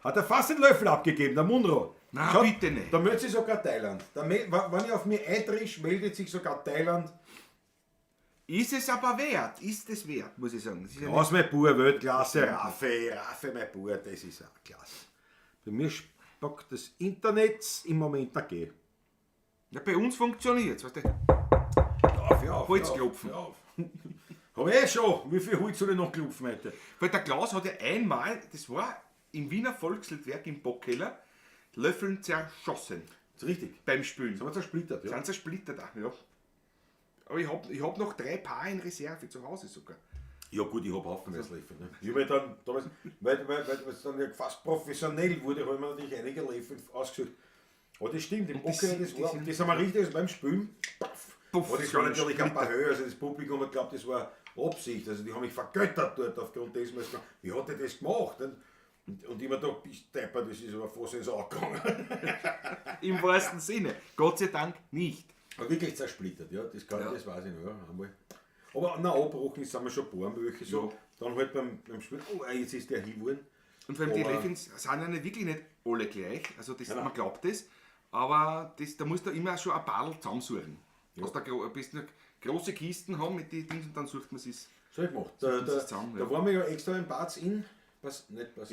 [SPEAKER 1] Hat er fast den Löffel abgegeben, der Munro.
[SPEAKER 2] Na,
[SPEAKER 1] Schaut,
[SPEAKER 2] bitte nicht.
[SPEAKER 1] Da meldet sich sogar Thailand. Wenn ich auf mich eintrisch, meldet sich sogar Thailand.
[SPEAKER 2] Ist es aber wert, muss ich sagen. Es ist ja
[SPEAKER 1] Aus mein Bub, Weltklasse, Raffe, mein Bub, das ist auch klasse. Bei mir spackt das Internet im Moment dagegen.
[SPEAKER 2] ja, bei uns funktioniert es, weißt du?
[SPEAKER 1] Auf,
[SPEAKER 2] Holzklopfen.
[SPEAKER 1] Hab ich schon. Wie viel Holz soll ich noch klopfen heute?
[SPEAKER 2] Weil der Klaus hat ja einmal, das war im Wiener Volksliedwerk im Bockkeller, Löffeln zerschossen
[SPEAKER 1] Das ist richtig.
[SPEAKER 2] beim Spülen.
[SPEAKER 1] Sind wir zersplittert, ja?
[SPEAKER 2] Sind zersplittert auch, ja. Aber ich hab noch 3 Paar in Reserve zu Hause sogar.
[SPEAKER 1] Ja gut, ich hab haufenweise Löffel. Ne? Ich habe dann damals, weil es dann ja fast professionell wurde, habe ich mir natürlich einige Löffel ausgesucht. Aber das stimmt, im
[SPEAKER 2] das
[SPEAKER 1] Bockkeller,
[SPEAKER 2] sind-
[SPEAKER 1] das haben wir richtig, also beim Spülen,
[SPEAKER 2] Puff,
[SPEAKER 1] aber das war natürlich ein paar Höhe, also das Publikum hat geglaubt, das war Absicht, also die haben mich vergöttert dort aufgrund dessen, weil sie gesagt, wie hat er das gemacht? Und ich mir da, bist deppert, das ist aber fast ins Auge gegangen.
[SPEAKER 2] Im wahrsten Sinne. Gott sei Dank nicht.
[SPEAKER 1] Aber wirklich zersplittert, ja, das
[SPEAKER 2] Ja.
[SPEAKER 1] das weiß ich noch, ja, einmal. Aber na, abgebrochen ist, sind wir schon ein paar welche so. Dann halt beim Spiel, oh, jetzt ist der hinwollen.
[SPEAKER 2] Und vor allem die
[SPEAKER 1] Aber-
[SPEAKER 2] Löffins sind ja nicht, wirklich nicht alle gleich. Also das,
[SPEAKER 1] Genau.
[SPEAKER 2] man glaubt das. Aber da musst du immer schon ein paar zusammensuchen.
[SPEAKER 1] Ja.
[SPEAKER 2] Hast du am besten große Kisten haben mit den Dingen und dann sucht man es.
[SPEAKER 1] So hab ich gemacht.
[SPEAKER 2] das ist zusammen,
[SPEAKER 1] Da
[SPEAKER 2] ja.
[SPEAKER 1] waren wir ja extra in Bad in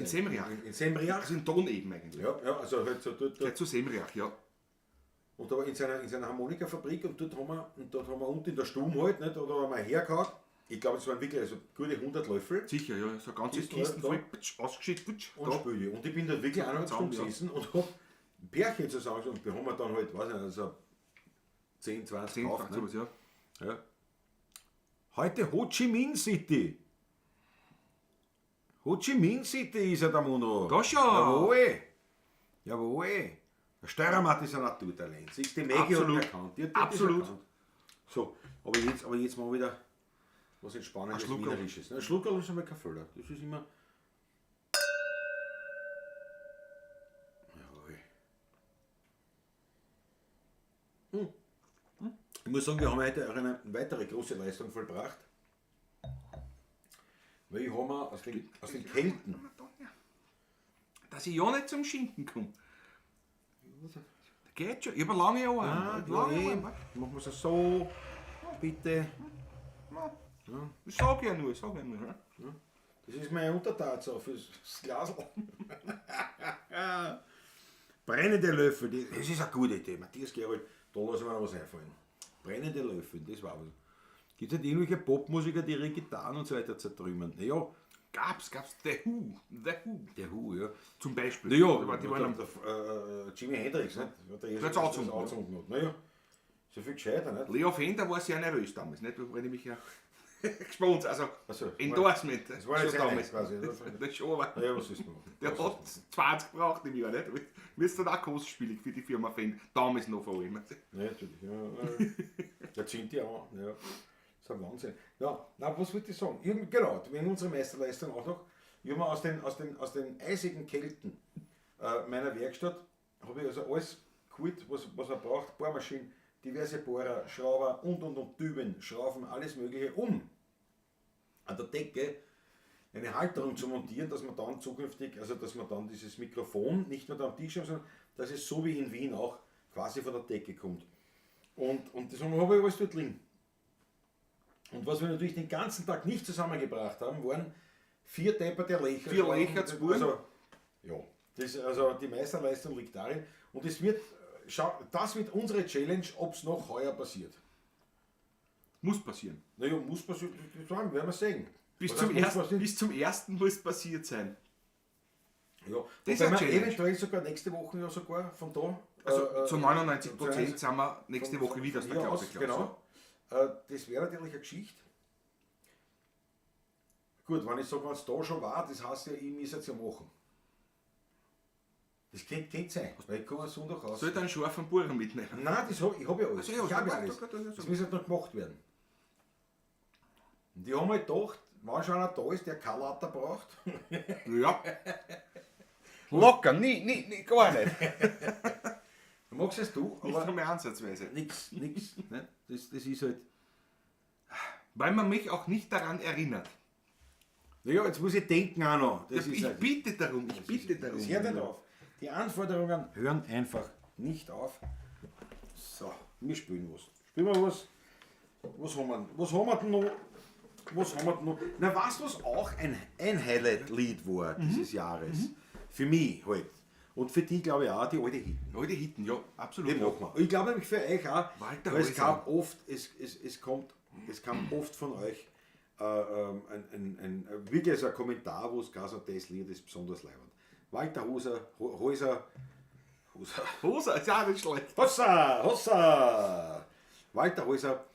[SPEAKER 2] Semriach.
[SPEAKER 1] In Semriach.
[SPEAKER 2] Also in Ton eben eigentlich.
[SPEAKER 1] Ja, also halt so dort.
[SPEAKER 2] Gleich zu Semriach, ja.
[SPEAKER 1] Und da war in seiner Harmonikafabrik und dort haben wir unten in der Stube halt, nicht, oder haben wir hergehauen. Ich glaube, es waren wirklich also gute 100 Löffel
[SPEAKER 2] Sicher, ja. So eine ganze
[SPEAKER 1] Kisten,
[SPEAKER 2] Kisten
[SPEAKER 1] da.
[SPEAKER 2] voll ausgeschüttet.
[SPEAKER 1] und Spüle. Und ich bin dort wirklich eineinhalb Stunden
[SPEAKER 2] zusammen,
[SPEAKER 1] gesessen und hab ein Pärchen zusammen und wir haben wir dann halt, weiß ich nicht, also 10, 20
[SPEAKER 2] 10,
[SPEAKER 1] gekauft, ne?
[SPEAKER 2] sowas, ja.
[SPEAKER 1] Ja. Heute Ho Chi Minh City. Ho Chi Minh City ist ja der Munro.
[SPEAKER 2] Da schon.
[SPEAKER 1] Jawohl. Jawohl. Der Steiermark ist ein Naturtalent. Siehst du, die Maggie hat ihn
[SPEAKER 2] Absolut.
[SPEAKER 1] erkannt. Die hat das
[SPEAKER 2] Absolut.
[SPEAKER 1] erkannt. So, aber jetzt mal wieder was Entspannendes,
[SPEAKER 2] Ein Schluckerl.
[SPEAKER 1] Wienerisches. Ein Schluckerl ist einmal kein Fehler. Das ist immer... Jawohl. Ich muss sagen, wir haben heute auch eine weitere große Leistung vollbracht. Weil ich habe mir aus den Kelten...
[SPEAKER 2] Dass ich ja nicht zum Schinken komme. Geht schon. Ich habe lange Jahre.
[SPEAKER 1] Ah,
[SPEAKER 2] lange
[SPEAKER 1] ja,
[SPEAKER 2] Jahre.
[SPEAKER 1] machen wir es so. Bitte.
[SPEAKER 2] Ich sag ja nur. Ja.
[SPEAKER 1] Das ist meine Untertat so fürs Glas. Brennende Löffel, das ist eine gute Idee. Matthias Gerald, da lassen wir noch was einfallen. Brennende Löffel, das war was. Gibt es nicht irgendwelche Popmusiker, die ihre Gitarren und so weiter zertrümmern? Naja,
[SPEAKER 2] Gab's The Who.
[SPEAKER 1] Der Who, ja.
[SPEAKER 2] Zum Beispiel.
[SPEAKER 1] Naja,
[SPEAKER 2] die waren
[SPEAKER 1] Jimi Hendrix, nicht?
[SPEAKER 2] Der hat's angezogen.
[SPEAKER 1] Angezogen. Naja, so viel gescheiter, nicht?
[SPEAKER 2] Leo Fender war sehr nervös damals, nicht? Weil ich mich ja gesponsert, also
[SPEAKER 1] Also,
[SPEAKER 2] Endorsement.
[SPEAKER 1] das war jetzt
[SPEAKER 2] schon
[SPEAKER 1] damals quasi.
[SPEAKER 2] Das schon, aber
[SPEAKER 1] Naja, was ist noch?
[SPEAKER 2] der hat 20 gebraucht im Jahr, nicht? Mir ist dann auch kostspielig für die Firma Fender. Damals noch vor allem.
[SPEAKER 1] Ja, natürlich. Ja, da ziehen die an. Ja. Das ist ein Wahnsinn. Ja, na, was wollte ich sagen? Genau, wenn unsere Meisterleistung auch noch, ich habe aus den eisigen Kälten meiner Werkstatt, habe ich also alles geholt, was man braucht, Bohrmaschinen, diverse Bohrer, Schrauber und Düben, Schrauben, alles mögliche, um an der Decke eine Halterung zu montieren, dass man dann zukünftig, also dass man dann dieses Mikrofon nicht nur da am Tisch haben, sondern dass es so wie in Wien auch quasi von der Decke kommt. Und das habe ich alles dort liegen. Und was wir natürlich den ganzen Tag nicht zusammengebracht haben, waren 4 depperte Löcher.
[SPEAKER 2] 4 Löcher zu bohren?
[SPEAKER 1] Also, ja, also die Meisterleistung liegt darin. Und es wird, das wird unsere Challenge, ob es noch heuer passiert.
[SPEAKER 2] Muss passieren.
[SPEAKER 1] Naja, muss passieren, werden wir sehen.
[SPEAKER 2] Bis zum ersten muss passiert sein.
[SPEAKER 1] Ja,
[SPEAKER 2] das
[SPEAKER 1] und
[SPEAKER 2] ist
[SPEAKER 1] wir eventuell sogar nächste Woche ja sogar von da.
[SPEAKER 2] Also zu 99% sind wir nächste Woche wieder aus der Klaus.
[SPEAKER 1] Genau. Das wäre natürlich eine Geschichte. Gut, wenn ich sage, wenn es da schon war, das heißt ja, ich muss es ja machen. Das könnte sein, weil ich komme Sonntag raus.
[SPEAKER 2] Soll ich einen scharfen Buchen mitnehmen?
[SPEAKER 1] Nein, ich habe ja alles.
[SPEAKER 2] Also, ja,
[SPEAKER 1] ich habe ja alles. Das muss halt noch gemacht werden. Und die haben halt gedacht, wenn schon einer da ist, der kein Latter braucht.
[SPEAKER 2] Ja. Locker, nie, gar nicht.
[SPEAKER 1] Du magst es du,
[SPEAKER 2] Nicht
[SPEAKER 1] aber
[SPEAKER 2] einmal ansatzweise.
[SPEAKER 1] nix. Ne? Das ist halt.
[SPEAKER 2] Weil man mich auch nicht daran erinnert.
[SPEAKER 1] Naja, jetzt muss ich denken auch noch. Das ist
[SPEAKER 2] ich
[SPEAKER 1] halt-
[SPEAKER 2] bitte darum, ich bitte darum.
[SPEAKER 1] Das hört nicht auf. Die Anforderungen hören einfach nicht auf. So, wir spielen was. Spielen wir was? Was haben wir denn noch? Na, weißt du, was auch ein Highlight-Lied war dieses Jahres? Für mich halt. Und für die glaube ich auch, die alte Hitten.
[SPEAKER 2] Alte Hitten, ja, absolut.
[SPEAKER 1] Die machen wir. Ich glaube nämlich für euch auch,
[SPEAKER 2] Walter
[SPEAKER 1] weil es
[SPEAKER 2] Häuser.
[SPEAKER 1] kam oft, es kam oft von euch ein wirklich ein Kommentar, wo es gesagt hat, das Lied ist besonders leibend. Walter Häuser,
[SPEAKER 2] Hosa, ist ja nicht schlecht.
[SPEAKER 1] Hossa! Walter Häuser,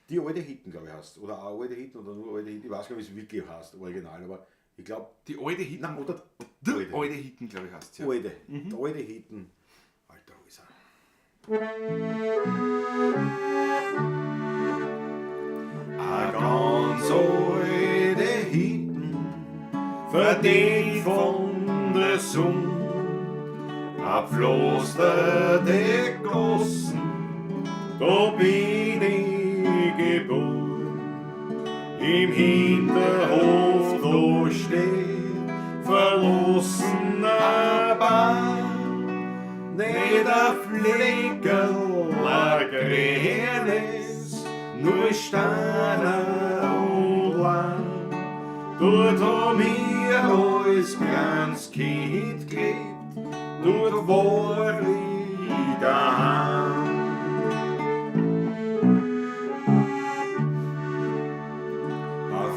[SPEAKER 1] die alte Hitten, glaube ich, heißt. Oder auch alte Hitten oder nur alte Hitten. Ich weiß gar nicht, wie es wirklich heißt, original, aber ich glaube.
[SPEAKER 2] Die alte Hitten.
[SPEAKER 1] Nein, oder
[SPEAKER 2] Die alte Hitten, glaube ich, heißt es. Ja.
[SPEAKER 1] alte. Die alte Hitten, Walter Häuser.
[SPEAKER 2] A ganz alte Hitten, verdient von der Sonne, a Pflasterte Gossen, da bin ich geboren. Im Hinterhof da steht verlassener Bahn, nicht a Fleckerl, a grünes, nur Steine und Land. Dort haben wir als kleines Kind gelebt, dort war ich daheim. Ein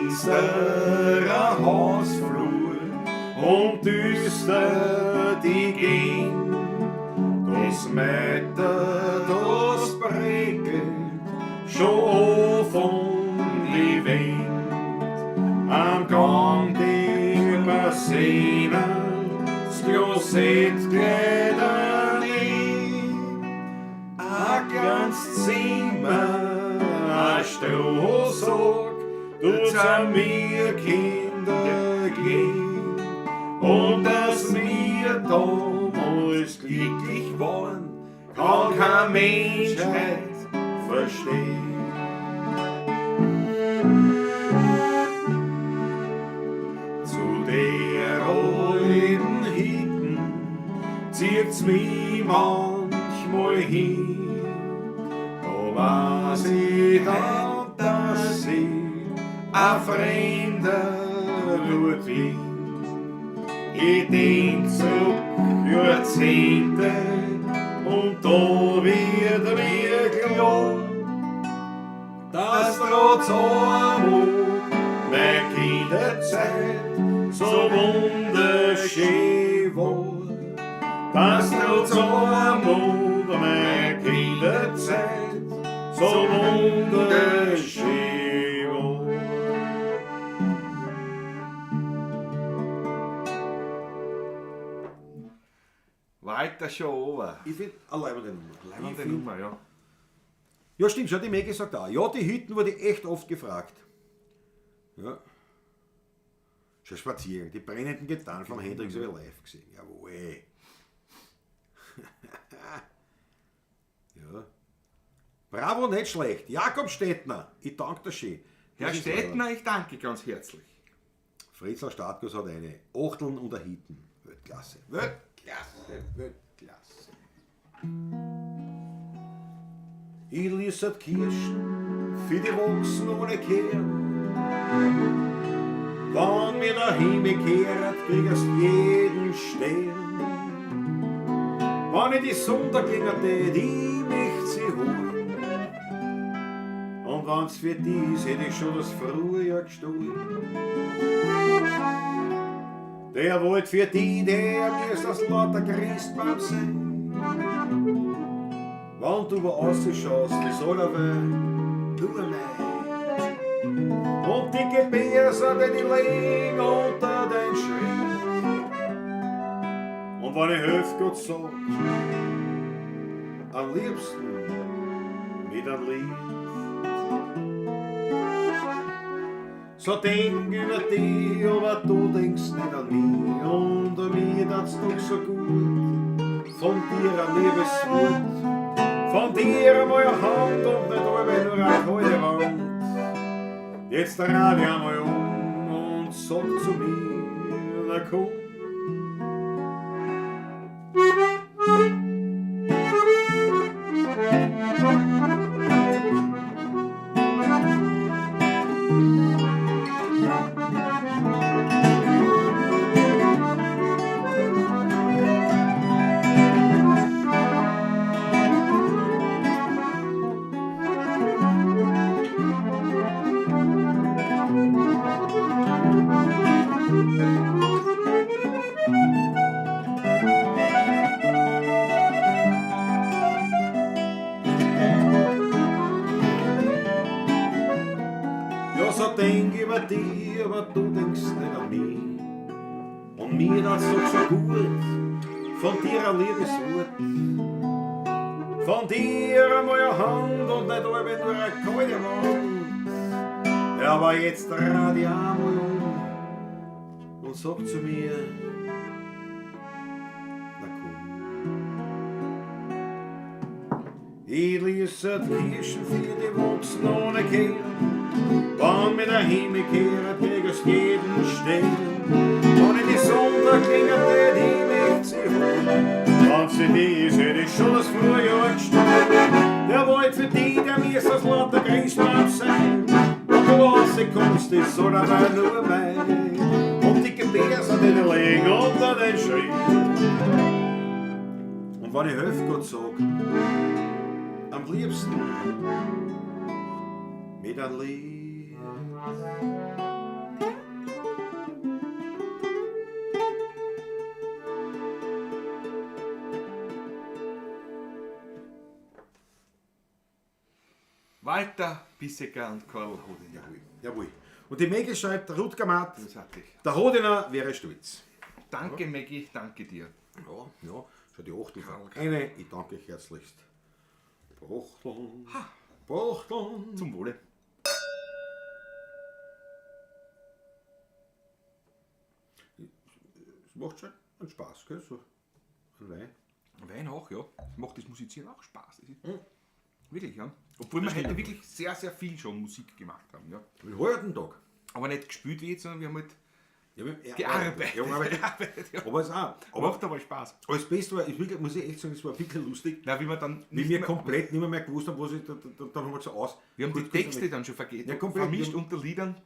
[SPEAKER 2] finsterer Hausflur und düster die Gegend, das Meter, das prickelt schon von die Wind. Am Gang der Sehnen, das Klosett geht daneben, ein ganz Zimmer, ein Strohsack, dort sind wir Kinder gehen. Und dass wir damals glücklich waren, kann kein Mensch heute verstehen. Zu der alten Hitten zieht's mich manchmal hin. Da weiß ich dann, dass ich ein Fremder dort bin. Ich denk zurück Jahrzehnte und da wird mir klar, dass trotz Armut mein Kinder
[SPEAKER 1] so wunderschön war, dass du zu einmal meine Kinderzeit so wunderschön war.
[SPEAKER 2] Weiter schon oben.
[SPEAKER 1] Ich finde eine leibende Nummer.
[SPEAKER 2] Leibende Nummer, ja.
[SPEAKER 1] Ja, stimmt, schon die Maggie sagt auch. Ja, die Hütten wurde echt oft gefragt. Ja. Schon spazieren. Die brennenden Gitarren vom Hendrix habe ich live gesehen. Jawohl. Ja. Bravo, nicht schlecht. Jakob Stettner, ich danke dir schön.
[SPEAKER 2] Herr
[SPEAKER 1] Das ist
[SPEAKER 2] Stettner, ich danke ganz herzlich.
[SPEAKER 1] Fritzl Startguss hat eine Achteln und ein Hitten. Weltklasse. Weltklasse. Weltklasse. Ich ließe Kirschen für die Wachsen ohne Kehren. Wenn mir der Himmel kehrt, kriegst jeden Stern. Wenn ich die Sonntag ginge, ich möchte sie holen. Und wenn's für die ist, hätte ich schon das Frühjahr gestohlen. Der wollt für die, der mir ist das lauter Christbaum sein. Wenn du wo rausschaust, die soll aber nur nein. Und die Gebärse, die liegen unter den Schritt. Und wenn ich helfe, Gott sagt, am liebsten mit einem Lied. So denk über dich, aber du denkst nicht an mich. Und an mir tat's doch so gut, von dir ein Liebeswort. Von dir einmal eine Hand und nicht alle nur eine kalte Wand. Jetzt dreh dich einmal und sag zu mir, na komm. Denk über dich, aber du denkst nicht an mich. Und mir das doch so gut, von dir ein Liebeswort. Von dir einmal eine Hand und nicht alle nur eine kalte Wand. Ja, aber jetzt dreh dich einmal und sag zu mir, na komm. Ich ließe die Kirschen für die Wachsen ohne Kehren. Wenn mir der Himmel kehrt, kriegst jeden Stern. Wenn ich die Sonntag klingelt, die möchte sie holen. Wenn sie die ist, hätte ich schon das Frühjahr gestohlen. Der wollt für die, der mir ist das lauter Christbaum sein. Und du rauskommst, das soll aber nur mein. Und die Gebärse, die liegen unter den Schritt. Und wenn ich helfe, Gott sag, am liebsten mit einem Lied.
[SPEAKER 2] Walter Bissecker und Karl Hodiner.
[SPEAKER 1] Jawohl. Und die Maggie schreibt, der Rutger Matt,
[SPEAKER 2] Großartig.
[SPEAKER 1] der Hodiner wäre stolz.
[SPEAKER 2] Danke, Maggie, danke dir.
[SPEAKER 1] Ja, schon die Achtel. Eine, ich danke euch herzlichst. Prochteln. Prochteln.
[SPEAKER 2] Zum Wohle.
[SPEAKER 1] Es macht schon einen Spaß, gell? So ein Wein.
[SPEAKER 2] Wein auch, ja. Macht das Musizieren auch Spaß. Das ist wirklich, ja. Obwohl wir heute wirklich sehr, sehr viel schon Musik gemacht haben, ja.
[SPEAKER 1] Einen halben Tag.
[SPEAKER 2] Aber nicht gespielt wie jetzt, sondern wir haben halt
[SPEAKER 1] Ja,
[SPEAKER 2] gearbeitet.
[SPEAKER 1] Ja,
[SPEAKER 2] Ja.
[SPEAKER 1] aber es auch.
[SPEAKER 2] Macht aber Spaß.
[SPEAKER 1] Aber das Beste war, muss ich echt sagen, es war wirklich lustig.
[SPEAKER 2] Na, wie wir dann
[SPEAKER 1] Wie wir komplett nicht mehr gewusst haben, was ich, dann haben wir so aus.
[SPEAKER 2] Wir haben die
[SPEAKER 1] Kurz
[SPEAKER 2] Texte
[SPEAKER 1] damit-
[SPEAKER 2] dann schon vergessen.
[SPEAKER 1] Ja, komplett.
[SPEAKER 2] Vermischt unter Liedern.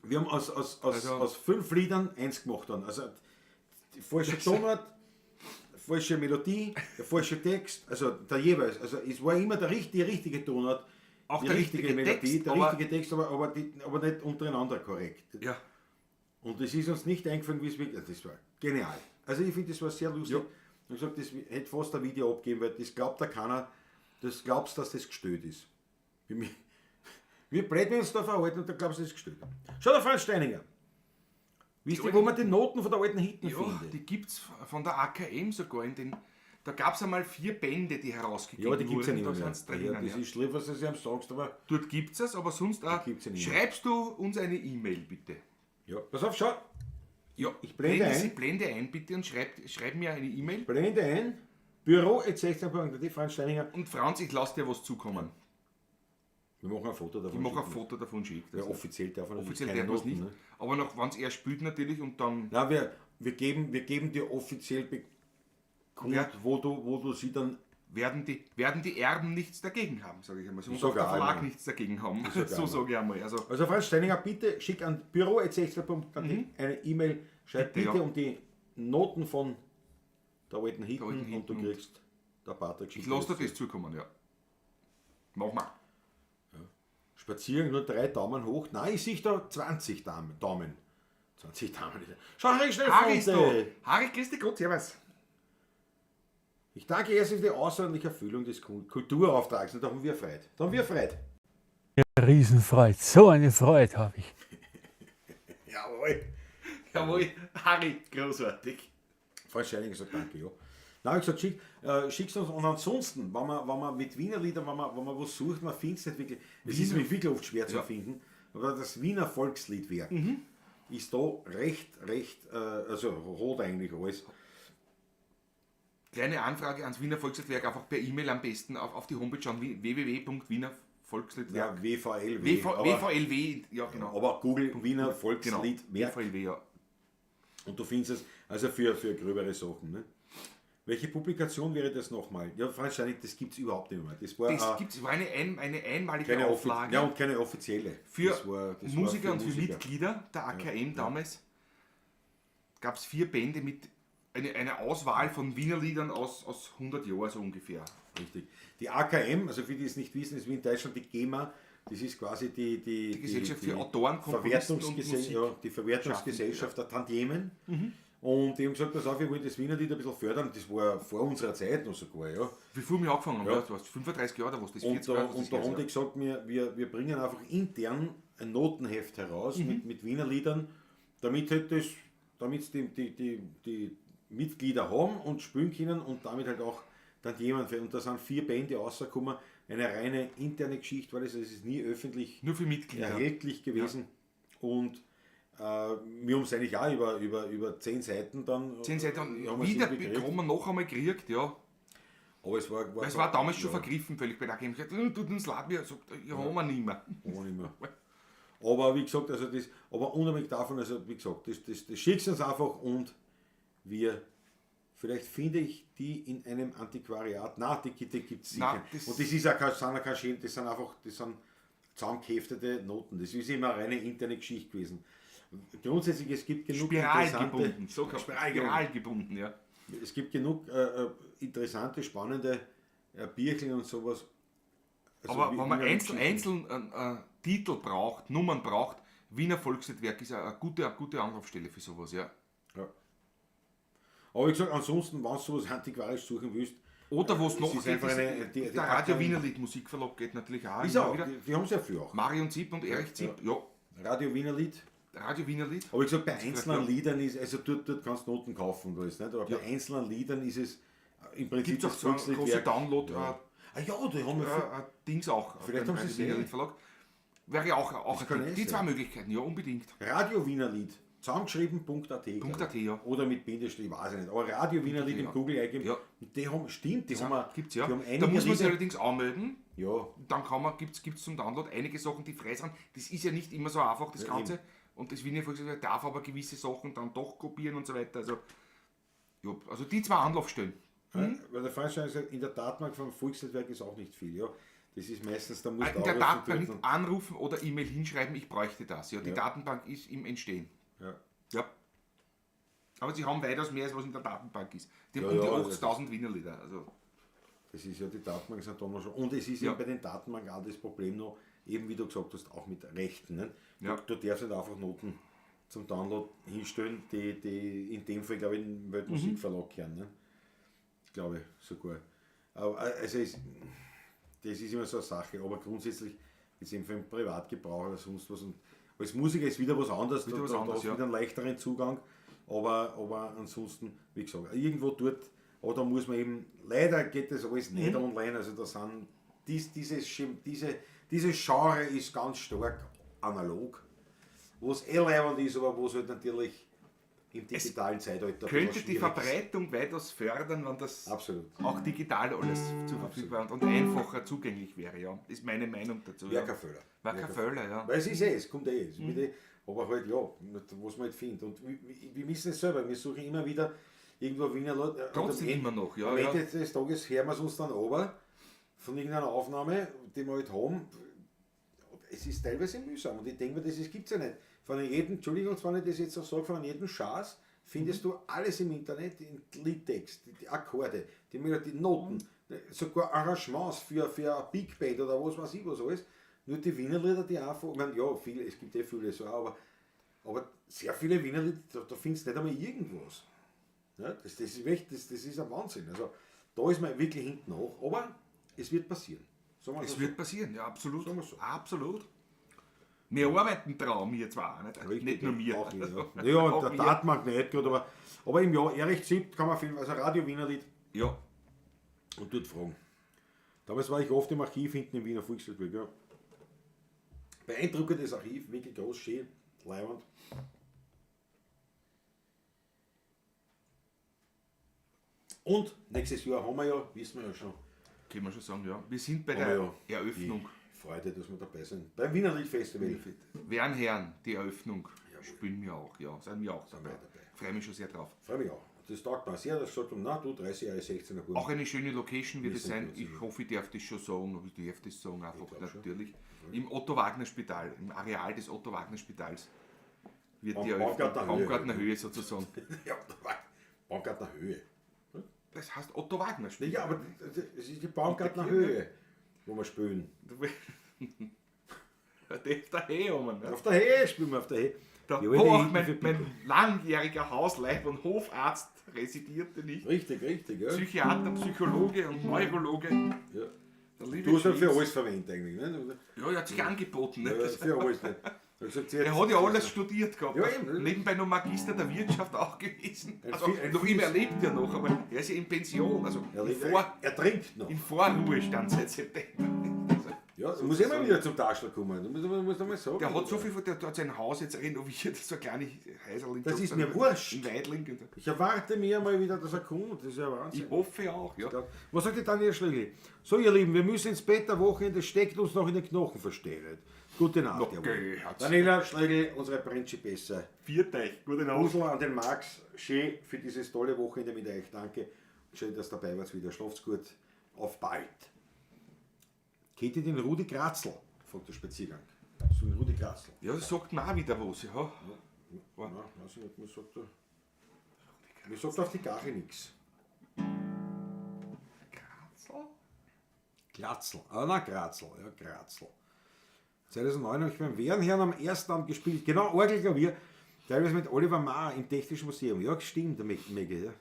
[SPEAKER 1] Wir haben aus
[SPEAKER 2] Also-
[SPEAKER 1] 5 Liedern eins gemacht dann. Also die falsche Tonart, falsche Melodie, der falsche Text, also der jeweils. Also es war immer die richtige Tonart,
[SPEAKER 2] Auch
[SPEAKER 1] die
[SPEAKER 2] der
[SPEAKER 1] richtige
[SPEAKER 2] richtige
[SPEAKER 1] Melodie,
[SPEAKER 2] Text,
[SPEAKER 1] der
[SPEAKER 2] aber-
[SPEAKER 1] richtige Text, aber nicht untereinander korrekt.
[SPEAKER 2] Ja.
[SPEAKER 1] Und es ist uns nicht eingefallen, wie es wirklich. Das war genial. Also ich finde, das war sehr lustig.
[SPEAKER 2] Ja.
[SPEAKER 1] Ich habe gesagt, das hätte fast ein Video abgeben, weil das glaubt da keiner. Das glaubst, dass das gestellt ist. Wir blöd, wir uns da verhalten und da glaubst du, das ist gestellt. Schau, der Franz Steininger. Wisst ihr, wo man die Noten von der alten Hitten
[SPEAKER 2] Ja,
[SPEAKER 1] findet?
[SPEAKER 2] die gibt es von der AKM sogar in den. Da gab es einmal 4 Bände, die herausgegeben
[SPEAKER 1] Ja, aber die gibt es ja
[SPEAKER 2] wurden.
[SPEAKER 1] nicht mehr.
[SPEAKER 2] Da sind's
[SPEAKER 1] Ja,
[SPEAKER 2] drinnen,
[SPEAKER 1] das
[SPEAKER 2] ja.
[SPEAKER 1] ist schlimm, was du sie am sagst, aber
[SPEAKER 2] Dort gibt es aber sonst auch.
[SPEAKER 1] gibt's ja nicht mehr.
[SPEAKER 2] Schreibst du uns eine E-Mail bitte?
[SPEAKER 1] ja. Pass auf, schau.
[SPEAKER 2] Ja,
[SPEAKER 1] Ich blende ein.
[SPEAKER 2] Sie blende ein bitte und schreib mir eine E-Mail.
[SPEAKER 1] Blende ein. Büro@16.at, Franz Steininger.
[SPEAKER 2] Und Franz, ich lasse dir was zukommen.
[SPEAKER 1] Wir machen ein Foto davon.
[SPEAKER 2] Ich mache ein
[SPEAKER 1] schicken.
[SPEAKER 2] Foto davon schicken.
[SPEAKER 1] Ja, offiziell darf man
[SPEAKER 2] Offiziell
[SPEAKER 1] keine
[SPEAKER 2] darf man es
[SPEAKER 1] Noten,
[SPEAKER 2] nicht.
[SPEAKER 1] ne?
[SPEAKER 2] Aber noch, wenn es er spielt natürlich und dann.
[SPEAKER 1] Na, wir geben dir offiziell bekannt,
[SPEAKER 2] Ja.
[SPEAKER 1] wo du sie dann.
[SPEAKER 2] Werden die Erben nichts dagegen haben, sage ich einmal. So muss
[SPEAKER 1] sag
[SPEAKER 2] auch der
[SPEAKER 1] auch
[SPEAKER 2] Verlag
[SPEAKER 1] einmal.
[SPEAKER 2] nichts dagegen haben.
[SPEAKER 1] sag auch
[SPEAKER 2] So
[SPEAKER 1] einmal.
[SPEAKER 2] sage ich einmal. Also,
[SPEAKER 1] Also Franz Steininger, bitte schick an büro@16.at eine E-Mail, schreib
[SPEAKER 2] Bitte,
[SPEAKER 1] bitte
[SPEAKER 2] ja.
[SPEAKER 1] um die Noten von der alten Hitten
[SPEAKER 2] alten
[SPEAKER 1] und du
[SPEAKER 2] Hitten
[SPEAKER 1] kriegst der Patrick
[SPEAKER 2] ich lasse dir das zukommen, ja. Mach mal.
[SPEAKER 1] Spazieren, nur 3 Daumen hoch. Nein, ich sehe da 20 Daumen. 20 Daumen. Schau, Harry, schnell
[SPEAKER 2] Harry ist da.
[SPEAKER 1] Fonte.
[SPEAKER 2] Harry, grüß dich Gott, servus.
[SPEAKER 1] Ich danke erst für die außerordentliche Erfüllung des Kulturauftrags. Und da haben wir Freude.
[SPEAKER 3] Riesenfreude. So eine Freude habe ich.
[SPEAKER 1] Jawohl.
[SPEAKER 2] Jawohl, Harry, großartig.
[SPEAKER 1] Franz Steininger sagt danke, ja. Nein, ich gesagt, schick's uns. Und ansonsten, wenn man mit Wiener Liedern, wenn man was sucht, man findet es nicht wirklich. Es ist nämlich wirklich oft schwer zu
[SPEAKER 2] Ja.
[SPEAKER 1] finden. Aber das Wiener Volksliedwerk ist da recht, also rot eigentlich alles.
[SPEAKER 2] Kleine Anfrage ans Wiener Volksliedwerk, einfach per E-Mail am besten auf die Homepage schauen, www.wienervolksliedwerk.
[SPEAKER 1] Ja, WVLW.
[SPEAKER 2] WVLW, ja genau.
[SPEAKER 1] Aber Google Wiener
[SPEAKER 2] Genau,
[SPEAKER 1] Volksliedwerk
[SPEAKER 2] WVLW, ja.
[SPEAKER 1] und du findest es, also für gröbere Sachen. Ne? Welche Publikation wäre das nochmal? Ja, Franz Steinig, das gibt es überhaupt nicht mehr. Das war
[SPEAKER 2] War eine einmalige
[SPEAKER 1] keine,
[SPEAKER 2] Auflage
[SPEAKER 1] ja, und keine offizielle.
[SPEAKER 2] für
[SPEAKER 1] Das war
[SPEAKER 2] Musiker und für
[SPEAKER 1] Musiker.
[SPEAKER 2] Mitglieder der AKM damals. Gab es 4 Bände mit eine Auswahl von Wiener Liedern aus 100 Jahren so ungefähr.
[SPEAKER 1] Richtig. Die AKM, also für die es nicht wissen, ist wie in Deutschland die GEMA, das ist quasi die
[SPEAKER 2] Gesellschaft für Autoren, Komponisten und Musik.
[SPEAKER 1] Ja, die Verwertungsgesellschaft der Tantiemen. Und die haben gesagt, pass auf, wir wollen das Wiener Lied ein bisschen fördern. Das war vor unserer Zeit noch sogar. Ja.
[SPEAKER 2] Wie viel wir angefangen haben,
[SPEAKER 1] Ja.
[SPEAKER 2] ja. Du hast 35 Jahre oder was, das
[SPEAKER 1] Und
[SPEAKER 2] 40
[SPEAKER 1] da,
[SPEAKER 2] Jahre, was
[SPEAKER 1] und
[SPEAKER 2] das
[SPEAKER 1] da
[SPEAKER 2] her
[SPEAKER 1] haben die
[SPEAKER 2] ist,
[SPEAKER 1] gesagt, wir bringen einfach intern ein Notenheft heraus mit Wiener Liedern, damit halt die Mitglieder haben und spielen können und damit halt auch dann jemand. Und da sind 4 Bände rausgekommen, eine reine interne Geschichte war das, also es ist nie öffentlich
[SPEAKER 2] Nur für Mitglieder.
[SPEAKER 1] erhältlich gewesen. Und wir haben es eigentlich auch über 10 Seiten dann.
[SPEAKER 2] 10 Seiten
[SPEAKER 1] haben wir es
[SPEAKER 2] wieder
[SPEAKER 1] irgendwie gekriegt.
[SPEAKER 2] bekommen, noch einmal gekriegt, ja.
[SPEAKER 1] Aber es war
[SPEAKER 2] Weil es war damals schon vergriffen, völlig bei der AKM. Ich habe tut uns leid, wir sagt, ja, haben wir nicht mehr.
[SPEAKER 1] Aber nicht mehr. Aber wie gesagt, also das, aber unabhängig davon, also wie gesagt, das schickt uns einfach und vielleicht finde ich die in einem Antiquariat. Nein, die gibt es sicher.
[SPEAKER 2] Nein,
[SPEAKER 1] Und das ist auch das sind einfach, das sind zusammengeheftete Noten. Das ist immer eine reine interne Geschichte gewesen. Grundsätzlich, es gibt genug
[SPEAKER 2] Spiralgebunden, so
[SPEAKER 1] Spiralgebunden.
[SPEAKER 2] spiralgebunden, ja.
[SPEAKER 1] Es gibt genug interessante, spannende Bierchen und sowas. Also
[SPEAKER 2] Aber wenn man
[SPEAKER 1] Wiener
[SPEAKER 2] einzeln
[SPEAKER 1] Geschichten.
[SPEAKER 2] Titel braucht, Nummern braucht, Wiener Volksliedwerk ist eine gute Anlaufstelle für sowas, ja.
[SPEAKER 1] Ja. Aber wie gesagt, ansonsten, wenn du sowas antiquarisch suchen willst,
[SPEAKER 2] Oder wo es noch
[SPEAKER 1] ist
[SPEAKER 2] geht,
[SPEAKER 1] einfach die
[SPEAKER 2] der Radio Wiener Lied Musikverlag geht natürlich auch.
[SPEAKER 1] ist
[SPEAKER 2] immer
[SPEAKER 1] auch,
[SPEAKER 2] wieder.
[SPEAKER 1] die haben es ja für auch.
[SPEAKER 2] Marion Zipp und Erich Zipp, ja.
[SPEAKER 1] Radio Wiener Lied.
[SPEAKER 2] Radio Wiener Lied.
[SPEAKER 1] Aber wie gesagt, bei
[SPEAKER 2] Das
[SPEAKER 1] einzelnen
[SPEAKER 2] ja.
[SPEAKER 1] Liedern ist, also dort kannst du Noten kaufen, du weißt nicht, aber
[SPEAKER 2] Ja.
[SPEAKER 1] bei einzelnen Liedern ist es im Prinzip
[SPEAKER 2] Gibt es auch so ein große
[SPEAKER 1] Volksliedwerk.
[SPEAKER 2] Download,
[SPEAKER 1] Ja. Ah ja, die haben wir
[SPEAKER 2] Dings auch.
[SPEAKER 1] Vielleicht
[SPEAKER 2] beim
[SPEAKER 1] haben sie
[SPEAKER 2] Radio Wiener
[SPEAKER 1] es
[SPEAKER 2] Lied Verlag. Wäre auch
[SPEAKER 1] Das kann
[SPEAKER 2] die
[SPEAKER 1] sein.
[SPEAKER 2] 2 Möglichkeiten, ja, unbedingt.
[SPEAKER 1] Radio Wiener Lied, zusammengeschrieben.at.
[SPEAKER 2] .at, ja.
[SPEAKER 1] Oder mit Bindestrich, weiß ich nicht. Aber Radio Wiener Lied
[SPEAKER 2] ja.
[SPEAKER 1] im Google eingeben.
[SPEAKER 2] Ja.
[SPEAKER 1] Und die haben, stimmt, die haben wir,
[SPEAKER 2] Gibt's ja.
[SPEAKER 1] die haben
[SPEAKER 2] Da
[SPEAKER 1] einige
[SPEAKER 2] muss man sich
[SPEAKER 1] Lieder-
[SPEAKER 2] allerdings anmelden.
[SPEAKER 1] Ja,
[SPEAKER 2] Dann gibt's zum Download einige Sachen, die frei sind. Das ist ja nicht immer so einfach, das
[SPEAKER 1] Ja,
[SPEAKER 2] Ganze. Und das Wiener Volksliedwerk darf aber gewisse Sachen dann doch kopieren und so weiter. Also die 2 Anlaufstellen.
[SPEAKER 1] weil der Falschstein sagt, in der Datenbank vom Volksliedwerk ist auch nicht viel. Ja. Das ist meistens, da muss
[SPEAKER 2] In der Datenbank nicht anrufen oder E-Mail hinschreiben, ich bräuchte das. Ja, die
[SPEAKER 1] Ja.
[SPEAKER 2] Datenbank ist im Entstehen.
[SPEAKER 1] Ja.
[SPEAKER 2] Ja. Aber sie haben weitaus mehr, als was in der Datenbank ist. Die haben
[SPEAKER 1] Ja,
[SPEAKER 2] um die
[SPEAKER 1] ja,
[SPEAKER 2] 80.000 Wiener Lieder. Also,
[SPEAKER 1] Das ist ja, die Datenbank sind da noch schon. Und es ist
[SPEAKER 2] Ja.
[SPEAKER 1] eben bei den Datenbanken auch das Problem noch, eben wie du gesagt hast, auch mit Rechten. Ne?
[SPEAKER 2] Ja.
[SPEAKER 1] Du darfst nicht einfach Noten zum Download hinstellen, die in dem Fall, glaube ich, in den Weltmusikverlag gehören. Ne? Glaube ich sogar. Aber, also das ist immer so eine Sache, aber grundsätzlich ist eben für den Privatgebrauch oder sonst was. Und als Musiker ist wieder was anderes, da hast du wieder einen leichteren Zugang, aber ansonsten, wie gesagt, irgendwo dort, aber da muss man eben, leider geht das alles nicht online, also da sind, dieses Genre ist ganz stark analog, wo es leibend ist, aber wo es halt natürlich im digitalen Zeitalter
[SPEAKER 2] könnte die Verbreitung weitaus fördern, wenn das
[SPEAKER 1] absolut
[SPEAKER 2] auch digital alles zur Verfügung und einfacher zugänglich wäre, ja. Ist meine Meinung dazu.
[SPEAKER 1] Wäre kein Fehler.
[SPEAKER 2] War kein Fehler, ja.
[SPEAKER 1] Weil es kommt es wird aber halt ja, was man halt findet. Und wir wissen es selber, wir suchen immer wieder irgendwo Wiener Leute.
[SPEAKER 2] Trotzdem immer noch, ja.
[SPEAKER 1] Am Ende des Tages hören wir es uns dann runter von irgendeiner Aufnahme, die wir halt haben. Es ist teilweise mühsam und ich denke mir, das gibt es ja nicht. Von jedem, Entschuldigung, wenn ich das jetzt so sage, von jedem Schatz findest du alles im Internet, den Liedtext, die Akkorde, die Melodie, die Noten, sogar Arrangements für eine Big Band oder was weiß ich was alles. Nur die Wienerlieder, die einfach, ich meine, ja, viele, es gibt viele so, aber sehr viele Wienerlieder, da findest du nicht einmal irgendwas. Ja, das ist echt, das ist ein Wahnsinn. Also da ist man wirklich hinten nach, aber es wird passieren.
[SPEAKER 2] Es wird passieren, ja, absolut.
[SPEAKER 1] Sagen wir so.
[SPEAKER 2] Absolut. Wir arbeiten dran, wir zwar, nicht,
[SPEAKER 1] Richtig,
[SPEAKER 2] nicht nur wir.
[SPEAKER 1] auch ja. Ja, und der Datenmagnet gerade, aber im Jahr Erich Zimt kann man filmen, also Radio Wienerlied
[SPEAKER 2] Ja.
[SPEAKER 1] und dort fragen. Damals war ich oft im Archiv hinten im Wiener Volksliedwerk. Ja. Beeindruckendes Archiv, wirklich groß, schön, leibend. Und nächstes Jahr haben wir ja, wissen wir ja schon,
[SPEAKER 2] Können wir schon sagen, ja. Wir sind bei
[SPEAKER 1] haben
[SPEAKER 2] der
[SPEAKER 1] wir ja
[SPEAKER 2] Eröffnung.
[SPEAKER 1] die Freude, dass wir dabei sind. Beim Wiener Liedfestival.
[SPEAKER 2] Werden Herren, die Eröffnung
[SPEAKER 1] Jawohl.
[SPEAKER 2] spielen wir auch, ja. Sind wir auch dabei. Freue mich schon sehr drauf.
[SPEAKER 1] Freue mich auch. Das taugt mir sehr, dass sagt, na du, 30 Jahre, 16er Buben.
[SPEAKER 2] Auch eine schöne Location wird
[SPEAKER 1] Wir
[SPEAKER 2] es
[SPEAKER 1] sind
[SPEAKER 2] sein.
[SPEAKER 1] uns
[SPEAKER 2] Ich
[SPEAKER 1] sicher.
[SPEAKER 2] hoffe, ich darf das schon sagen, aber ich darf das sagen, einfach
[SPEAKER 1] glaub schon.
[SPEAKER 2] natürlich. Im Otto-Wagner-Spital, im Areal des Otto-Wagner-Spitals wird die
[SPEAKER 1] Baumgartner
[SPEAKER 2] Eröffnung,
[SPEAKER 1] Höhe.
[SPEAKER 2] Baumgartner Höhe sozusagen.
[SPEAKER 1] Ja, Baumgartner Höhe.
[SPEAKER 2] Das heißt Otto-Wagner-Spital.
[SPEAKER 1] Ja, aber es ist die Baumgartner Höhe, wo wir spielen.
[SPEAKER 2] Der darf daher kommen. Ne?
[SPEAKER 1] Auf der Höhe spielen wir, auf der Höhe.
[SPEAKER 2] Da,
[SPEAKER 1] Die
[SPEAKER 2] wo
[SPEAKER 1] alte
[SPEAKER 2] auch mein langjähriger Hausleib und Hofarzt residierte nicht.
[SPEAKER 1] Richtig, ja.
[SPEAKER 2] Psychiater, Psychologe und Neurologe.
[SPEAKER 1] Ja.
[SPEAKER 2] Der liebe
[SPEAKER 1] Du hast ja für
[SPEAKER 2] Schweiz.
[SPEAKER 1] alles verwendet eigentlich, ne?
[SPEAKER 2] Ja, er hat sich angeboten.
[SPEAKER 1] Ja,
[SPEAKER 2] Ne?
[SPEAKER 1] für alles nicht. Er hat gesagt,
[SPEAKER 2] Er hat ja alles studiert gehabt.
[SPEAKER 1] Ja, eben.
[SPEAKER 2] Nebenbei noch Magister der Wirtschaft auch gewesen.
[SPEAKER 1] Ein
[SPEAKER 2] Also,
[SPEAKER 1] viel- ein
[SPEAKER 2] noch
[SPEAKER 1] viel-
[SPEAKER 2] immer, er lebt ja noch, aber er ist ja in Pension. Also
[SPEAKER 1] Er trinkt noch.
[SPEAKER 2] in Vorruhestand seit September. Also,
[SPEAKER 1] Ja, er muss immer wieder zum Taschel kommen. Das muss man mal sagen.
[SPEAKER 2] der hat so viel, der hat sein Haus jetzt renoviert, so eine kleine Häuserl.
[SPEAKER 1] Das ist mir wurscht.
[SPEAKER 2] In Weidling.
[SPEAKER 1] Ich erwarte mir mal wieder, dass er kommt. Das ist ja Wahnsinn.
[SPEAKER 2] Ich hoffe auch, ja.
[SPEAKER 1] Was sagt die Daniel Schlegel? So, ihr Lieben, wir müssen ins Bett, der Wochenende steckt uns noch in den Knochen verstehen. Gute Nacht.
[SPEAKER 2] Noch
[SPEAKER 1] jawohl.
[SPEAKER 2] gehört.
[SPEAKER 1] Daniela Schlegel, unsere Principessa.
[SPEAKER 2] Viert euch, gute Nacht.
[SPEAKER 1] Usel an den Max, schön für dieses tolle Wochenende mit euch. Danke. Schön, dass ihr dabei wart wieder. Schlaft's gut. Auf bald. Kennt ihr den Rudi Gratzl? Fragt der Spaziergang. So ein Rudi Gratzl.
[SPEAKER 2] Ja, das sagt mir auch wieder was. Ja.
[SPEAKER 1] Nein, weiß ich nicht, mir sagt auf die Gache nichts. Gratzl. Ah, nein, Gratzl. Ja, Gratzl. 2009 habe ich beim Wehrenherrn am ersten Abend gespielt. Genau, Orgelklavier. Teilweise mit Oliver Mahr im Technischen Museum. Ja, stimmt, der Megge. Ja.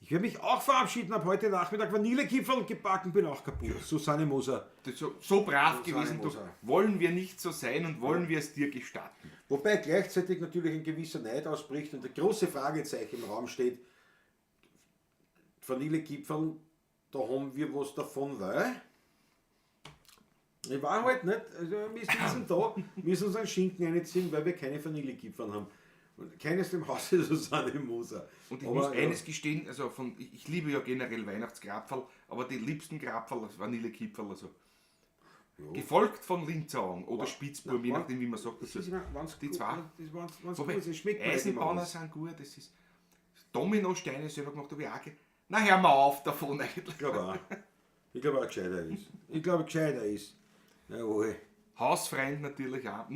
[SPEAKER 1] Ich werde mich auch verabschieden, habe heute Nachmittag Vanillekipferl gebacken, bin auch kaputt. Susanne Moser.
[SPEAKER 2] Das ist so brav
[SPEAKER 1] So
[SPEAKER 2] gewesen.
[SPEAKER 1] sein
[SPEAKER 2] Du,
[SPEAKER 1] muss er.
[SPEAKER 2] wollen wir nicht so sein und wollen wir es dir gestatten?
[SPEAKER 1] Wobei gleichzeitig natürlich ein gewisser Neid ausbricht und der große Fragezeichen im Raum steht, Vanillekipferl, da haben wir was davon, weil... Ich war halt nicht, also wir sitzen da, müssen uns einen Schinken reinziehen, weil wir keine Vanillekipferl haben. Und keines im Haus ist Susanne Moser.
[SPEAKER 2] Und ich
[SPEAKER 1] Aber,
[SPEAKER 2] muss eines gestehen, also ich liebe ja generell Weihnachtsgrapferl, aber die liebsten Grapferl, Vanillekipferl, also.
[SPEAKER 1] Ja.
[SPEAKER 2] Gefolgt von Linzaugen oder Spitzbub, je
[SPEAKER 1] na,
[SPEAKER 2] nachdem wie man sagt.
[SPEAKER 1] Das
[SPEAKER 2] Also,
[SPEAKER 1] ist immer ganz
[SPEAKER 2] die
[SPEAKER 1] gut,
[SPEAKER 2] zwei.
[SPEAKER 1] das war ganz
[SPEAKER 2] wobei,
[SPEAKER 1] gut, das schmeckt mir nicht
[SPEAKER 2] Eisenbahner
[SPEAKER 1] immer.
[SPEAKER 2] sind gut, das ist Dominosteine selber gemacht, habe ich auch na hör mal auf davon eigentlich.
[SPEAKER 1] Ich glaube auch. Ich glaube auch gescheiter ist. Ich glaube gescheiter ist. Jawohl.
[SPEAKER 2] Hausfreund natürlich auch.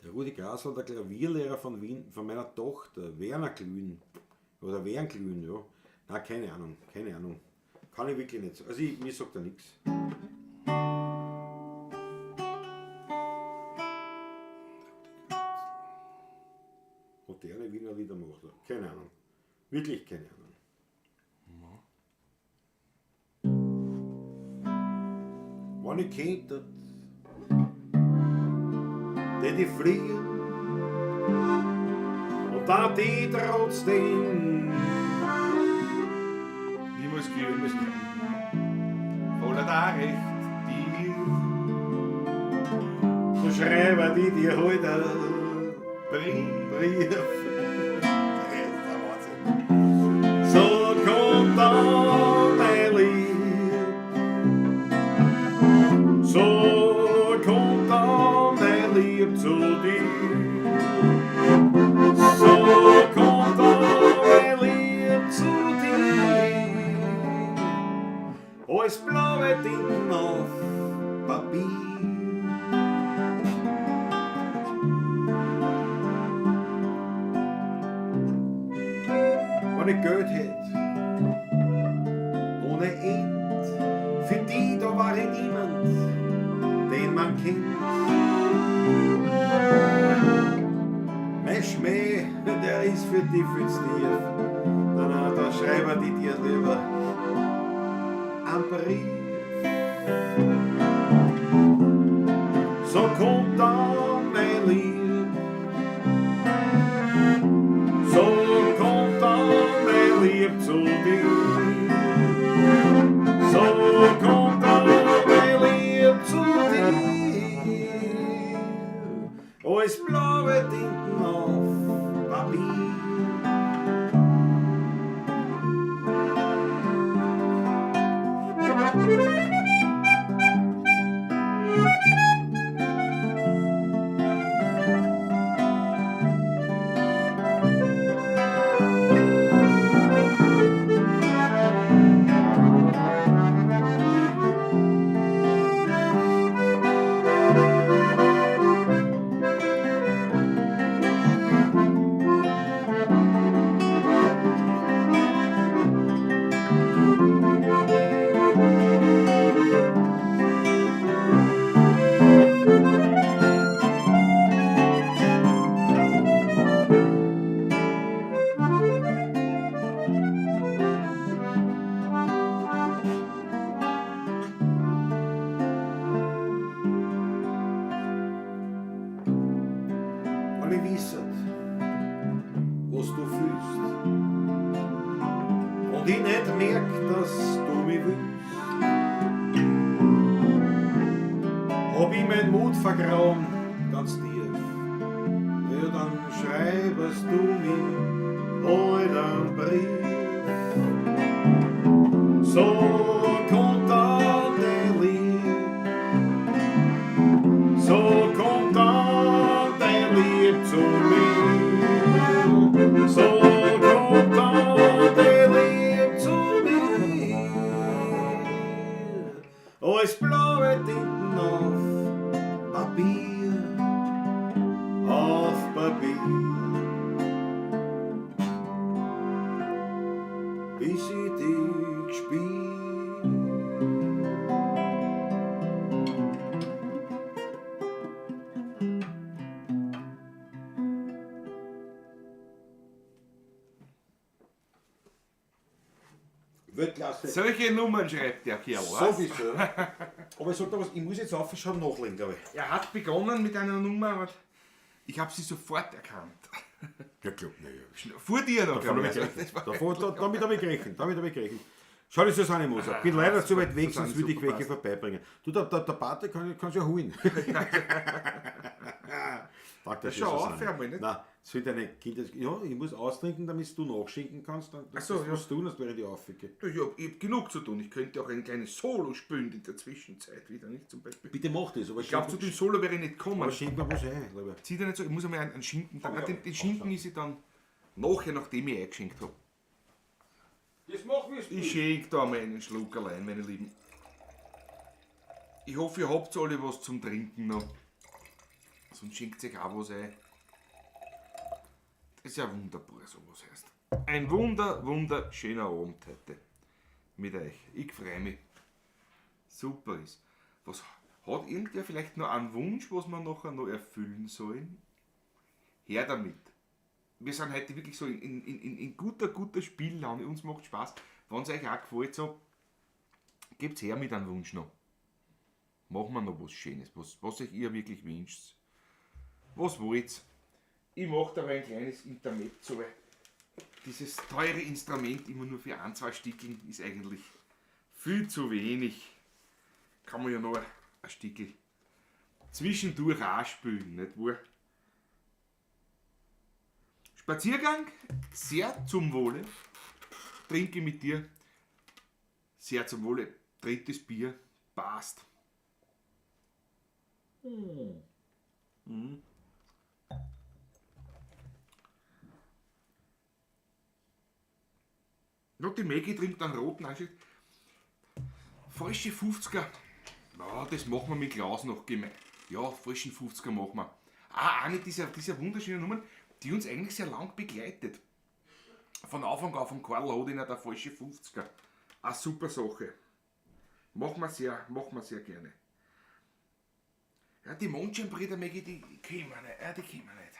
[SPEAKER 1] Der Rudi Grasl, der Klavierlehrer von Wien, von meiner Tochter, Werner Glühen. Oder Wern Glühen, ja. Nein, keine Ahnung. Kann ich wirklich nicht. Also mir sagt er nichts. moderne Wiener Lieder macht. Keine Ahnung. Wirklich keine Ahnung. Wenn ich könnte, die fliehen und dann die trotzdem.
[SPEAKER 2] Wie muss gehen? Voller da recht dir.
[SPEAKER 1] So schreiben die dir heute
[SPEAKER 2] Brief.
[SPEAKER 1] So kommt dann mein Lieb, so kommt dann mein Lieb zu dir, so kommt dann mein Lieb zu dir, als blaue Tinten auf Papier. Wenn ich Geld hätte, ohne End, für die da war ich niemand, den man kennt. Mein Schmäh, der ist für die viel zu tief, na, da schreiben die dir lieber einen Brief. So kommt dann mein Lieb, so kommt dann mein Lieb zu dir, so kommt dann mein Lieb zu dir, als blaue Tinten auf Papier. Alle wissen, was du fühlst, und ich nicht merk, dass du mich willst. Hab ich meinen Mut vergraben, ganz tief, ja, dann schreibst du mir heute einen Brief. So kommt dann der Lieb, so kommt dann der Lieb zu mir, so kommt dann der Lieb zu mir, als blaue Tinten auf Papier, auf Papier, bis ich dich spiel. Weltklasse.
[SPEAKER 2] Solche Nummern schreibt der Kerl, was?
[SPEAKER 1] Sowieso. Aber ich sag dir was, ich muss jetzt aufschauen nachlegen, glaube ich.
[SPEAKER 2] Er hat begonnen mit einer Nummer, aber ich habe sie sofort erkannt.
[SPEAKER 1] Ja, klar, naja.
[SPEAKER 2] Vor dir noch,
[SPEAKER 1] Davon
[SPEAKER 2] glaube
[SPEAKER 1] habe ich
[SPEAKER 2] ich.
[SPEAKER 1] gerechnet. Damit habe ich gerechnet. Schau, das ist eine Mutter. Ich bin leider zu weit weg, sonst würde ich welche vorbeibringen. Du, der Pate kannst ja holen.
[SPEAKER 2] Das schau auf, einmal nicht.
[SPEAKER 1] Nein, das sind deine Kinder. Ja, ich muss austrinken, damit du nachschenken kannst. Das musst du tun, das wäre die Aufwicke.
[SPEAKER 2] Ich habe genug zu tun. Ich könnte auch ein kleines Solo spielen in der Zwischenzeit wieder, nicht zum Beispiel.
[SPEAKER 1] Bitte mach das. Aber
[SPEAKER 2] Ich glaube, zu dem Solo wäre ich nicht kommen.
[SPEAKER 1] Aber schenk mir was ein, lieber.
[SPEAKER 2] Zieh dir nicht so, ich muss einmal einen Schinken. Den Schinken ist ich dann nachher, nachdem ich eingeschenkt habe.
[SPEAKER 1] Das mach wie
[SPEAKER 2] Ich schenke da mal einen Schluck allein, meine Lieben. Ich hoffe, ihr habt alle was zum Trinken noch. Sonst schenkt euch auch was ein. Das ist ja wunderbar, sowas heißt. Ein wunderschöner Abend heute mit euch. Ich freue mich. Super ist. Was hat irgendwer vielleicht noch einen Wunsch, was wir nachher noch erfüllen sollen? Her damit. wir sind heute wirklich so in guter Spiellaune. Uns macht Spaß. Wenn es euch auch gefällt, so, gebt her mit einem Wunsch noch. Machen wir noch was Schönes, was euch ihr wirklich wünscht. Was wollt? Ich mache da ein kleines Intermezzo, weil dieses teure Instrument immer nur für 1-2 Stickeln ist eigentlich viel zu wenig. Kann man ja noch ein Stickel zwischendurch auch spielen, nicht wahr? Spaziergang, sehr zum Wohle. Trinke mit dir, sehr zum Wohle. Drittes Bier, passt. Ja, die Maggie trinkt einen roten Anschluss. Falsche 50er. Ja, das machen wir mit Klaus noch gemein. Ja, falschen 50er machen wir. Eine dieser wunderschönen Nummern, die uns eigentlich sehr lang begleitet. Von Anfang an von Karl Hodiner, der falsche 50er. Eine super Sache. Machen wir sehr gerne. Ja, die Mondscheinbrüder, Maggie, die kennen wir nicht. Ja, die kennen wir nicht.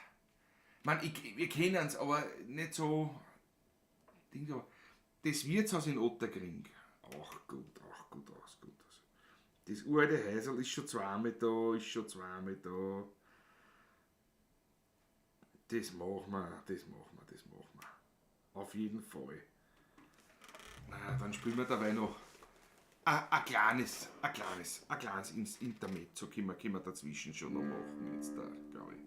[SPEAKER 2] Man, wir kennen es, aber nicht so. Ding, aber das Wirtshaus in Otterkring. Ach gut. Das alte Häuserl ist schon zweimal da, Das machen wir. Auf jeden Fall. Na, dann spielen wir dabei noch ein kleines Intermezzo. Können wir dazwischen schon noch machen, jetzt da, glaube ich.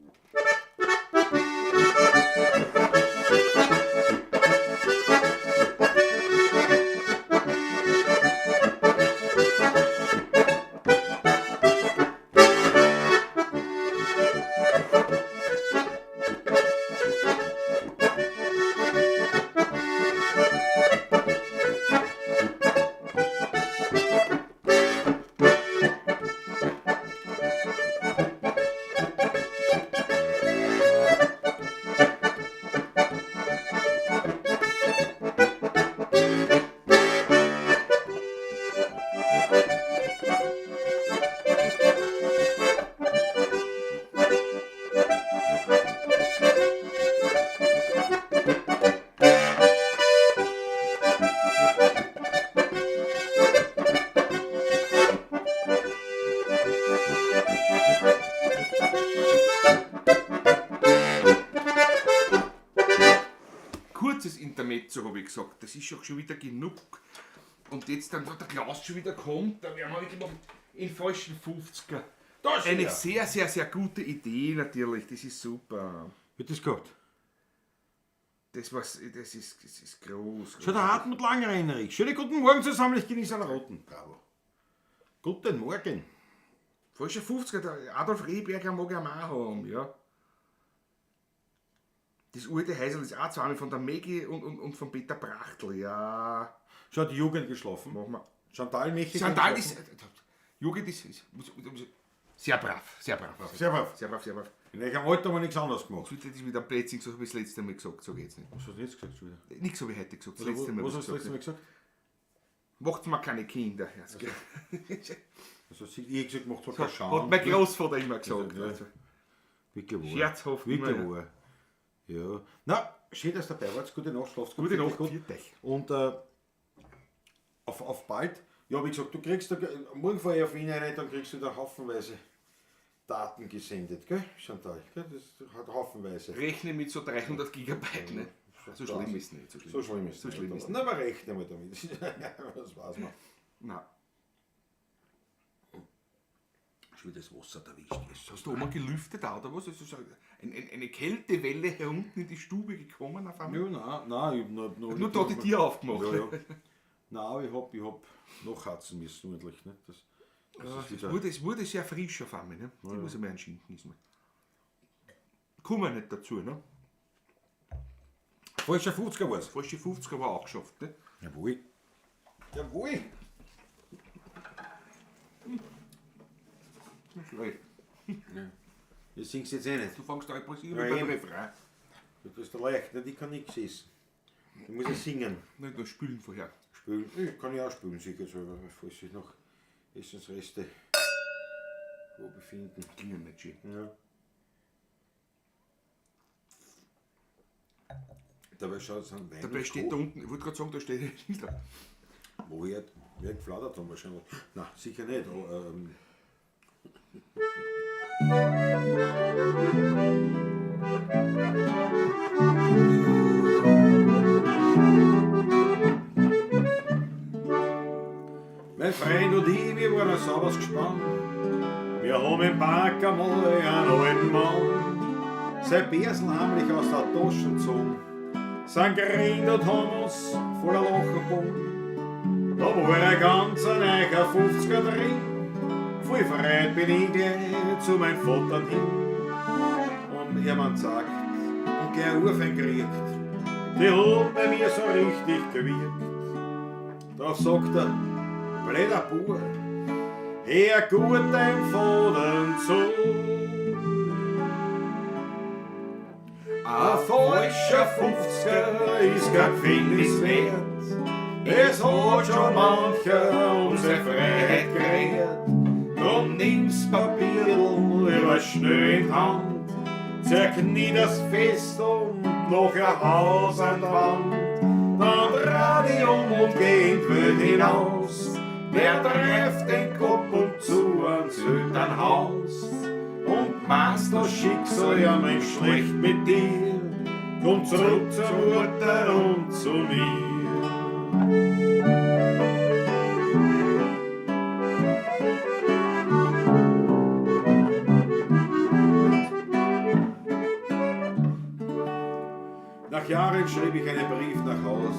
[SPEAKER 2] Kurzes Intermezzo, habe ich gesagt. Das ist auch schon wieder genug. Und jetzt dann, wo der Klaus schon wieder kommt, da werden wir wirklich noch in falschen 50er. Eine sehr gute Idee natürlich. Das ist super.
[SPEAKER 1] Wird das gehabt?
[SPEAKER 2] Das ist groß.
[SPEAKER 1] Schon der Hartmut Langerheinrich. Schönen guten Morgen zusammen, ich genieße einen roten. Bravo. Guten Morgen.
[SPEAKER 2] Falscher 50er, der Adolf Rehberger mag er auch haben, ja. Das alte Häuserl ist auch zweimal von der Maggie und von Peter Brachtl, ja.
[SPEAKER 1] Schon hat die Jugend geschlafen.
[SPEAKER 2] Machen wir.
[SPEAKER 1] Chantal Michel.
[SPEAKER 2] Chantal ist. Jugend ist sehr brav.
[SPEAKER 1] Sehr brav. In welchem Alter haben wir nichts anderes gemacht?
[SPEAKER 2] Das ist wieder Plätzchen, so habe ich das letzte Mal gesagt, so geht's nicht.
[SPEAKER 1] Was hast du jetzt gesagt schon wieder?
[SPEAKER 2] Nichts habe ich heute gesagt, das
[SPEAKER 1] Was
[SPEAKER 2] letzte Mal.
[SPEAKER 1] hast du das letzte Mal gesagt?
[SPEAKER 2] Macht mal keine Kinder.
[SPEAKER 1] Also ich gesagt, macht zwar keinen Schaden.
[SPEAKER 2] Hat mein Großvater immer gesagt.
[SPEAKER 1] Ja.
[SPEAKER 2] Also.
[SPEAKER 1] Wirklich wahr.
[SPEAKER 2] Scherzhaft.
[SPEAKER 1] Wirklich wahr. Ja. Na, schön, dass du dabei warst. Gute Nacht, schlafst gut.
[SPEAKER 2] Gute Nacht,
[SPEAKER 1] gut. Und auf bald. Ja, wie gesagt, du kriegst, morgen fahre ich auf Wien rein, dann kriegst du da haufenweise Daten gesendet, gell, Chantal? Gell? Das hat haufenweise.
[SPEAKER 2] Rechne mit so 300 Gigabyte, ne? So schlimm ist es nicht.
[SPEAKER 1] So schlimm ist es nicht. Na, aber rechne mal damit. Das weiß man.
[SPEAKER 2] Nein.
[SPEAKER 1] Schon wieder das Wasser erwischt.
[SPEAKER 2] Hast du oben gelüftet auch, oder was? Ist so eine Kältewelle herunten in die Stube gekommen auf einmal?
[SPEAKER 1] Ja, nein, ich habe
[SPEAKER 2] nur da die Tür aufgemacht.
[SPEAKER 1] Ja. Nein, ich hab noch hatzen müssen, ordentlich. Nicht?
[SPEAKER 2] Es wurde sehr frisch auf einmal, ne? Die muss ich mir entschieden. Kommen wir nicht dazu, ne?
[SPEAKER 1] Falscher 50er war es.
[SPEAKER 2] Falsche 50er war auch geschafft, ne?
[SPEAKER 1] Jawohl.
[SPEAKER 2] Schlecht.
[SPEAKER 1] Das singst jetzt eh nicht.
[SPEAKER 2] Du fängst da impulsiv
[SPEAKER 1] Ja,
[SPEAKER 2] beim
[SPEAKER 1] eben.
[SPEAKER 2] Refrain.
[SPEAKER 1] Das ist der leicht, nicht? Ich kann nichts essen. Ich muss ja singen.
[SPEAKER 2] Nein, da spülen vorher.
[SPEAKER 1] Spülen. Ich kann ja auch spülen, sicher selber, falls sich noch Essensreste wo befinden.
[SPEAKER 2] Ging ja nicht schön.
[SPEAKER 1] Ja. Dabei schaut es an Wein.
[SPEAKER 2] Dabei steht da unten, ich wollte gerade sagen, da steht nicht drauf.
[SPEAKER 1] Wo wir geflattert haben wahrscheinlich. Nein, sicher nicht. Aber, mein Freund und ich, wir waren sauber gespannt. Wir haben im Park einmal einen alten Mann sein Bärsel heimlich aus der Tasche gezogen. Sind gerannt und haben uns voller Lachen gebogen. Da war ein ganz neuer 50er drin. Voll verreit bin ich gleich zu meinem Vater hin. Und er man sagt und gleich Urfein gekriegt. Die hat bei mir so richtig gewirkt. Da sagt er, blöder Bub, hör gut deinem Vater zu. Ein falscher 50er ist kein Gefängnis wert. Es hat schon mancher um seine Freiheit geredet. Drum nimm's Papierl über schnell in die Hand, zerknie das fest und noch ein Haus an der Wand. Dann dreh und geh in die Welt hinaus. Wer trifft den Kopf und zu ans Elternhaus? Und meinst das Schicksal ja mein schlecht mit dir? Komm zurück zur Mutter und zu mir. Nach Jahren schrieb ich einen Brief nach Haus.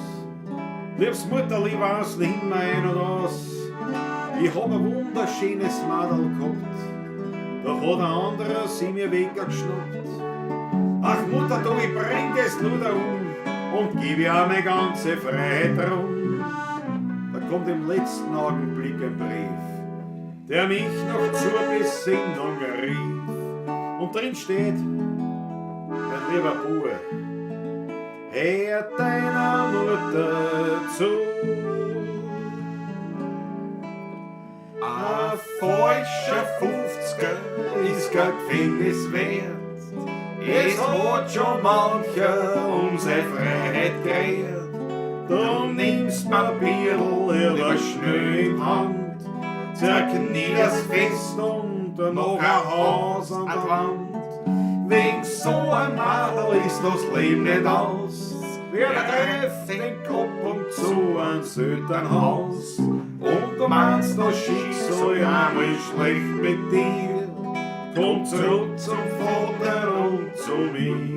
[SPEAKER 1] Liebs Mutterli, was nimm ein oder aus. Ich hab ein wunderschönes Madel gehabt. Da hat ein anderer sie mir weggeschnappt. Ach Mutter, du, ich bring das nur da und gib ihr meine ganze Freiheit drum. Da kommt im letzten Augenblick ein Brief, der mich noch zur Besinnung rief. Und drin steht, mein lieber Bub, hör deiner Mutter zu. Ein falscher 50er ist kein Gefängnis wert. Es hat schon mancher um seine Freiheit geredet. Drum nimm's Papierl über schnell in die Hand, zerknie das fest und noch ein Haus an der Wand. Wegen so ein Madel ist das Leben nicht aus. Wer trifft den Kopf und zu ans Elternhaus? Und du meinst das Schicksal ja mal schlecht mit dir? Komm zurück zum Vater und zu mir.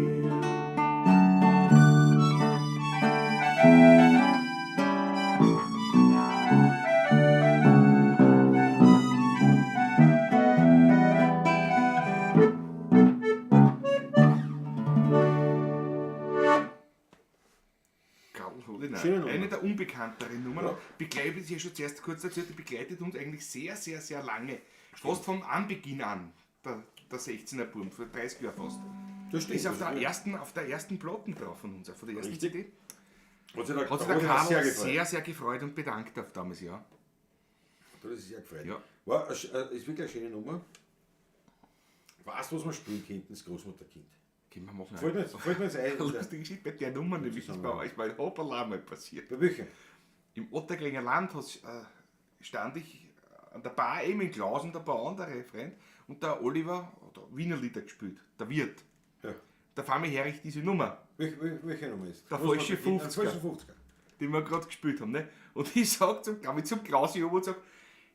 [SPEAKER 2] Eine der unbekannteren Nummern. Begleitet, ich habe schon zuerst kurz erzählt, die begleitet uns eigentlich sehr, sehr, sehr lange. Fast vom Anbeginn an, der 16er Burm, vor 30 Jahren fast.
[SPEAKER 1] Das stimmt.
[SPEAKER 2] Ist auf der ersten Platten drauf von uns, von der ersten
[SPEAKER 1] Richtig.
[SPEAKER 2] CD.
[SPEAKER 1] Hat sich der
[SPEAKER 2] Karl
[SPEAKER 1] sehr
[SPEAKER 2] sehr, sehr gefreut und bedankt auf damals, ja.
[SPEAKER 1] Das ist sehr gefreut.
[SPEAKER 2] Ja.
[SPEAKER 1] War, ist wirklich eine schöne Nummer. Weißt du, was man spielen könnten, das Großmutterkind?
[SPEAKER 2] Können wir machen.
[SPEAKER 1] Fällt mir jetzt ein.
[SPEAKER 2] Lustig ist bei der Nummer, nämlich ist bei euch bei Hoppala mal passiert.
[SPEAKER 1] Bei welchen?
[SPEAKER 2] Im Otterklinger Land stand ich an der Bar, eben in Klaus und ein paar andere Freunde, und der Oliver hat Wiener Lieder gespielt, der Wirt.
[SPEAKER 1] Ja.
[SPEAKER 2] Da fahren wir her ich diese Nummer,
[SPEAKER 1] Welche Nummer ist?
[SPEAKER 2] Der falsche 50er.
[SPEAKER 1] Der falsche 50er.
[SPEAKER 2] die wir gerade gespielt haben. Ne? Und ich sage zum Klaus und sage,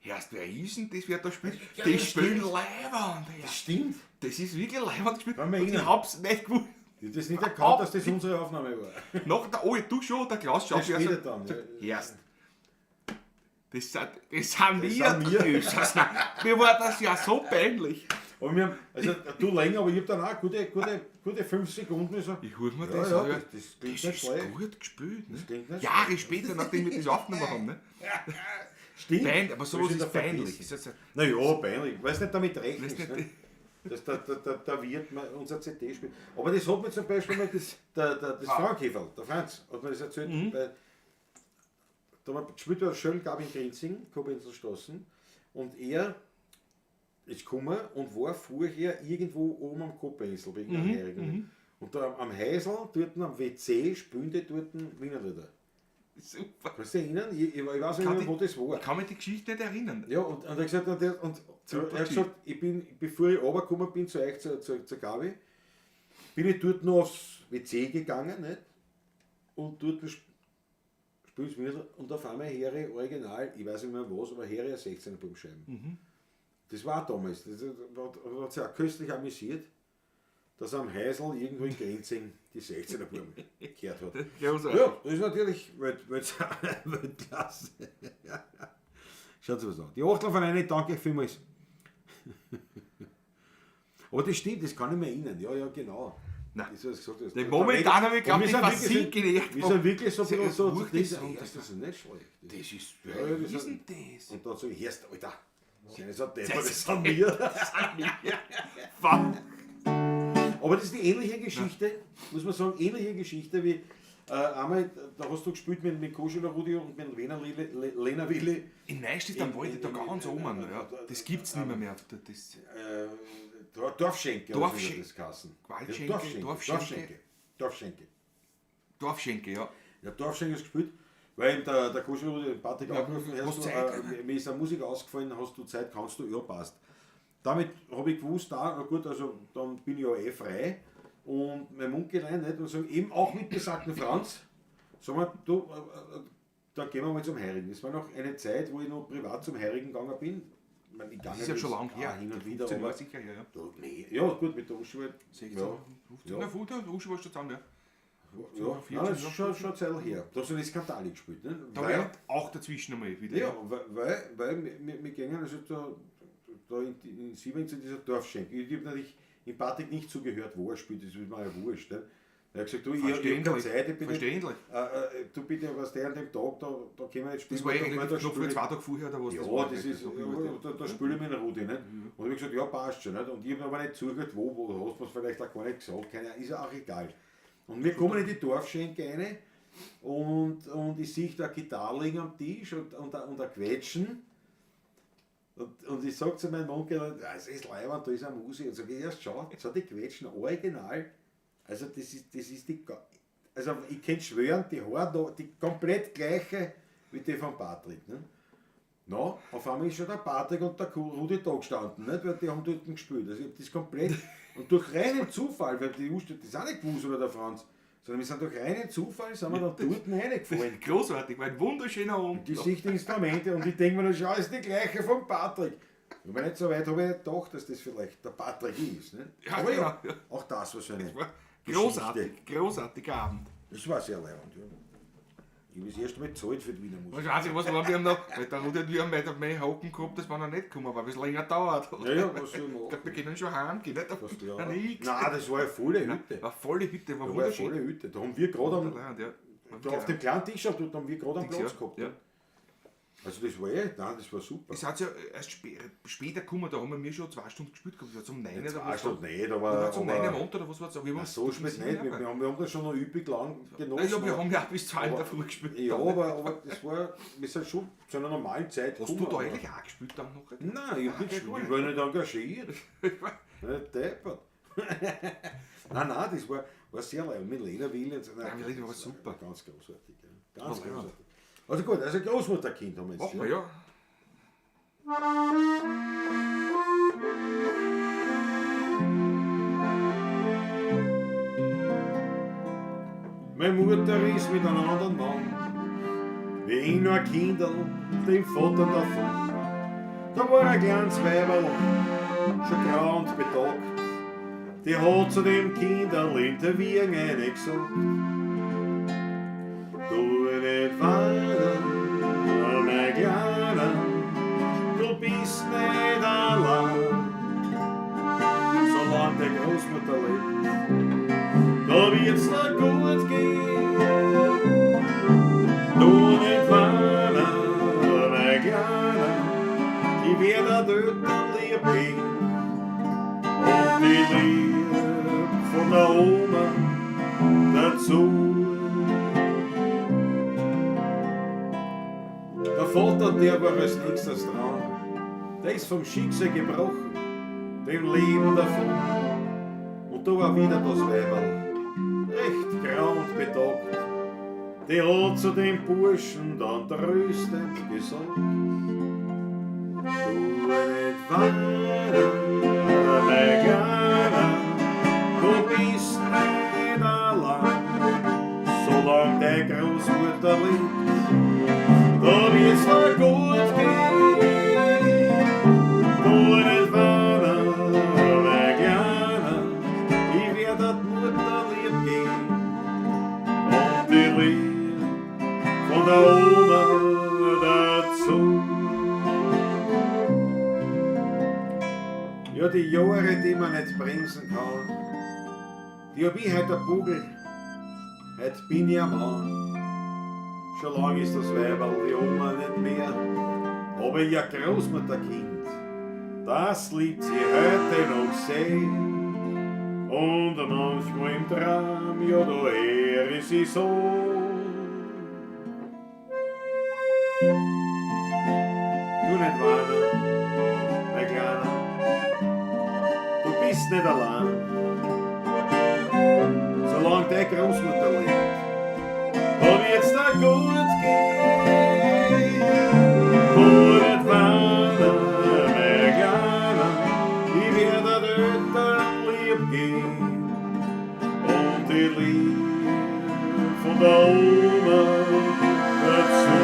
[SPEAKER 2] hörst wer ist denn das, wer da spielt?
[SPEAKER 1] Ja,
[SPEAKER 2] die
[SPEAKER 1] das
[SPEAKER 2] spielen
[SPEAKER 1] stimmt.
[SPEAKER 2] Leibwand. Ja.
[SPEAKER 1] Das stimmt.
[SPEAKER 2] Das ist wirklich Leibwand gespielt.
[SPEAKER 1] Kann man
[SPEAKER 2] Und ich
[SPEAKER 1] erinnern.
[SPEAKER 2] hab's nicht gewusst.
[SPEAKER 1] Ich hab das nicht erkannt, dass das unsere Aufnahme war.
[SPEAKER 2] Nach der, oh, du schon, der Klaus schaut
[SPEAKER 1] Das später dann.
[SPEAKER 2] Hörst. Das sind wir. Mir war das ja so peinlich.
[SPEAKER 1] Aber wir haben, also du länger, aber ich habe dann auch gute 5 Sekunden so.
[SPEAKER 2] Ich hol mir
[SPEAKER 1] Ja,
[SPEAKER 2] das
[SPEAKER 1] ja,
[SPEAKER 2] an.
[SPEAKER 1] das klingt
[SPEAKER 2] Das
[SPEAKER 1] nicht
[SPEAKER 2] ist
[SPEAKER 1] schlecht.
[SPEAKER 2] gut gespielt. Ne?
[SPEAKER 1] Das klingt nicht
[SPEAKER 2] Jahre
[SPEAKER 1] schlecht.
[SPEAKER 2] später, nachdem wir das aufgenommen haben. Ne?
[SPEAKER 1] Stimmt.
[SPEAKER 2] Aber sowas
[SPEAKER 1] Das
[SPEAKER 2] ist
[SPEAKER 1] der
[SPEAKER 2] peinlich.
[SPEAKER 1] Vergessen.
[SPEAKER 2] Ist das,
[SPEAKER 1] Naja, peinlich. Weil du nicht damit rechnest,
[SPEAKER 2] Weißt
[SPEAKER 1] ne?
[SPEAKER 2] nicht-
[SPEAKER 1] dass der Wirt mal unser CD spielt. Aber das hat mir zum Beispiel mal das Frankheferl, der Franz, hat mir das erzählt. Da haben wir gespielt bei Schöll, gab in Grenzing, Koblenzer-Straßen, und er ist gekommen und war vorher irgendwo oben am Kopeninsel wegen Angehörigen. Und da am Heisel, dort am WC, spielen die dort Wienerlieder.
[SPEAKER 2] Super.
[SPEAKER 1] Kannst du dich erinnern? Ich weiß nicht mehr, wo das war.
[SPEAKER 2] Ich kann mich die Geschichte nicht erinnern.
[SPEAKER 1] Ja, und er hat gesagt, er hat gesagt, bevor ich runtergekommen bin zu euch, zur Gabi, bin ich dort noch aufs WC gegangen, nicht? Und dort spielst du wieder und auf einmal höre ich original, ich weiß nicht mehr was, aber höre ich 16er Bubenscheiben. Das war damals, das hat sich auch köstlich amüsiert, dass er am Heisel irgendwo in Grenzing die 16er Buben gehört hat. Ja, das ist natürlich Weltklasse. Schaut was an. Die Achtelvereine, danke vielmals. Aber das stimmt, das kann ich mir erinnern. Ja, genau.
[SPEAKER 2] Nein.
[SPEAKER 1] Das hast du gesagt,
[SPEAKER 2] Momentan habe ich glaube ich was gelegt.
[SPEAKER 1] Wir sind wirklich so
[SPEAKER 2] Das ist
[SPEAKER 1] das
[SPEAKER 2] nicht
[SPEAKER 1] ist
[SPEAKER 2] schlecht.
[SPEAKER 1] Das ist
[SPEAKER 2] Wie ist denn das?
[SPEAKER 1] Und dann so, erst, Alter, das sind wir. Aber das ist die ähnliche Geschichte, muss man sagen, ähnliche Geschichte wie einmal, da hast du gespielt mit Koschela Rudi und mit Lena Willi.
[SPEAKER 2] In Neustadt am Wald, da ganz oben. Ja. Das gibt es nicht mehr. Das
[SPEAKER 1] Dorfschenke,
[SPEAKER 2] Dorfschenke.
[SPEAKER 1] Das Kassen.
[SPEAKER 2] Dorfschenke, ja.
[SPEAKER 1] Ja, Dorfschenke ist gespielt, weil ihm der Koschela Rudi den Patrick angerufen hat, mir ist eine Musik ausgefallen, hast du Zeit, kannst du, ja passt. Damit habe ich gewusst, gut, also dann bin ich ja frei. Und mein Mundgelein nicht und sagen, eben auch mit besagten Franz, sagen wir, du, da gehen wir mal zum Heirigen. Das war noch eine Zeit, wo ich noch privat zum Heirigen gegangen bin. Ich meine,
[SPEAKER 2] Das ist ja schon lange her.
[SPEAKER 1] Hin und wieder.
[SPEAKER 2] Aber sicher, ja.
[SPEAKER 1] Nee, ja, gut, mit der Uschi halt.
[SPEAKER 2] 16,
[SPEAKER 1] ja,
[SPEAKER 2] 15,
[SPEAKER 1] ja.
[SPEAKER 2] der Uschi war schon zusammen, ja.
[SPEAKER 1] Ja,
[SPEAKER 2] 14,
[SPEAKER 1] nein, das ist schon eine Zeit her. Da sind die Skandale gespielt. Ne?
[SPEAKER 2] Da war auch dazwischen einmal wieder.
[SPEAKER 1] Ja, weil wir gehen also da in Siebing zu dieser Dorfschenke. Ich habe natürlich im Patrick nicht zugehört, wo er spielt, das ist mir ja wurscht. Ne? Er hat gesagt, du, ich habe keine Zeit, ich bin
[SPEAKER 2] Verständlich.
[SPEAKER 1] du bitte, was der an dem Tag, da können wir nicht spielen.
[SPEAKER 2] Das war eigentlich noch für 2 Tage vorher, oder was?
[SPEAKER 1] Ja,
[SPEAKER 2] das
[SPEAKER 1] da spiele ich mit einer Rudi. Nicht? Und ich habe gesagt, ja, passt schon. Nicht? Und ich habe aber nicht zugehört, wo du hast, was vielleicht auch gar nicht gesagt, keine Ahnung, ist ja auch egal. Und wir kommen in die Dorfschenke rein und ich sehe da eine Gitarre liegen am Tisch und ein Quetschen. Und ich sage zu meinem Onkel, es ist leibend, da ist eine Musik. Und sage ich, erst schau, die Quetschen original. Also das ist die, also ich kann schwören, die Haare da, die komplett gleiche wie die von Patrick. Ne? No, auf einmal ist schon der Patrick und der Rudi da gestanden, nicht? Weil die haben dort gespielt. Also ich habe das komplett, und durch reinen Zufall, weil die Uste, das ist auch nicht gewusst, oder der Franz, sondern wir sind durch reinen Zufall, sind wir dann dort reingefallen.
[SPEAKER 2] Großartig, war ein wunderschöner Abend.
[SPEAKER 1] Die Sichtinstrumente und ich denke mir, dann schau, ist die gleiche von Patrick. Aber nicht so weit habe ich nicht gedacht, dass das vielleicht der Patrick ist. Ne?
[SPEAKER 2] Ja,
[SPEAKER 1] aber
[SPEAKER 2] genau.
[SPEAKER 1] ja, auch das war so eine
[SPEAKER 2] großartiger Abend.
[SPEAKER 1] Das war sehr leibend. Ja. Ich habe das erste Mal gezahlt für die Wiener Musik.
[SPEAKER 2] Ich weiß nicht, was war, wir haben noch, weil der Rudi und wir haben meine Hocken gehabt, das war noch nicht gekommen, aber ein bisschen länger dauert.
[SPEAKER 1] Ja, was soll
[SPEAKER 2] Ich
[SPEAKER 1] man
[SPEAKER 2] glaube, wir können schon heimgehen, nicht?
[SPEAKER 1] ja.
[SPEAKER 2] Nein,
[SPEAKER 1] das war eine volle Hütte.
[SPEAKER 2] Eine volle Hütte, war
[SPEAKER 1] Das war eine
[SPEAKER 2] wunderschön.
[SPEAKER 1] volle Hütte. Da haben wir gerade auf dem kleinen Tisch dort haben wir gerade einen Platz gehabt.
[SPEAKER 2] Ja.
[SPEAKER 1] Also das war das war super.
[SPEAKER 2] Es hat ja erst später gekommen, da haben wir schon 2 Stunden gespielt gehabt, das war um 9 oder was.
[SPEAKER 1] 2 Stunden nicht,
[SPEAKER 2] Aber
[SPEAKER 1] aber...
[SPEAKER 2] zum 9 am Abend oder was war das?
[SPEAKER 1] Ach so spät nicht, wir haben das schon noch üppig lang genossen.
[SPEAKER 2] Ja, wir haben ja auch bis 2 in der Früh gespielt.
[SPEAKER 1] Ja, aber das war, wir sind schon zu einer normalen Zeit
[SPEAKER 2] Hast du da eigentlich auch gespielt dann noch?
[SPEAKER 1] Nein, ich habe nicht gespielt, ich war nicht engagiert. Nicht deppert. Nein, das war sehr leid. Mit Lena Willi und so.
[SPEAKER 2] Ja, Lena war super.
[SPEAKER 1] Ganz großartig. Ja. Ganz großartig. Also gut, also Großmutterkind haben wir jetzt.
[SPEAKER 2] Machen wir, ja.
[SPEAKER 1] Meine Mutter ist mit einem anderen Mann, wie ich nur ein Kindl, dem Vater davon. Da war ein kleines Weiberl, schon grau und betagt, die hat zu dem Kinderl in der Wiegen gesagt. Du nicht weinen, mein Kleiner, du bist nicht allein. Solange die Großmutter lebt, da wird's dir gut gehen. Du nicht weinen, mein Kleiner, ich werde dort lieb gehen. Und die Liebe von der Oma dazu. Der Vater, der war als nächstes dran. Der ist vom Schicksal gebrochen, dem Leben davon. Und da war wieder das Weiberl, recht grau und betagt, die hat zu dem Burschen dann tröstend gesagt: Du nicht weinen, mein Kleiner, du bist nicht allein, solange deine Großmutter lebt, da wird's dir gut gehen. Du nicht weinen, mein Kleiner, ich werde die Mutter lieb gehen und die Liebe von der Oma dazu. Ja, die Jahre, die man nicht bremsen kann, die hab ich heute ein Bugel, heute bin ich ein Mann. Schon lang ist das Weiberl, die Oma nicht mehr, aber ihr Großmutterkind, das liebt sie heute noch sehr. Und manchmal im Traum, ja, da ehre sie so. Du nicht weinen, mein Kleiner, du bist nicht allein, solange deine Großmutter lebt, da wird's dir gut gehen. Du nicht weinen, mein Kleiner, ich werde Eltern lieb gehen und die Liebe von der Oma dazu.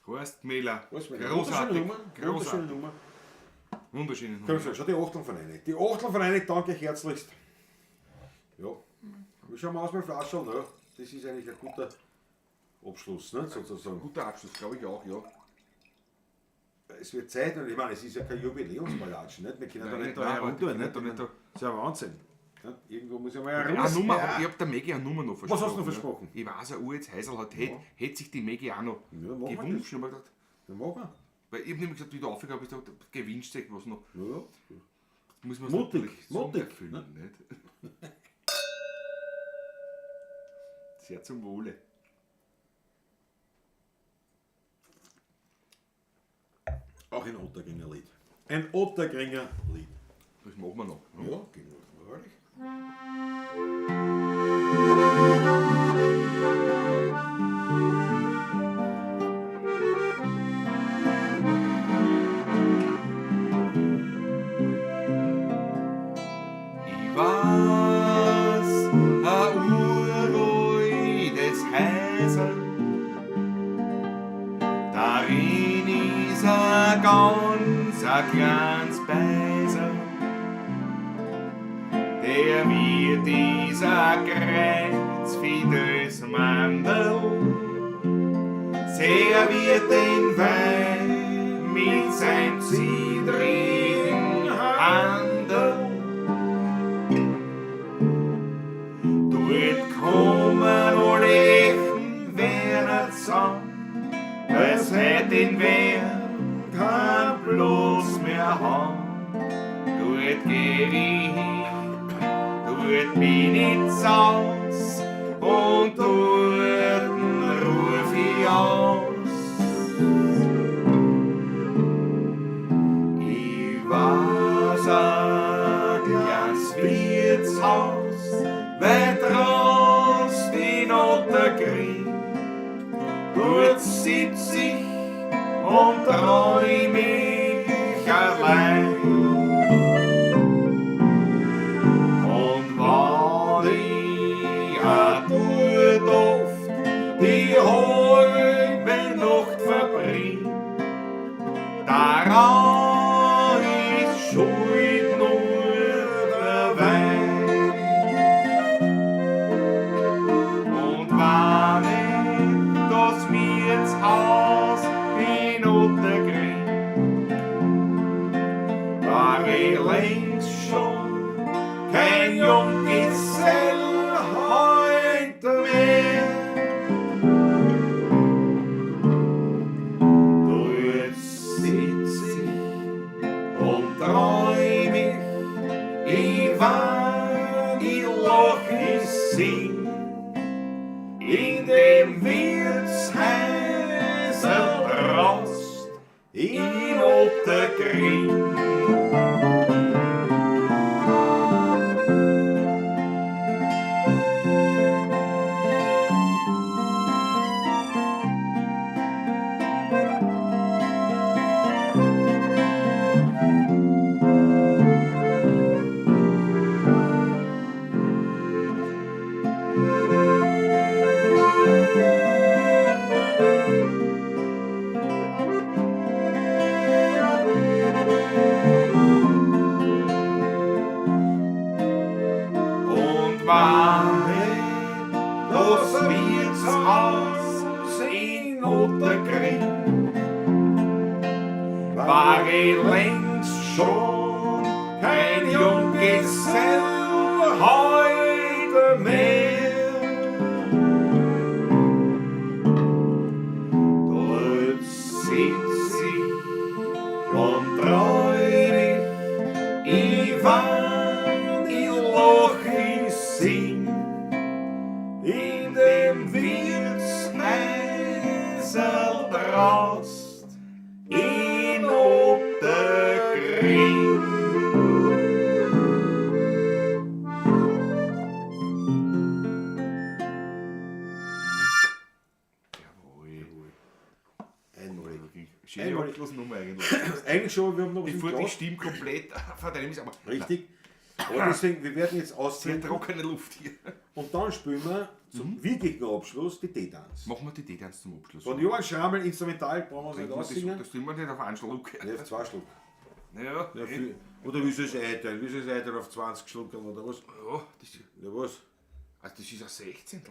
[SPEAKER 2] Horst Mähler.
[SPEAKER 1] Wunderschöne
[SPEAKER 2] Großartig.
[SPEAKER 1] Nummer.
[SPEAKER 2] Großartig.
[SPEAKER 1] Nummer.
[SPEAKER 2] Wunderschöne
[SPEAKER 1] Komm
[SPEAKER 2] Nummer.
[SPEAKER 1] schon, schau die Achteln von eine. Die Achteln von eine danke ich herzlichst. Ja, wie schauen wir aus mit Flaschen? Ne? Das ist eigentlich ein guter Abschluss, ne? Sozusagen.
[SPEAKER 2] Guter Abschluss, glaube ich auch, ja.
[SPEAKER 1] Es wird Zeit, und ich meine, es ist ja kein Jubiläumsballatsch, nicht? Wir können da nicht da
[SPEAKER 2] nein,
[SPEAKER 1] herumtun,
[SPEAKER 2] aber
[SPEAKER 1] nicht?
[SPEAKER 2] nicht da.
[SPEAKER 1] Das ist ja Wahnsinn. Nicht? Irgendwo muss ja mal
[SPEAKER 2] Eine
[SPEAKER 1] raus.
[SPEAKER 2] Nummer,
[SPEAKER 1] Ja.
[SPEAKER 2] ich hab der Maggie eine Nummer noch versprochen.
[SPEAKER 1] Was hast du noch
[SPEAKER 2] ne?
[SPEAKER 1] versprochen?
[SPEAKER 2] Ich weiß, ein Urz Heisel hat,
[SPEAKER 1] Ja.
[SPEAKER 2] hätte sich die Maggie auch noch
[SPEAKER 1] Ja, machen wir
[SPEAKER 2] gewünscht. Und hab gedacht,
[SPEAKER 1] Dann machen wir.
[SPEAKER 2] weil ich hab nämlich gesagt, wie du aufgehört habe, ich gesagt, gewünscht sich was noch.
[SPEAKER 1] Ja.
[SPEAKER 2] Muss man
[SPEAKER 1] Mutig,
[SPEAKER 2] natürlich so
[SPEAKER 1] mutig,
[SPEAKER 2] erfüllen,
[SPEAKER 1] ne?
[SPEAKER 2] nicht? Sehr zum Wohle.
[SPEAKER 1] Auch ein Ottergringer Lied. Ein Ottergringer Lied.
[SPEAKER 2] Das machen wir noch. Ne?
[SPEAKER 1] Ja, genau. Wahrlich.
[SPEAKER 2] Ich weiß, ein uraltes Häusl, darin ist ein ganz kleines Beisel. Der wird dieser Kreuzfidels Mandel, serviert den Wein mit seinem zittrigen Handel. Dort kommen alle echten Werner zusammen, es hätt den Wert kein Bloß mehr haben. Dort geh ich hin, dort bin ich zaus und dort ruf ich aus. Ich weiß ein kleines Wirtshaus, weit raus in Ottergrimm. Dort sitz ich und träum mich allein. Und wann ich auch dort oft die halbe Nacht verbring, daran ist schuld nur der Wein. Und wenn ich das Wirtshaus in Ottergrimm, war ich längst schon kein Junggesell heute mehr. Dort sitz ich und träum ich wann ich lach, ich sing in dem Wirtshaus Ottergring. Und warme das Wirtshaus in Ottergring war ich längst schon kein Junggesell heute mehr. Dort sitz ich und treu ich wann ich loch, ich sing in dem Wirtshäusl draust in Ottergring.
[SPEAKER 1] Einmalig.
[SPEAKER 2] Schöne Abschlussnummer eigentlich.
[SPEAKER 1] Eigentlich schon, wir haben noch was im
[SPEAKER 2] Bevor die
[SPEAKER 1] Glas.
[SPEAKER 2] Stimme komplett verdrängt ist, aber
[SPEAKER 1] Richtig. Aber deswegen, wir werden jetzt
[SPEAKER 2] sehr
[SPEAKER 1] ausziehen
[SPEAKER 2] trockene Luft hier.
[SPEAKER 1] und dann spielen wir zum wirklichen Abschluss die T-Dance.
[SPEAKER 2] Machen wir die D-Dance zum Abschluss.
[SPEAKER 1] Von Johann Schrammel Instrumental brauchen wir uns nicht
[SPEAKER 2] das,
[SPEAKER 1] aussingen.
[SPEAKER 2] das tun wir nicht auf einen Schluck.
[SPEAKER 1] Ja, auf 2 Schluck.
[SPEAKER 2] Ja,
[SPEAKER 1] Ja, viel. Oder wie soll es einteilen? Wie soll es einteilen auf 20 Schluck oder was?
[SPEAKER 2] ja, das,
[SPEAKER 1] Ja, was?
[SPEAKER 2] also das ist ein 16.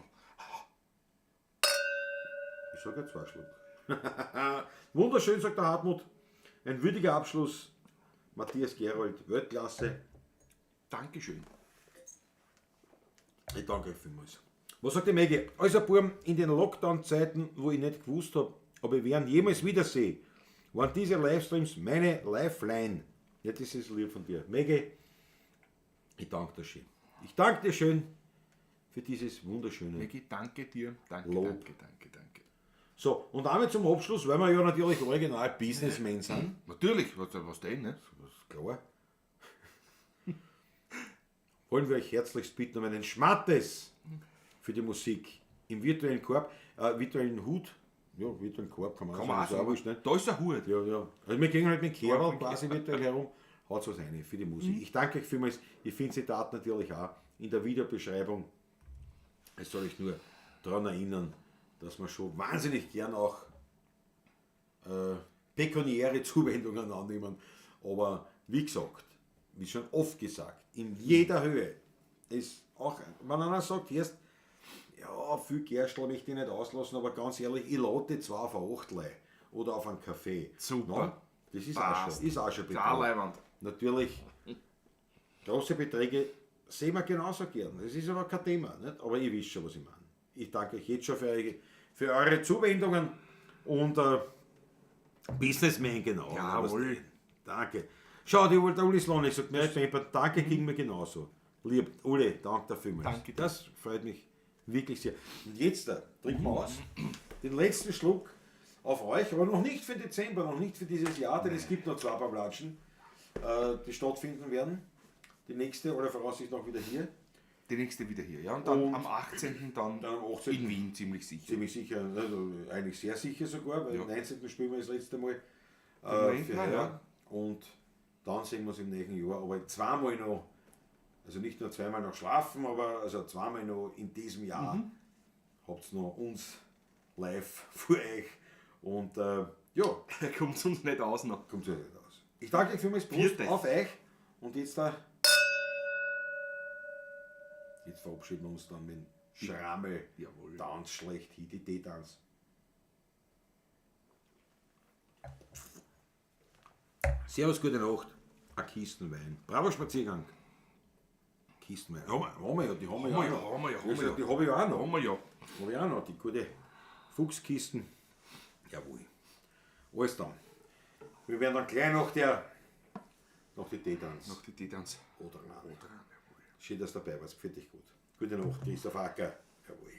[SPEAKER 1] Ich sage ja 2 Schluck. Wunderschön, sagt der Hartmut. Ein würdiger Abschluss. Matthias Gerold, Weltklasse.
[SPEAKER 2] Dankeschön.
[SPEAKER 1] Ich danke euch vielmals. Was sagt die Maggie? Also, Burm, in den Lockdown-Zeiten, wo ich nicht gewusst habe, ob ich wen jemals wiedersehe, waren diese Livestreams meine Lifeline. Ja, das ist lieb von dir. Maggie, ich danke dir schön. Ich danke dir schön für dieses wunderschöne.
[SPEAKER 2] Maggie, danke dir. Danke,
[SPEAKER 1] Lob.
[SPEAKER 2] danke.
[SPEAKER 1] So, und damit zum Abschluss, weil wir ja natürlich original Businessmen sind.
[SPEAKER 2] Natürlich, was denn, ne?
[SPEAKER 1] Das ist klar. Wollen wir euch herzlichst bitten um einen Schmattes für die Musik im virtuellen Korb, virtuellen Hut. Ja, virtuellen Korb kann man
[SPEAKER 2] Kann
[SPEAKER 1] auch
[SPEAKER 2] man auch
[SPEAKER 1] sagen.
[SPEAKER 2] sagen.
[SPEAKER 1] Ist auch wurscht, ne?
[SPEAKER 2] Da ist ein Hut.
[SPEAKER 1] Ja, ja. Also wir gehen halt mit Kerl
[SPEAKER 2] Korb,
[SPEAKER 1] quasi virtuell herum. Haut was rein für die Musik. Ich danke euch vielmals. Ich finde Zitat natürlich auch in der Videobeschreibung. Es soll euch nur daran erinnern, dass man schon wahnsinnig gern auch pekuniäre Zuwendungen annehmen. Aber wie gesagt, wie schon oft gesagt, in jeder Höhe ist auch, wenn einer sagt, erst, ja, viel Gerstl möchte ich nicht auslassen, aber ganz ehrlich, ich lade zwar auf ein Achtlei oder auf einen Kaffee.
[SPEAKER 2] Super.
[SPEAKER 1] Na, das ist
[SPEAKER 2] Passt.
[SPEAKER 1] auch schon
[SPEAKER 2] Klar, Leiwand.
[SPEAKER 1] Natürlich, große Beträge sehen wir genauso gern. Das ist aber kein Thema. Nicht? Aber ihr wisst schon, was ich meine. Ich danke euch jetzt schon für eure Zuwendungen und Businessman genau.
[SPEAKER 2] Jawohl.
[SPEAKER 1] Danke. Schau, der Uli Slonik sagt mir, danke ging mir genauso. Lieb, Uli, danke dafür.
[SPEAKER 2] Danke.
[SPEAKER 1] Das freut mich wirklich sehr. Und jetzt trinken wir aus. Den letzten Schluck auf euch, aber noch nicht für Dezember, noch nicht für dieses Jahr, denn es gibt noch 2 Pavlatschen, die stattfinden werden. Die nächste oder voraussichtlich noch wieder hier.
[SPEAKER 2] Die nächste wieder hier, ja. Und dann
[SPEAKER 1] Und
[SPEAKER 2] am 18. Dann
[SPEAKER 1] Dann am 18.
[SPEAKER 2] in Wien, ziemlich sicher.
[SPEAKER 1] Ziemlich sicher, also eigentlich sehr sicher sogar, weil
[SPEAKER 2] Ja.
[SPEAKER 1] am 19. spielen wir das letzte Mal
[SPEAKER 2] Moment
[SPEAKER 1] für
[SPEAKER 2] mal,
[SPEAKER 1] heuer.
[SPEAKER 2] ja.
[SPEAKER 1] Und dann sehen wir es im nächsten Jahr, aber zweimal noch, also nicht nur zweimal noch schlafen, aber also zweimal noch in diesem Jahr habt ihr noch uns live vor euch und ja,
[SPEAKER 2] Kommt es uns nicht aus noch.
[SPEAKER 1] kommt ja nicht aus. Ich danke euch vielmals, Prost
[SPEAKER 2] Vierte.
[SPEAKER 1] auf euch und jetzt jetzt verabschieden wir uns dann mit dem Schrammel,
[SPEAKER 2] Jawohl.
[SPEAKER 1] Tanz schlechthin, die T-Tanz. Servus, gute Nacht. Ein Kistenwein. Bravo Spaziergang. Kistenwein. Haben wir ja, die haben wir ja.
[SPEAKER 2] Haben wir
[SPEAKER 1] auch
[SPEAKER 2] ja,
[SPEAKER 1] noch.
[SPEAKER 2] haben wir ja,
[SPEAKER 1] Ja,
[SPEAKER 2] haben wir ja.
[SPEAKER 1] die habe ich auch noch.
[SPEAKER 2] Haben wir ja.
[SPEAKER 1] Habe ich auch noch, die gute Fuchskisten. Jawohl. Alles dann. Wir werden dann gleich nach die T-Tanz.
[SPEAKER 2] Noch die T-Tanz.
[SPEAKER 1] Oder nein. Schön, dass du dabei warst. Für dich gut. Gute Nacht, Christoph Acker. Jawohl.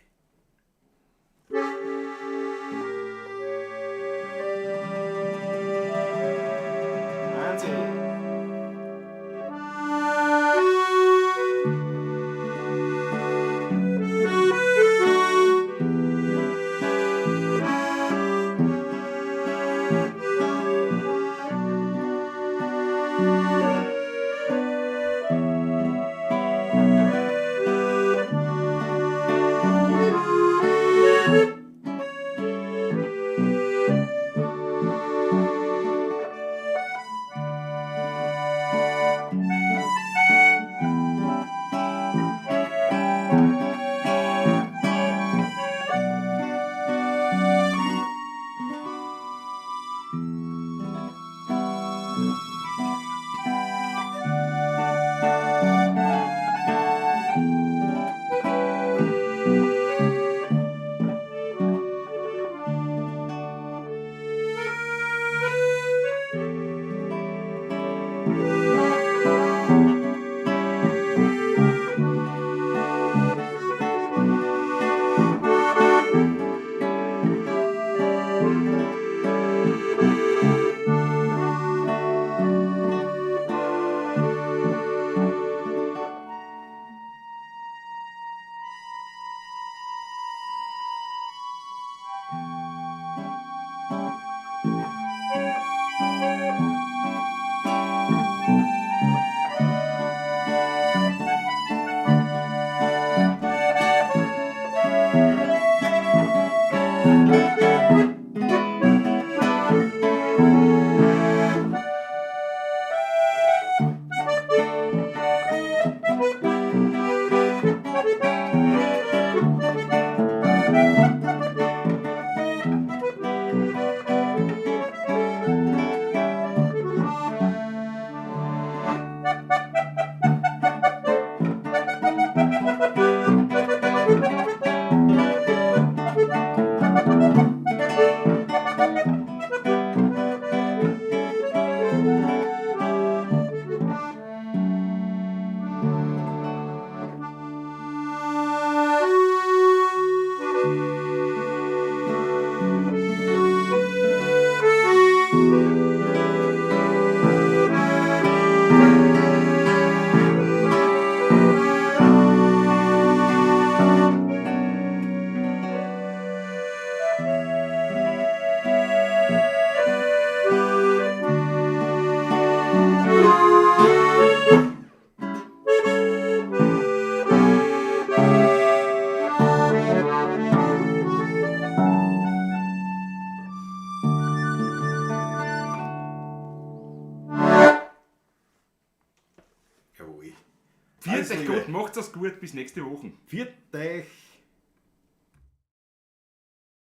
[SPEAKER 2] Gott, macht's es gut, bis nächste Woche.
[SPEAKER 1] Viert euch.